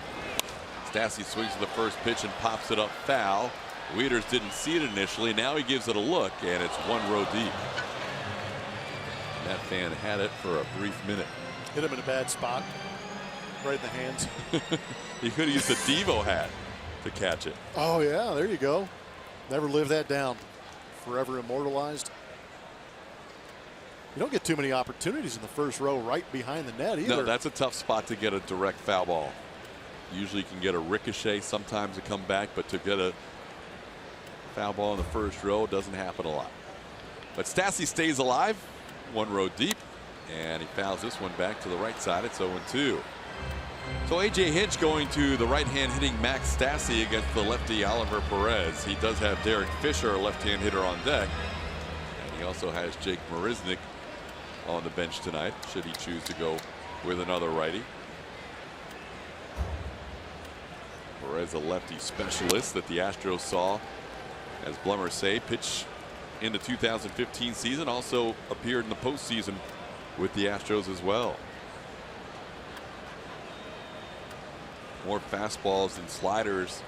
Stassi swings to the first pitch and pops it up foul. Wieters didn't see it initially. Now he gives it a look, and it's 1 row deep. That fan had it for a brief minute. Hit him in a bad spot, right in the hands. He could have used a Devo hat to catch it. Oh, yeah, there you go. Never live that down. Forever immortalized. You don't get too many opportunities in the first row right behind the net either. No, that's a tough spot to get a direct foul ball. Usually you can get a ricochet, sometimes to come back, but to get a foul ball in the first row doesn't happen a lot. But Stassi stays alive, 1 row deep, and he fouls this one back to the right side. It's 0-2. So A.J. Hinch going to the right-hand hitting Max Stassi against the lefty Oliver Perez. He does have Derek Fisher, a left-hand hitter, on deck. And he also has Jake Marisnick on the bench tonight, should he choose to go with another righty. Perez, a lefty specialist that the Astros saw, as Blummer say, pitch in the 2015 season, also appeared in the postseason with the Astros as well. More fastballs than sliders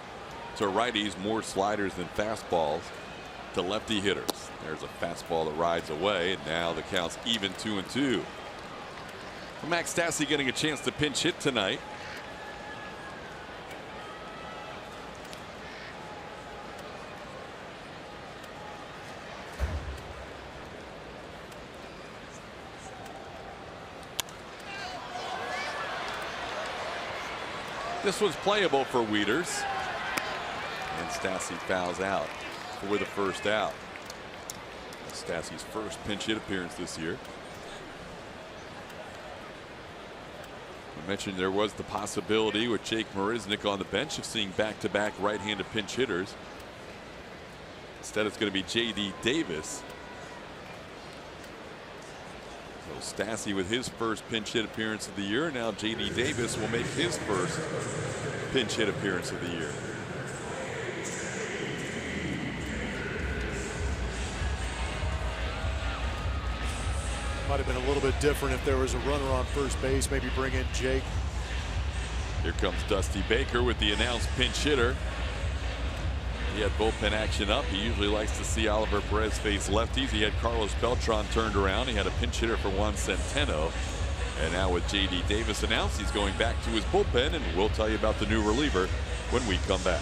to righties, more sliders than fastballs to lefty hitters. There's a fastball that rides away, and now the count's even 2-2. Max Stassi getting a chance to pinch hit tonight. This was playable for Wieters, and Stassi fouls out for the first out. Stassi's first pinch hit appearance this year. We mentioned there was the possibility with Jake Marisnick on the bench of seeing back-to-back right-handed pinch hitters. Instead, it's going to be J.D. Davis. So Stassi with his first pinch hit appearance of the year. Now J.D. Davis will make his first pinch hit appearance of the year. Might have been a little bit different if there was a runner on first base. Maybe bring in Jake. Here comes Dusty Baker with the announced pinch hitter. He had bullpen action up. He usually likes to see Oliver Perez face lefties. He had Carlos Beltran turned around. He had a pinch hitter for Juan Centeno. And now with J.D. Davis announced, he's going back to his bullpen, and we'll tell you about the new reliever when we come back.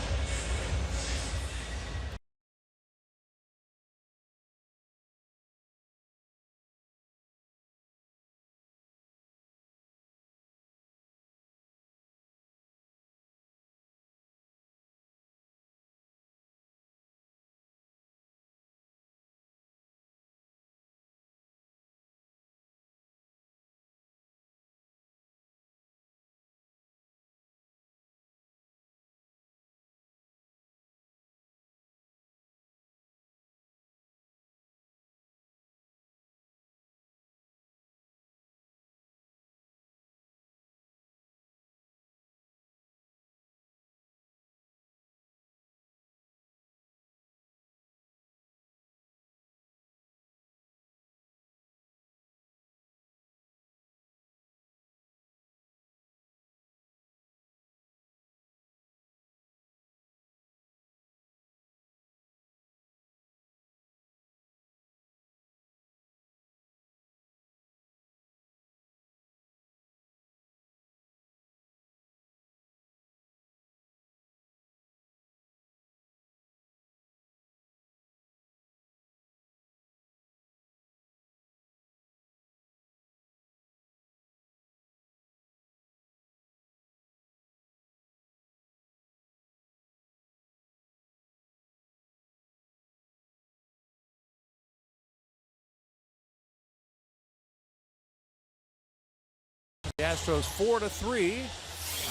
The Astros 4-3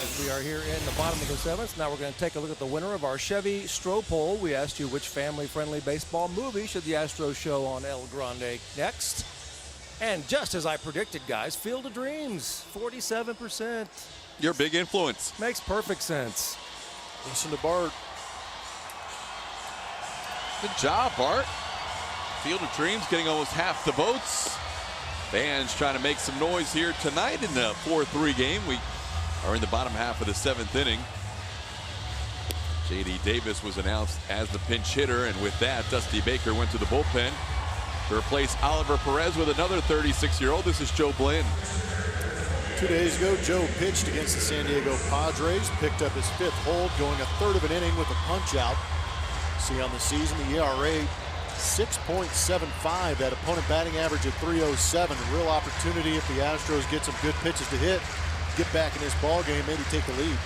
as we are here in the bottom of the 7th. Now we're going to take a look at the winner of our Chevy Stroh poll. We asked you which family-friendly baseball movie should the Astros show on El Grande next. And just as I predicted, guys, Field of Dreams, 47%. Your big influence. Makes perfect sense. Listen to Bart. Good job, Bart. Field of Dreams getting almost half the votes. Fans trying to make some noise here tonight in the 4-3 game. We are in the bottom half of the 7th inning. J.D. Davis was announced as the pinch hitter, and with that, Dusty Baker went to the bullpen to replace Oliver Perez with another 36-year-old. This is Joe Blanton. 2 days ago, Joe pitched against the San Diego Padres, picked up his 5th hold, going a third of an inning with a punch out. See on the season, the ERA 6.75, that opponent batting average at 307. A real opportunity if the Astros get some good pitches to hit, get back in this ball game, maybe take the lead.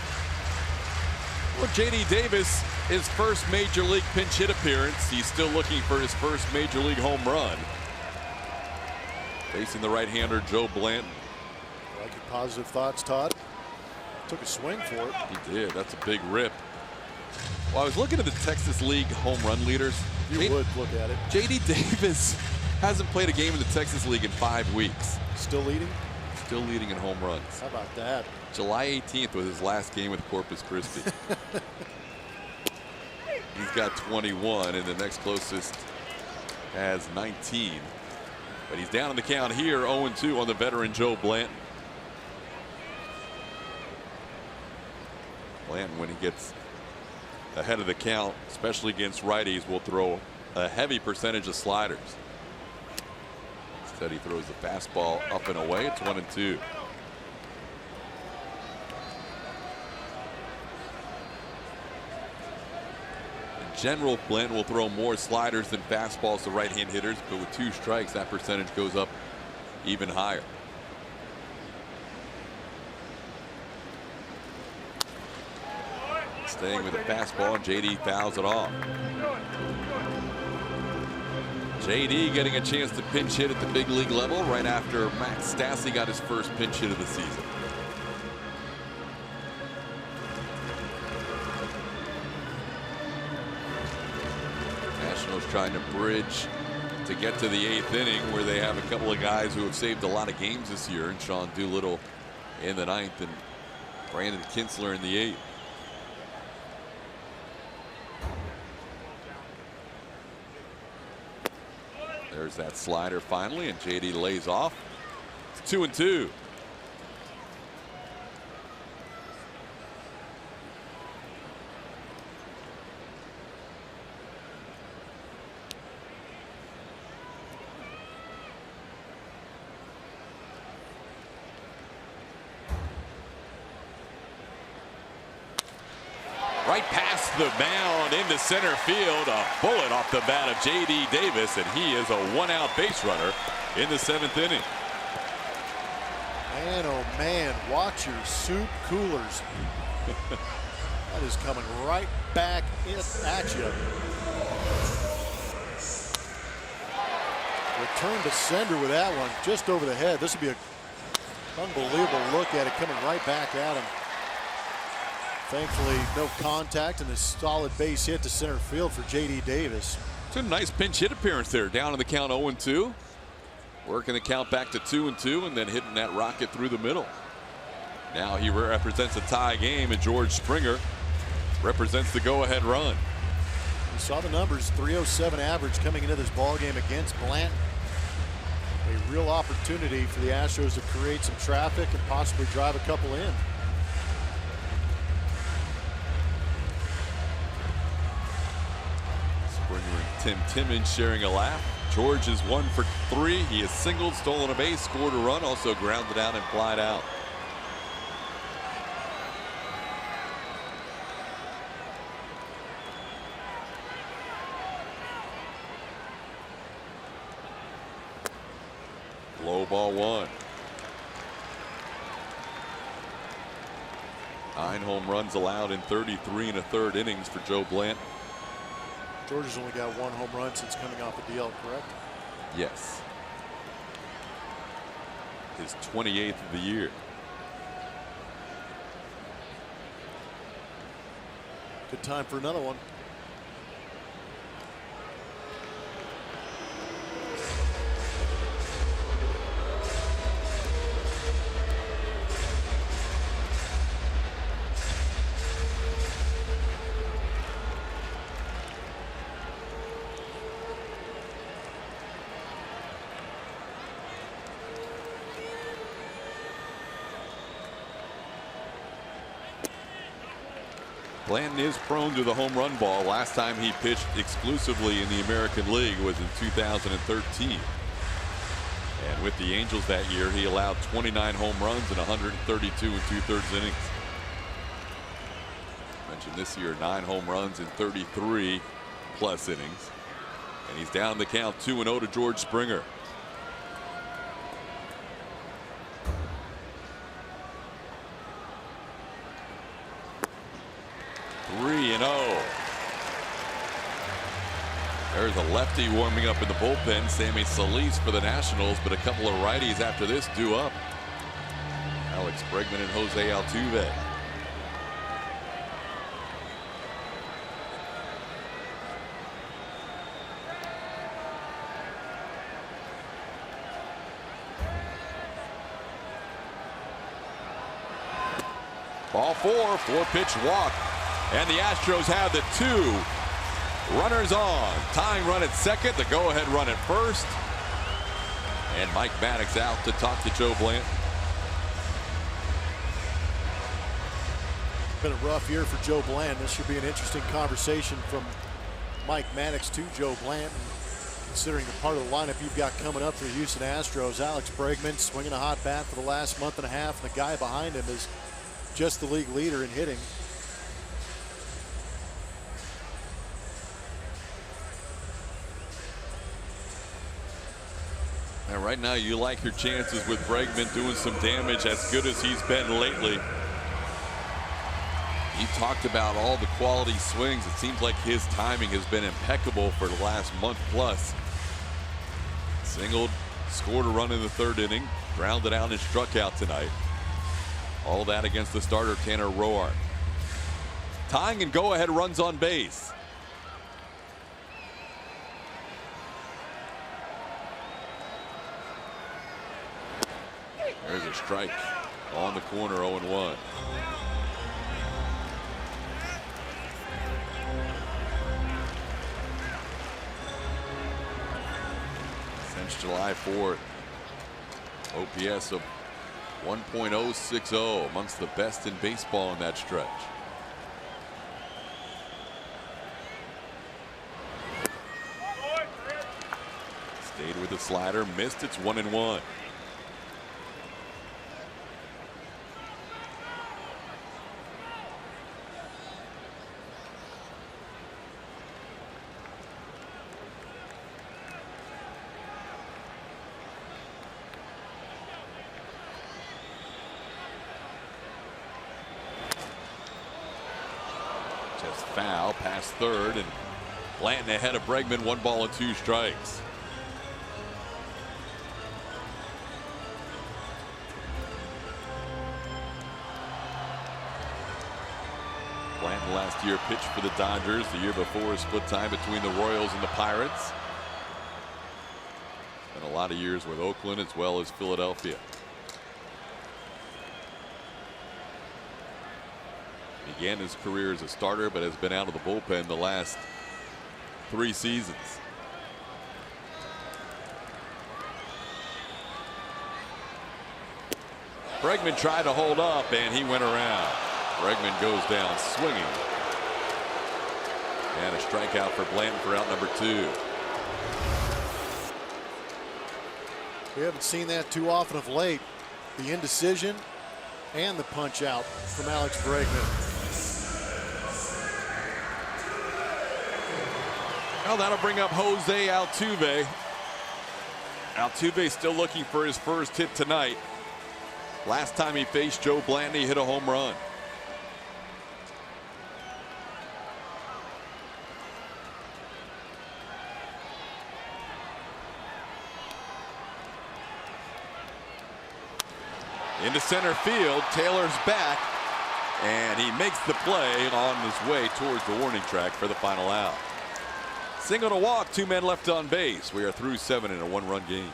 Well, J.D. Davis, his first major league pinch hit appearance. He's still looking for his first major league home run. Facing the right-hander Joe Blanton. Like your positive thoughts, Todd. Took a swing for it. He did. That's a big rip. Well, I was looking at the Texas League home run leaders. You would look at it. J.D. Davis hasn't played a game in the Texas League in 5 weeks. Still leading? Still leading in home runs. How about that? July 18th was his last game with Corpus Christi. He's got 21, and the next closest has 19. But he's down in the count here, 0-2 on the veteran Joe Blanton. Blanton, when he gets ahead of the count, especially against righties, will throw a heavy percentage of sliders. Instead, he throws the fastball up and away. It's 1-2. In general, Blanton will throw more sliders than fastballs to right-hand hitters, but with 2 strikes, that percentage goes up even higher. Staying with the fastball, and J.D. fouls it off. J.D. getting a chance to pinch hit at the big league level right after Max Stassi got his first pinch hit of the season. Nationals trying to bridge to get to the 8th inning, where they have a couple of guys who have saved a lot of games this year, and Sean Doolittle in the 9th and Brandon Kinsler in the 8th. There's that slider finally, and J.D. lays off. It's 2-2. Right past the mound into center field, a bullet off the bat of J.D. Davis, and he is a 1-out base runner in the 7th inning. Man, oh man, watch your soup coolers. That is coming right back at you. Return to sender with that one, just over the head. This would be an unbelievable look at it coming right back at him. Thankfully, no contact and a solid base hit to center field for J.D. Davis. It's a nice pinch hit appearance there, down in the count 0-2. Working the count back to 2-2, and then hitting that rocket through the middle. Now he represents a tie game, and George Springer represents the go-ahead run. We saw the numbers, 307 average coming into this ball game against Blanton. A real opportunity for the Astros to create some traffic and possibly drive a couple in. Tim Timmons sharing a laugh. George is 1 for 3. He has singled, stolen a base, scored a run, also grounded out and flied out. Low ball 1. 9 home runs allowed in 33 1/3 innings for Joe Blanton. George has only got 1 home run since coming off the DL, correct? Yes. His 28th of the year. Good time for another one. Blanton is prone to the home run ball. Last time he pitched exclusively in the American League was in 2013. And with the Angels that year, he allowed 29 home runs in 132 2/3 innings. Mentioned this year 9 home runs in 33 plus innings. And he's down the count 2-0 to George Springer. There's a lefty warming up in the bullpen, Sammy Solis for the Nationals, but a couple of righties after this due up. Alex Bregman and Jose Altuve. Ball 4, 4-pitch walk, and the Astros have the 2 runners on. Tying run at second, the go-ahead run at first. And Mike Maddox out to talk to Joe Blanton. Been a rough year for Joe Blanton. This should be an interesting conversation from Mike Maddox to Joe Blanton, considering the part of the lineup you've got coming up for the Houston Astros. Alex Bregman swinging a hot bat for the last month and a half, and the guy behind him is just the league leader in hitting. And right now you like your chances with Bregman doing some damage as good as he's been lately. He talked about all the quality swings. It seems like his timing has been impeccable for the last month plus. Singled, scored a run in the 3rd inning, grounded out and struck out tonight. All that against the starter Tanner Roark. Tying and go-ahead runs on base. There's a strike on the corner, 0-1. Since July 4th, OPS of 1.060, amongst the best in baseball in that stretch. Stayed with the slider, missed. It's 1-1. Foul past 3rd, and Blanton ahead of Bregman, 1 ball and 2 strikes. Blanton last year pitched for the Dodgers. The year before, split time between the Royals and the Pirates. And a lot of years with Oakland as well as Philadelphia. Began his career as a starter, but has been out of the bullpen the last 3 seasons. Bregman tried to hold up, and he went around. Bregman goes down swinging. And a strikeout for Blanton for out number 2. We haven't seen that too often of late. The indecision and the punch out from Alex Bregman. Well, that'll bring up Jose Altuve. Altuve still looking for his first hit tonight. Last time he faced Joe Blanton, he hit a home run. Into center field, Taylor's back, And he makes the play on his way towards the warning track for the final out. Single to walk, 2 men left on base. We are through 7 in a 1-run game.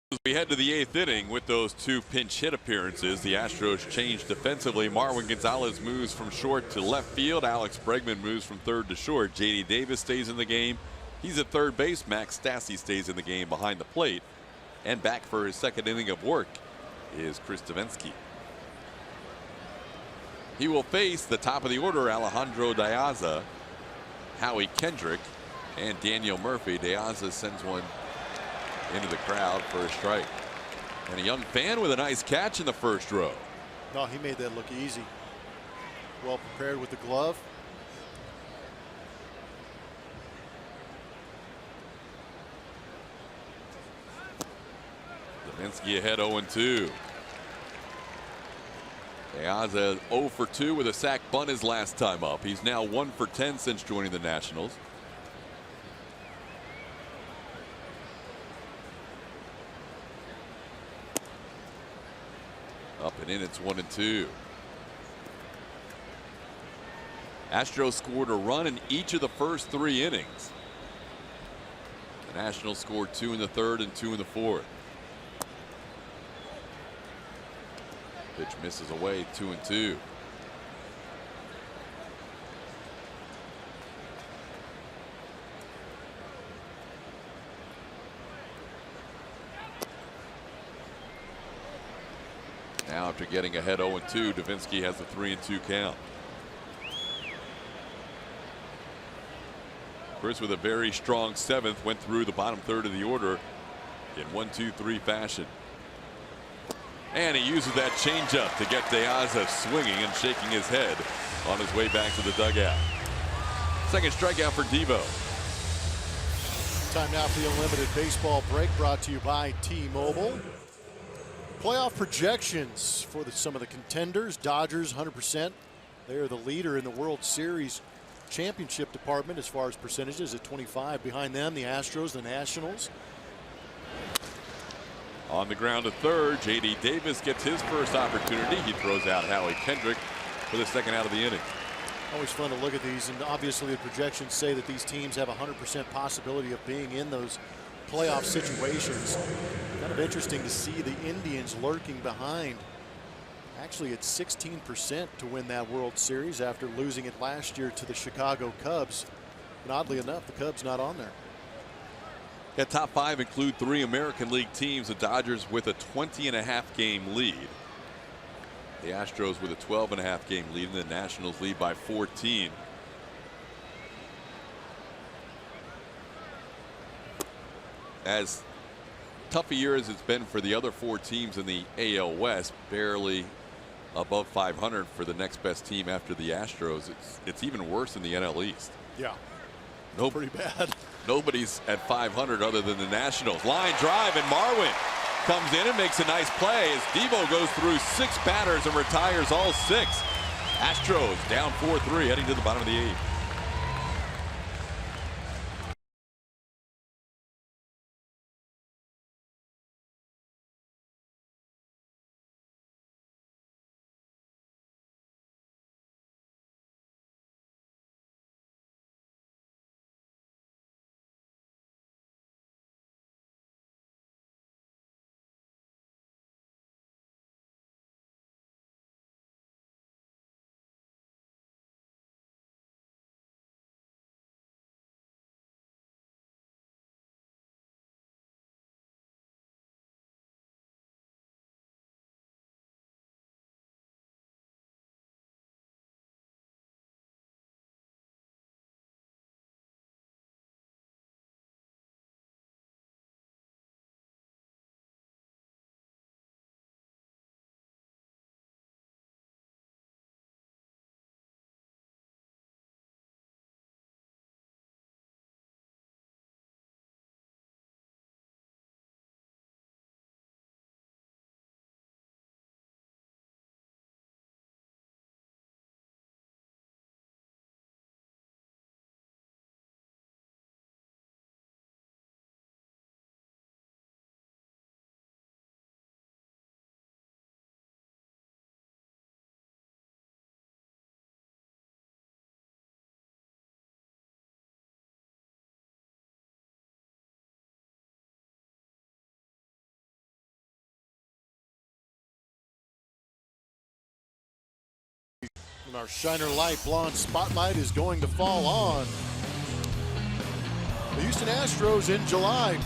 As we head to the 8th inning with those 2 pinch hit appearances, the Astros change defensively. Marwin Gonzalez moves from short to left field. Alex Bregman moves from third to short. J.D. Davis stays in the game. He's at third base. Max Stassi stays in the game behind the plate. And back for his 2nd inning of work is Chris Davinsky. He will face the top of the order, Alejandro Diaza, Howie Kendrick, and Daniel Murphy. Diaza sends one into the crowd for a strike. And a young fan with a nice catch in the first row. No, he made that look easy. Well prepared with the glove. Davinsky ahead 0-2. Diaza 0 for 2 with a sac bunt his last time up. He's now 1 for 10 since joining the Nationals. Up and in, it's 1-2. Astros scored a run in each of the first 3 innings. The Nationals scored 2 in the 3rd and 2 in the 4th. Pitch misses away, 2-2. Now after getting ahead 0-2, Davinsky has a 3-2 count. Chris with a very strong 7th went through the bottom 3rd of the order in 1-2-3 fashion. And he uses that changeup to get Diaza swinging and shaking his head on his way back to the dugout. 2nd strikeout for Devo. Time now for the Unlimited Baseball Break, brought to you by T-Mobile. Playoff projections for some of the contenders. Dodgers 100%. They are the leader in the World Series championship department as far as percentages at 25. Behind them, the Astros, the Nationals. On the ground to third, J.D. Davis gets his first opportunity. He throws out Howie Kendrick for the 2nd out of the inning. Always fun to look at these, and obviously the projections say that these teams have a 100% possibility of being in those playoff situations. Kind of interesting to see the Indians lurking behind. Actually, it's 16% to win that World Series after losing it last year to the Chicago Cubs. And oddly enough, the Cubs not on there. Yeah, top 5 include 3 American League teams. The Dodgers with a 20.5 game lead. The Astros with a 12.5 game lead, and the Nationals lead by 14. As tough a year as it's been for the other 4 teams in the AL West, barely above 500 for the next best team after the Astros. It's even worse in the NL East. Yeah. Pretty bad. Nobody's at 500 other than the Nationals. Line drive, and Marwin comes in and makes a nice play as Devo goes through 6 batters and retires all 6. Astros down 4-3 heading to the bottom of the 8th. And our Shiner Light Blonde spotlight is going to fall on the Houston Astros in July.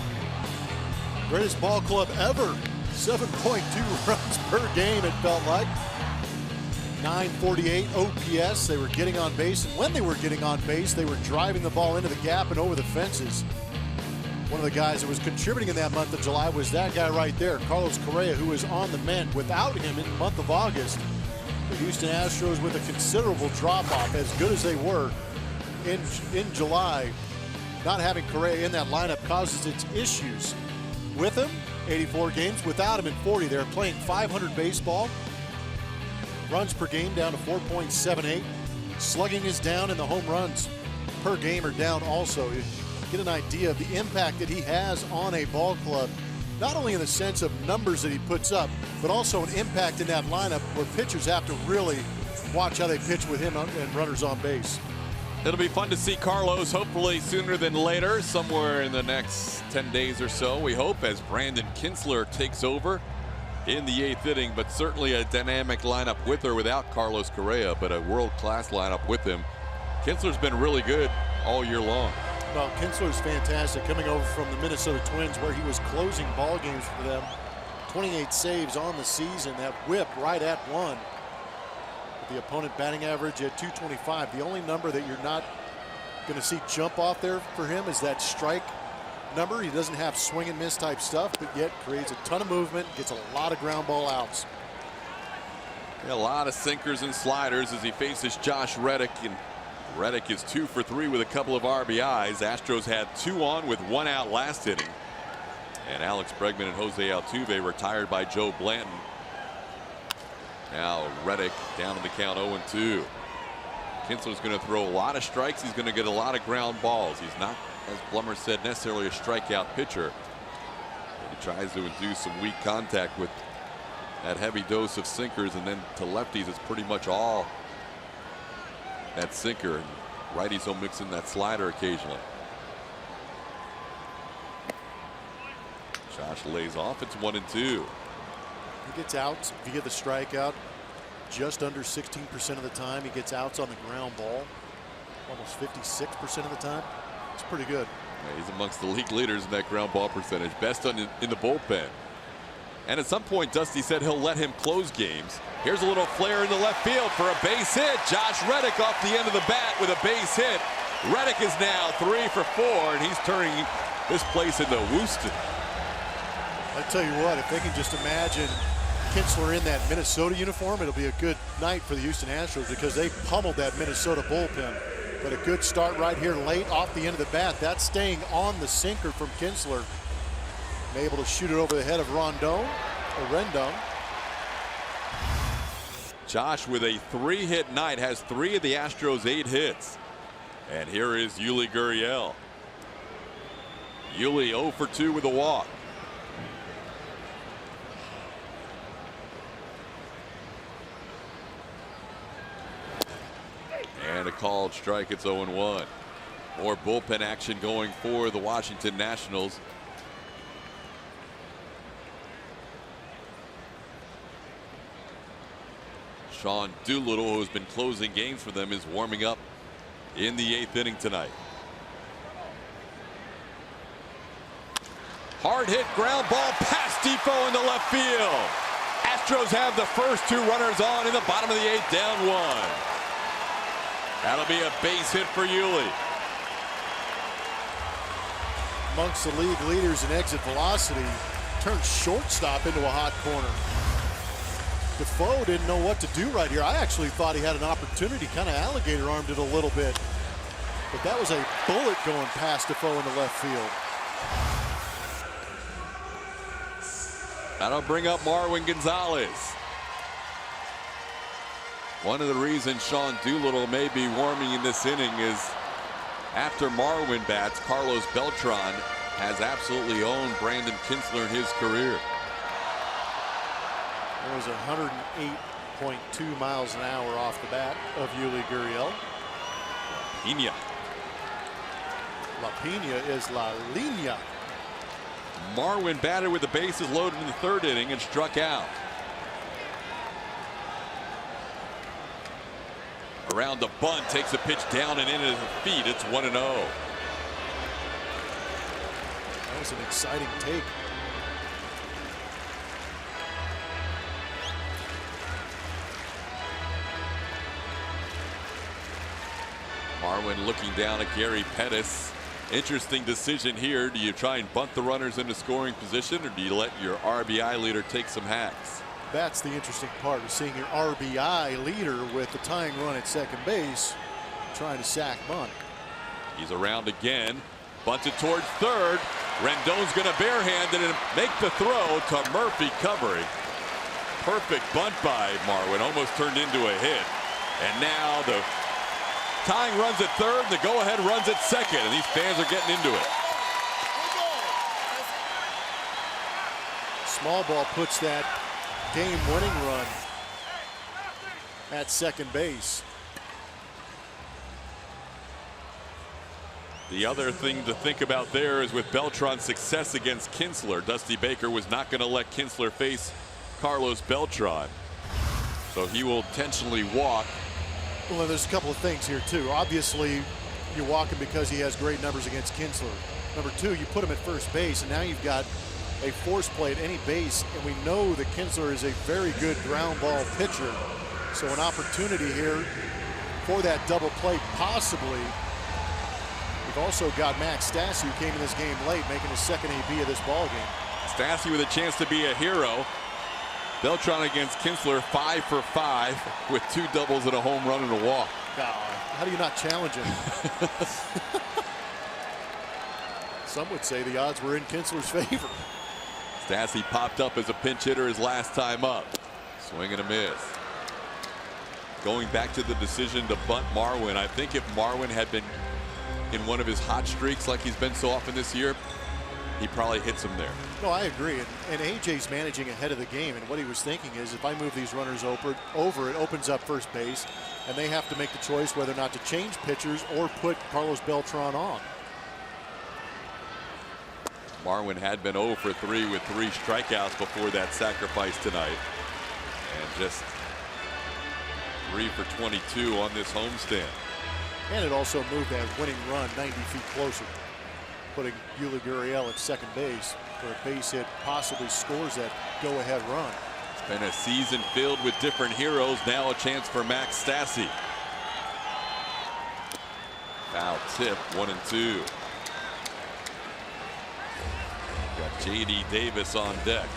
Greatest ball club ever. 7.2 runs per game, it felt like. 948 OPS. They were getting on base, and when they were getting on base, they were driving the ball into the gap and over the fences. One of the guys that was contributing in that month of July was that guy right there, Carlos Correa, who was on the mend. Without him in the month of August, the Houston Astros with a considerable drop-off, as good as they were in July. Not having Correa in that lineup causes its issues. With him, 84 games. Without him in 40. They're playing 500 baseball. Runs per game down to 4.78. Slugging is down, and the home runs per game are down also. You get an idea of the impact that he has on a ball club. Not only in the sense of numbers that he puts up, but also an impact in that lineup where pitchers have to really watch how they pitch with him and runners on base. It'll be fun to see Carlos, hopefully sooner than later, somewhere in the next 10 days or so, we hope, as Brandon Kinsler takes over in the 8th inning. But certainly a dynamic lineup with or without Carlos Correa, but a world-class lineup with him. Kinsler's been really good all year long. Well, Kinsler's fantastic, coming over from the Minnesota Twins, where he was closing ball games for them. 28 saves on the season, that whip right at 1. With the opponent batting average at 225. The only number that you're not going to see jump off there for him is that strike number. He doesn't have swing and miss type stuff, but yet creates a ton of movement, gets a lot of ground ball outs. A lot of sinkers and sliders as he faces Josh Reddick, and Reddick is 2 for 3 with a couple of RBIs. Astros had 2 on with 1 out last inning. And Alex Bregman and Jose Altuve retired by Joe Blanton. Now Reddick down in the count 0-2. Kinsler's going to throw a lot of strikes. He's going to get a lot of ground balls. He's not, as Blummer said, necessarily a strikeout pitcher. But he tries to induce some weak contact with that heavy dose of sinkers, and then to lefties it's pretty much all that sinker, and righties will mix in that slider occasionally. Josh lays off. It's 1-2. He gets outs. If you get the strikeout, just under 16% of the time. He gets outs on the ground ball, almost 56% of the time. It's pretty good. Yeah, he's amongst the league leaders in that ground ball percentage. Best in the bullpen. And at some point, Dusty said he'll let him close games. Here's a little flare in the left field for a base hit. Josh Reddick off the end of the bat with a base hit. Reddick is now 3 for 4, and he's turning this place into Wooston. I tell you what, if they can just imagine Kinsler in that Minnesota uniform, it'll be a good night for the Houston Astros because they pummeled that Minnesota bullpen. But a good start right here late off the end of the bat. That's staying on the sinker from Kinsler. Able to shoot it over the head of Rendon. Josh with a 3-hit night has 3 of the Astros' 8 hits. And here is Yuli Gurriel. Yuli 0 for 2 with a walk. And a called strike. It's 0-1. More bullpen action going for the Washington Nationals. Sean Doolittle, who's been closing games for them, is warming up in the 8th inning tonight. Hard hit ground ball past Defoe into left field. Astros have the first 2 runners on in the bottom of the 8th, down 1. That'll be a base hit for Yuli. Amongst the league leaders in exit velocity, turns shortstop into a hot corner. Defoe didn't know what to do right here. I actually thought he had an opportunity, kind of alligator armed it a little bit. But that was a bullet going past Defoe into left field. That'll bring up Marwin Gonzalez. One of the reasons Sean Doolittle may be warming in this inning is after Marwin bats, Carlos Beltran has absolutely owned Brandon Kinsler in his career. There was 108.2 miles an hour off the bat of Yuli Gurriel. Pena. La Pena is La Línea. Marwin batted with the bases loaded in the 3rd inning and struck out. Around the bunt, takes a pitch down and into the feet. It's 1-0. That was an exciting take. Marwin looking down at Gary Pettis. Interesting decision here. Do you try and bunt the runners into scoring position, or do you let your RBI leader take some hacks? That's the interesting part of seeing your RBI leader with the tying run at second base trying to sack bunt. He's around again. Bunted towards 3rd. Rendon's going to barehand it and make the throw to Murphy covering. Perfect bunt by Marwin. Almost turned into a hit. And now the tying runs at 3rd. The go-ahead runs at 2nd. And these fans are getting into it. Small ball puts that game-winning run at second base. The other thing to think about there is with Beltran's success against Kinsler, Dusty Baker was not going to let Kinsler face Carlos Beltran. So he will intentionally walk. Well, there's a couple of things here, too. Obviously, you walk him because he has great numbers against Kinsler. Number 2, you put him at first base, and now you've got a force play at any base, and we know that Kinsler is a very good ground ball pitcher. So an opportunity here for that double play, possibly. We've also got Max Stassi, who came in this game late, making his 2nd AB of this ball game. Stassi with a chance to be a hero. Beltran against Kinsler 5 for 5 with 2 doubles and a home run and a walk. How do you not challenge him? Some would say the odds were in Kinsler's favor. Stassi popped up as a pinch hitter his last time up. Swing and a miss. Going back to the decision to bunt Marwin, I think if Marwin had been in one of his hot streaks like he's been so often this year, he probably hits him there. No, I agree. And AJ's managing ahead of the game. And what he was thinking is if I move these runners over, it opens up first base. And they have to make the choice whether or not to change pitchers or put Carlos Beltran on. Marwin had been 0 for 3 with 3 strikeouts before that sacrifice tonight. And just 3 for 22 on this homestand. And it also moved that winning run 90 feet closer, putting Yuli Gurriel at second base for a base hit, possibly scores that go-ahead run. It's been a season filled with different heroes. Now a chance for Max Stassi. Foul tip, 1-2. Got J.D. Davis on deck.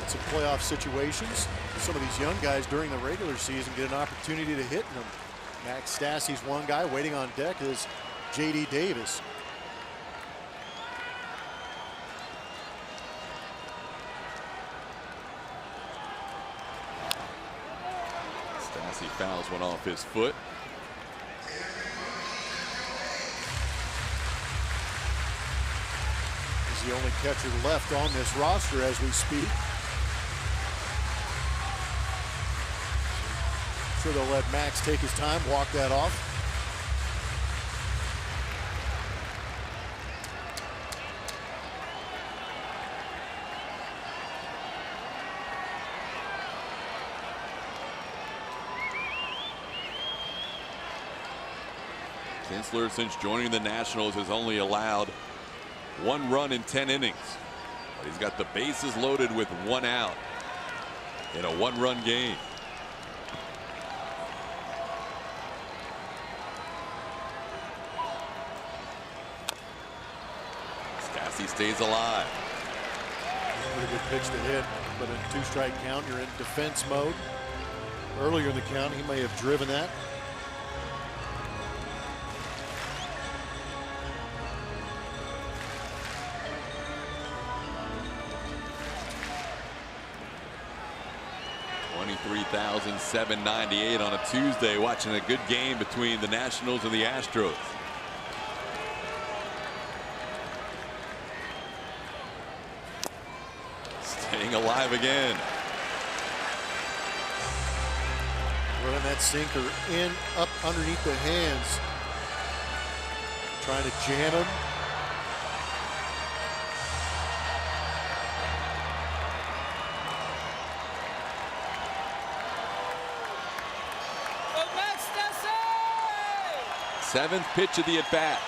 Some playoff situations. Some of these young guys during the regular season get an opportunity to hit in them. Max Stassi's one guy. Waiting on deck is J.D. Davis. Stassi fouls one off his foot. He's the only catcher left on this roster as we speak. Sure, they'll let Max take his time, walk that off. Kinsler, since joining the Nationals, has only allowed 1 run in 10 innings. But he's got the bases loaded with 1 out in a 1-run game. He stays alive. Pretty good pitch to hit, but in 2-strike count, you're in defense mode. Earlier in the count, he may have driven that. $23,798 on a Tuesday, watching a good game between the Nationals and the Astros. Staying alive again. Running that sinker in, up underneath the hands. Trying to jam him. Seventh pitch of the at-bat.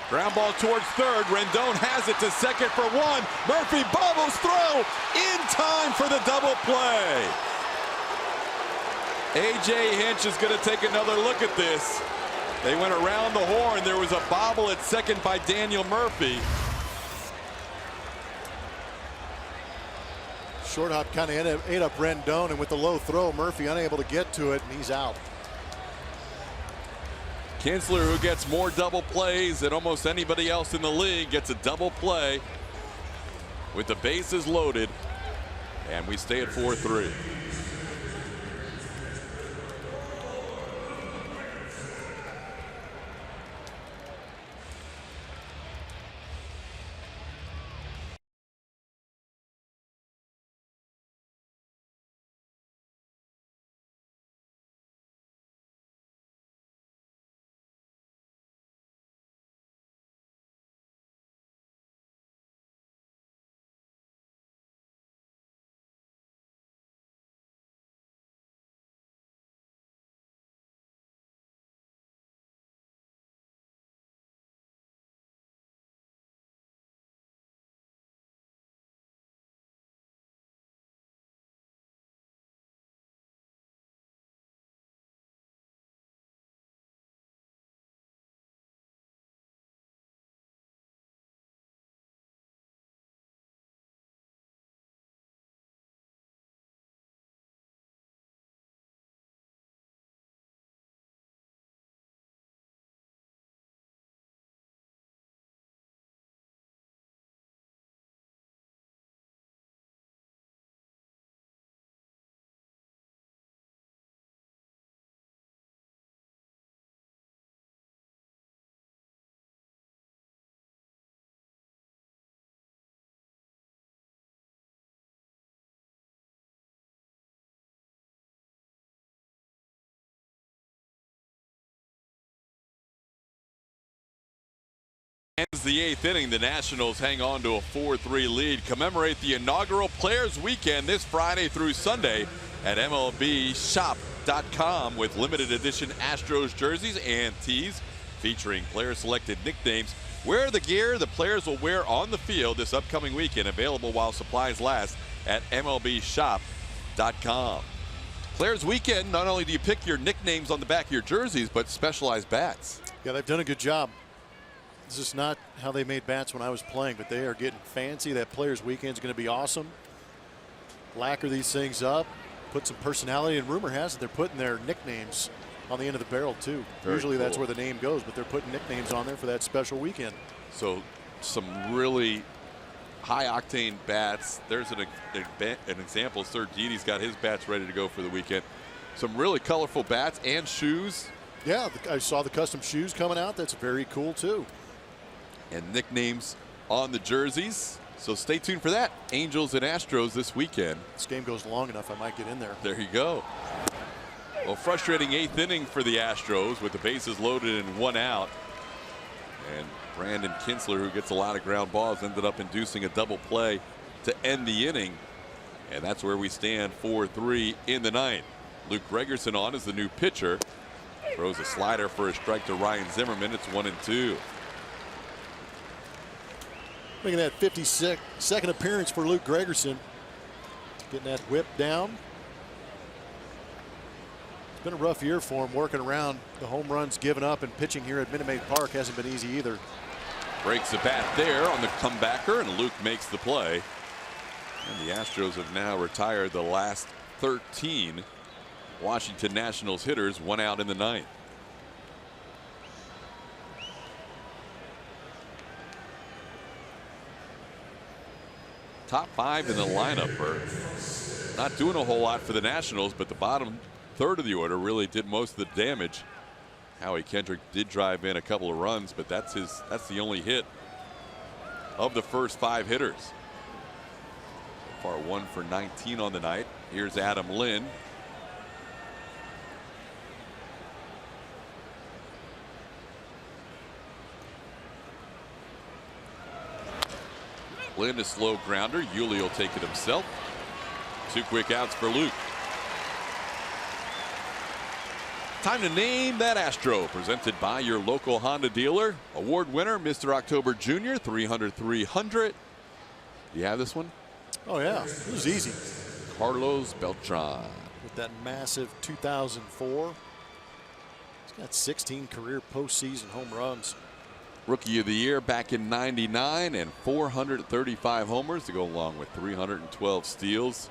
Ground ball towards third. Rendon has it to second for 1. Murphy bobbles throw in time for the double play. A.J. Hinch is going to take another look at this. They went around the horn. There was a bobble at second by Daniel Murphy. Short hop kind of ate up Rendon, and with the low throw, Murphy unable to get to it, and he's out. Kinsler, who gets more double plays than almost anybody else in the league, gets a double play with the bases loaded, and we stay at 4-3. Ends the 8th inning. The Nationals hang on to a 4-3 lead. Commemorate the inaugural Players Weekend this Friday through Sunday at MLBshop.com with limited edition Astros jerseys and tees featuring player-selected nicknames. Wear the gear the players will wear on the field this upcoming weekend. Available while supplies last at MLBshop.com. Players Weekend, not only do you pick your nicknames on the back of your jerseys, but specialized bats. Yeah, they've done a good job. This is not how they made bats when I was playing, but they are getting fancy. That Players Weekend is going to be awesome. Lacquer these things up, put some personality, and rumor has it they're putting their nicknames on the end of the barrel too. Very Usually cool. That's where the name goes, but they're putting nicknames on there for that special weekend. So some really high octane bats. There's an example. Sir Didi's got his bats ready to go for the weekend. Some really colorful bats and shoes. Yeah, I saw the custom shoes coming out. That's very cool too. And nicknames on the jerseys. So stay tuned for that. Angels and Astros this weekend. This game goes long enough, I might get in there. There you go. Well, frustrating 8th inning for the Astros with the bases loaded and 1 out. And Brandon Kinsler, who gets a lot of ground balls, ended up inducing a double play to end the inning. And that's where we stand 4-3 in the 9th. Luke Gregerson on as the new pitcher. Throws a slider for a strike to Ryan Zimmerman. It's 1-2. Making that 52nd appearance for Luke Gregerson. Getting that whip down. It's been a rough year for him working around the home runs given up, and pitching here at Minute Maid Park hasn't been easy either. Breaks the bat there on the comebacker, and Luke makes the play. And the Astros have now retired the last 13 Washington Nationals hitters, 1 out in the 9th. Top 5 in the lineup are not doing a whole lot for the Nationals, but the bottom third of the order really did most of the damage. Howie Kendrick did drive in a couple of runs, but that's the only hit of the first 5 hitters. So far 1 for 19 on the night. Here's Adam Lynn. Lynn a slow grounder. Yuli will take it himself. 2 quick outs for Luke. Time to name that Astro, presented by your local Honda dealer. Award winner, Mr. October Jr., 300-300. You have this one? Oh yeah, it was easy. Carlos Beltran. With that massive 2004. He's got 16 career postseason home runs. Rookie of the Year back in '99 and 435 homers to go along with 312 steals.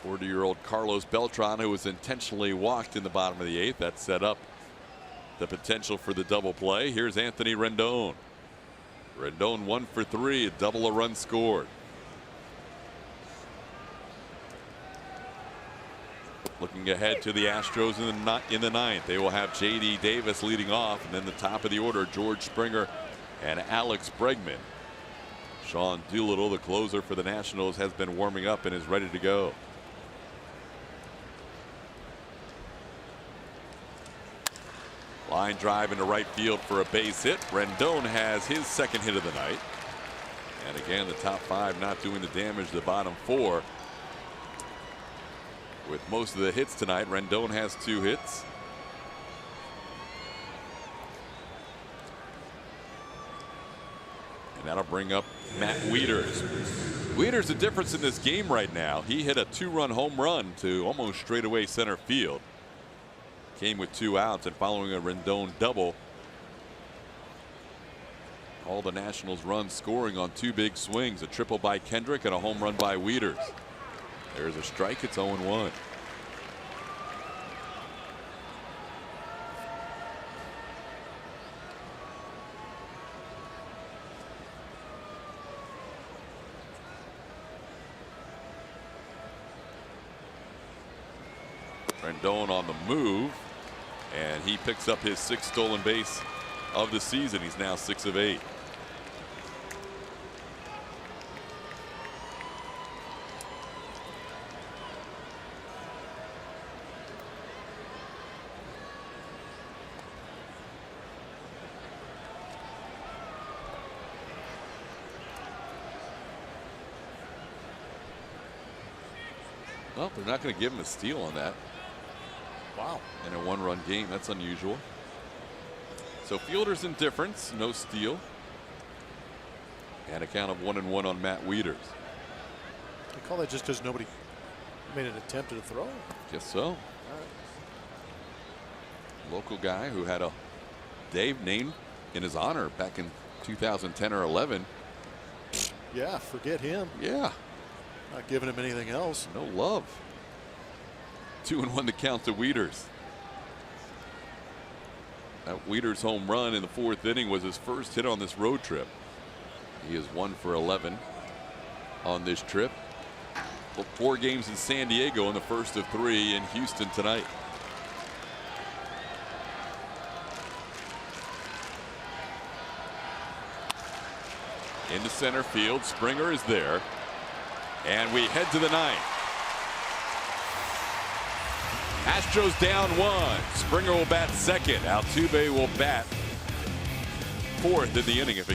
40-year-old Carlos Beltran, who was intentionally walked in the bottom of the 8th. That set up the potential for the double play. Here's Anthony Rendon. Rendon 1 for 3, a double, a run scored. Looking ahead to the Astros in the 9th. They will have J.D. Davis leading off, and then the top of the order, George Springer and Alex Bregman. Sean Doolittle, the closer for the Nationals, has been warming up and is ready to go. Line drive into right field for a base hit. Rendon has his 2nd hit of the night. And again, the top 5 not doing the damage to the bottom 4. With most of the hits tonight, Rendon has 2 hits. And that'll bring up Matt Wieters. Wieters, the difference in this game right now. He hit a 2-run home run to almost straightaway center field. Came with 2 outs, and following a Rendon double, all the Nationals runs scoring on 2 big swings, a triple by Kendrick and a home run by Wieters. There's a strike. It's 0-1. Rendon on the move, and he picks up his 6th stolen base of the season. He's now 6 of 8. Well, they're not going to give him a steal on that. Wow. In a 1-run game, that's unusual. So fielder's indifference, no steal. And a count of 1-1 on Matt Wieters. call that just because nobody made an attempt to throw? Guess so. Local guy who had a day named in his honor back in 2010 or 11. Yeah, forget him. Yeah. Not giving him anything else. No love. 2-1 to count to Wieters. That Wieters home run in the 4th inning was his first hit on this road trip. He is 1 for 11 on this trip. 4 games in San Diego and the first of 3 in Houston tonight. Into center field. Springer is there. And we head to the 9th. Astros down 1. Springer will bat 2nd. Altuve will bat 4th in the inning if it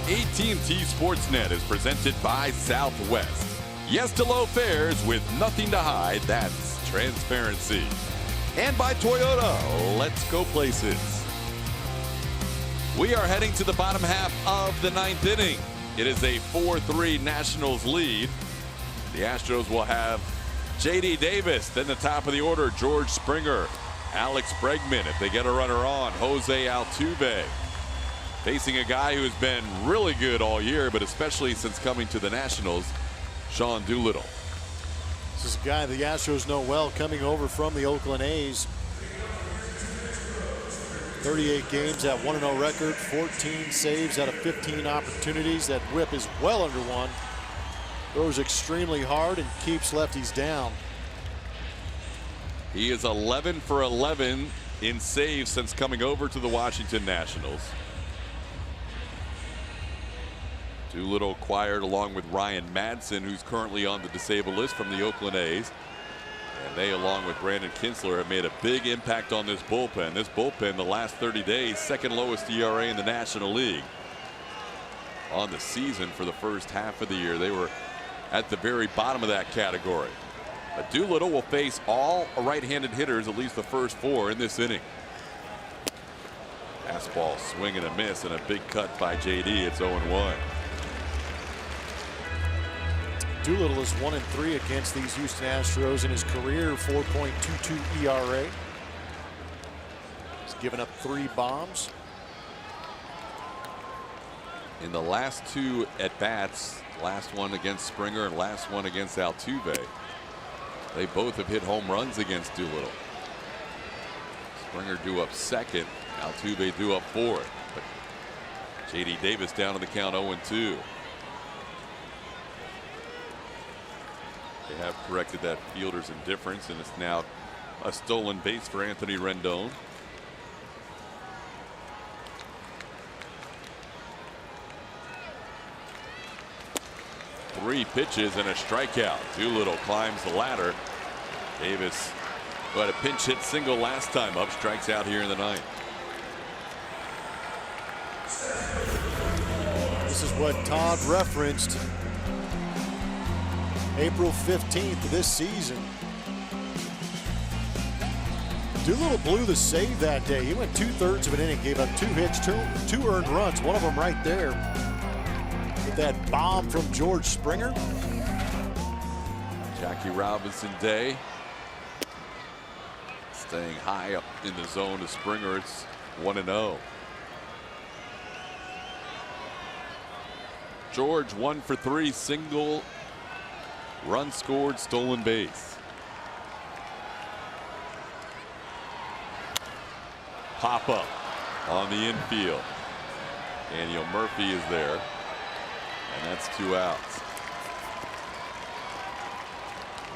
AT&T Sportsnet is presented by Southwest. Yes to low fares with nothing to hide. That's transparency. And by Toyota. Let's go places. We are heading to the bottom half of the 9th inning. It is a 4-3 Nationals lead. The Astros will have J.D. Davis. Then the top of the order, George Springer, Alex Bregman. If they get a runner on, Jose Altuve. Facing a guy who has been really good all year, but especially since coming to the Nationals, Sean Doolittle. This is a guy the Astros know well, coming over from the Oakland A's. 38 games at 1-0 record, 14 saves out of 15 opportunities. That whip is well under 1. Throws extremely hard and keeps lefties down. He is 11 for 11 in saves since coming over to the Washington Nationals. Doolittle acquired along with Ryan Madsen, who's currently on the disabled list from the Oakland A's. And they, along with Brandon Kinsler, have made a big impact on this bullpen. This bullpen, the last 30 days, 2nd lowest ERA in the National League. On the season for the first half of the year, they were at the very bottom of that category. But Doolittle will face all right-handed hitters, at least the first 4 in this inning. Fastball, swing and a miss, and a big cut by J.D. It's 0-1. Doolittle is 1-3 against these Houston Astros in his career, 4.22 ERA. He's given up 3 bombs. In the last 2 at-bats, last one against Springer and last one against Altuve, they both have hit home runs against Doolittle. Springer due up 2nd, Altuve due up 4th. But J.D. Davis down to the count 0-2. They have corrected that fielder's indifference, and it's now a stolen base for Anthony Rendon. Three pitches and a strikeout. Doolittle climbs the ladder. Davis, who had a pinch hit single last time up, strikes out here in the 9th. This is what Todd referenced. April 15th of this season. Doolittle blew the save that day. He went 2/3 of an inning, gave up 2 hits, two earned runs, one of them right there. With that bomb from George Springer. Jackie Robinson Day. Staying high up in the zone to Springer. It's 1-0. George 1 for 3, single, run scored, stolen base. Pop up on the infield. Daniel Murphy is there, and that's 2 outs.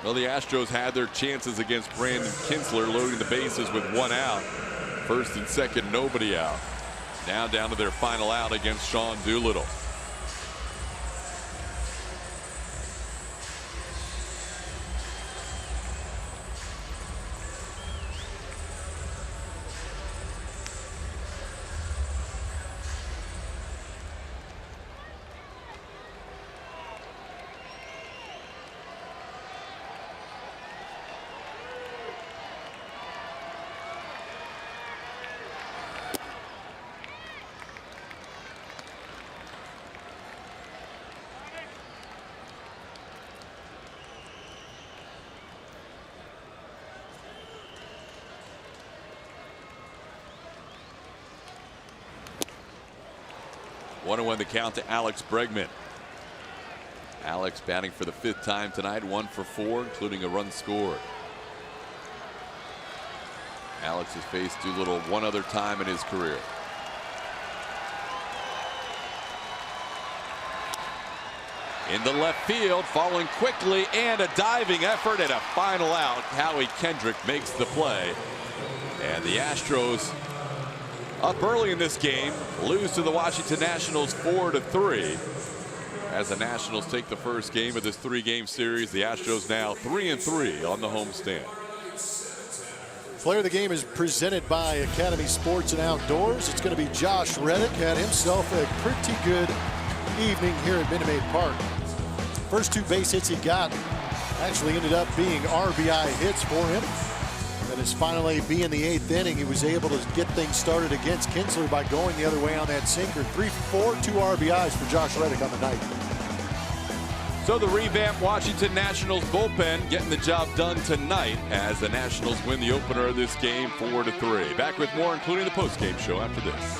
Well, the Astros had their chances against Brandon Kinsler, loading the bases with 1 out. First and second, nobody out. Now down to their final out against Sean Doolittle. One and 1 the count to Alex Bregman. Alex batting for the 5th time tonight, 1 for 4, including a run scored. Alex has faced Doolittle 1 other time in his career. In the left field, falling quickly, and a diving effort and a final out. Howie Kendrick makes the play, and the Astros up early in this game, lose to the Washington Nationals 4-3. As the Nationals take the first game of this 3-game series, the Astros now 3-3 on the homestand. Player of the game is presented by Academy Sports and Outdoors. It's going to be Josh Reddick. Had himself a pretty good evening here at Minute Maid Park. First 2 base hits he got actually ended up being RBI hits for him. And his final AB in the 8th inning, he was able to get things started against Kinsler by going the other way on that sinker. 3 for 4, 2 RBIs for Josh Reddick on the night. So the revamped Washington Nationals bullpen getting the job done tonight as the Nationals win the opener of this game 4-3. Back with more, including the postgame show after this.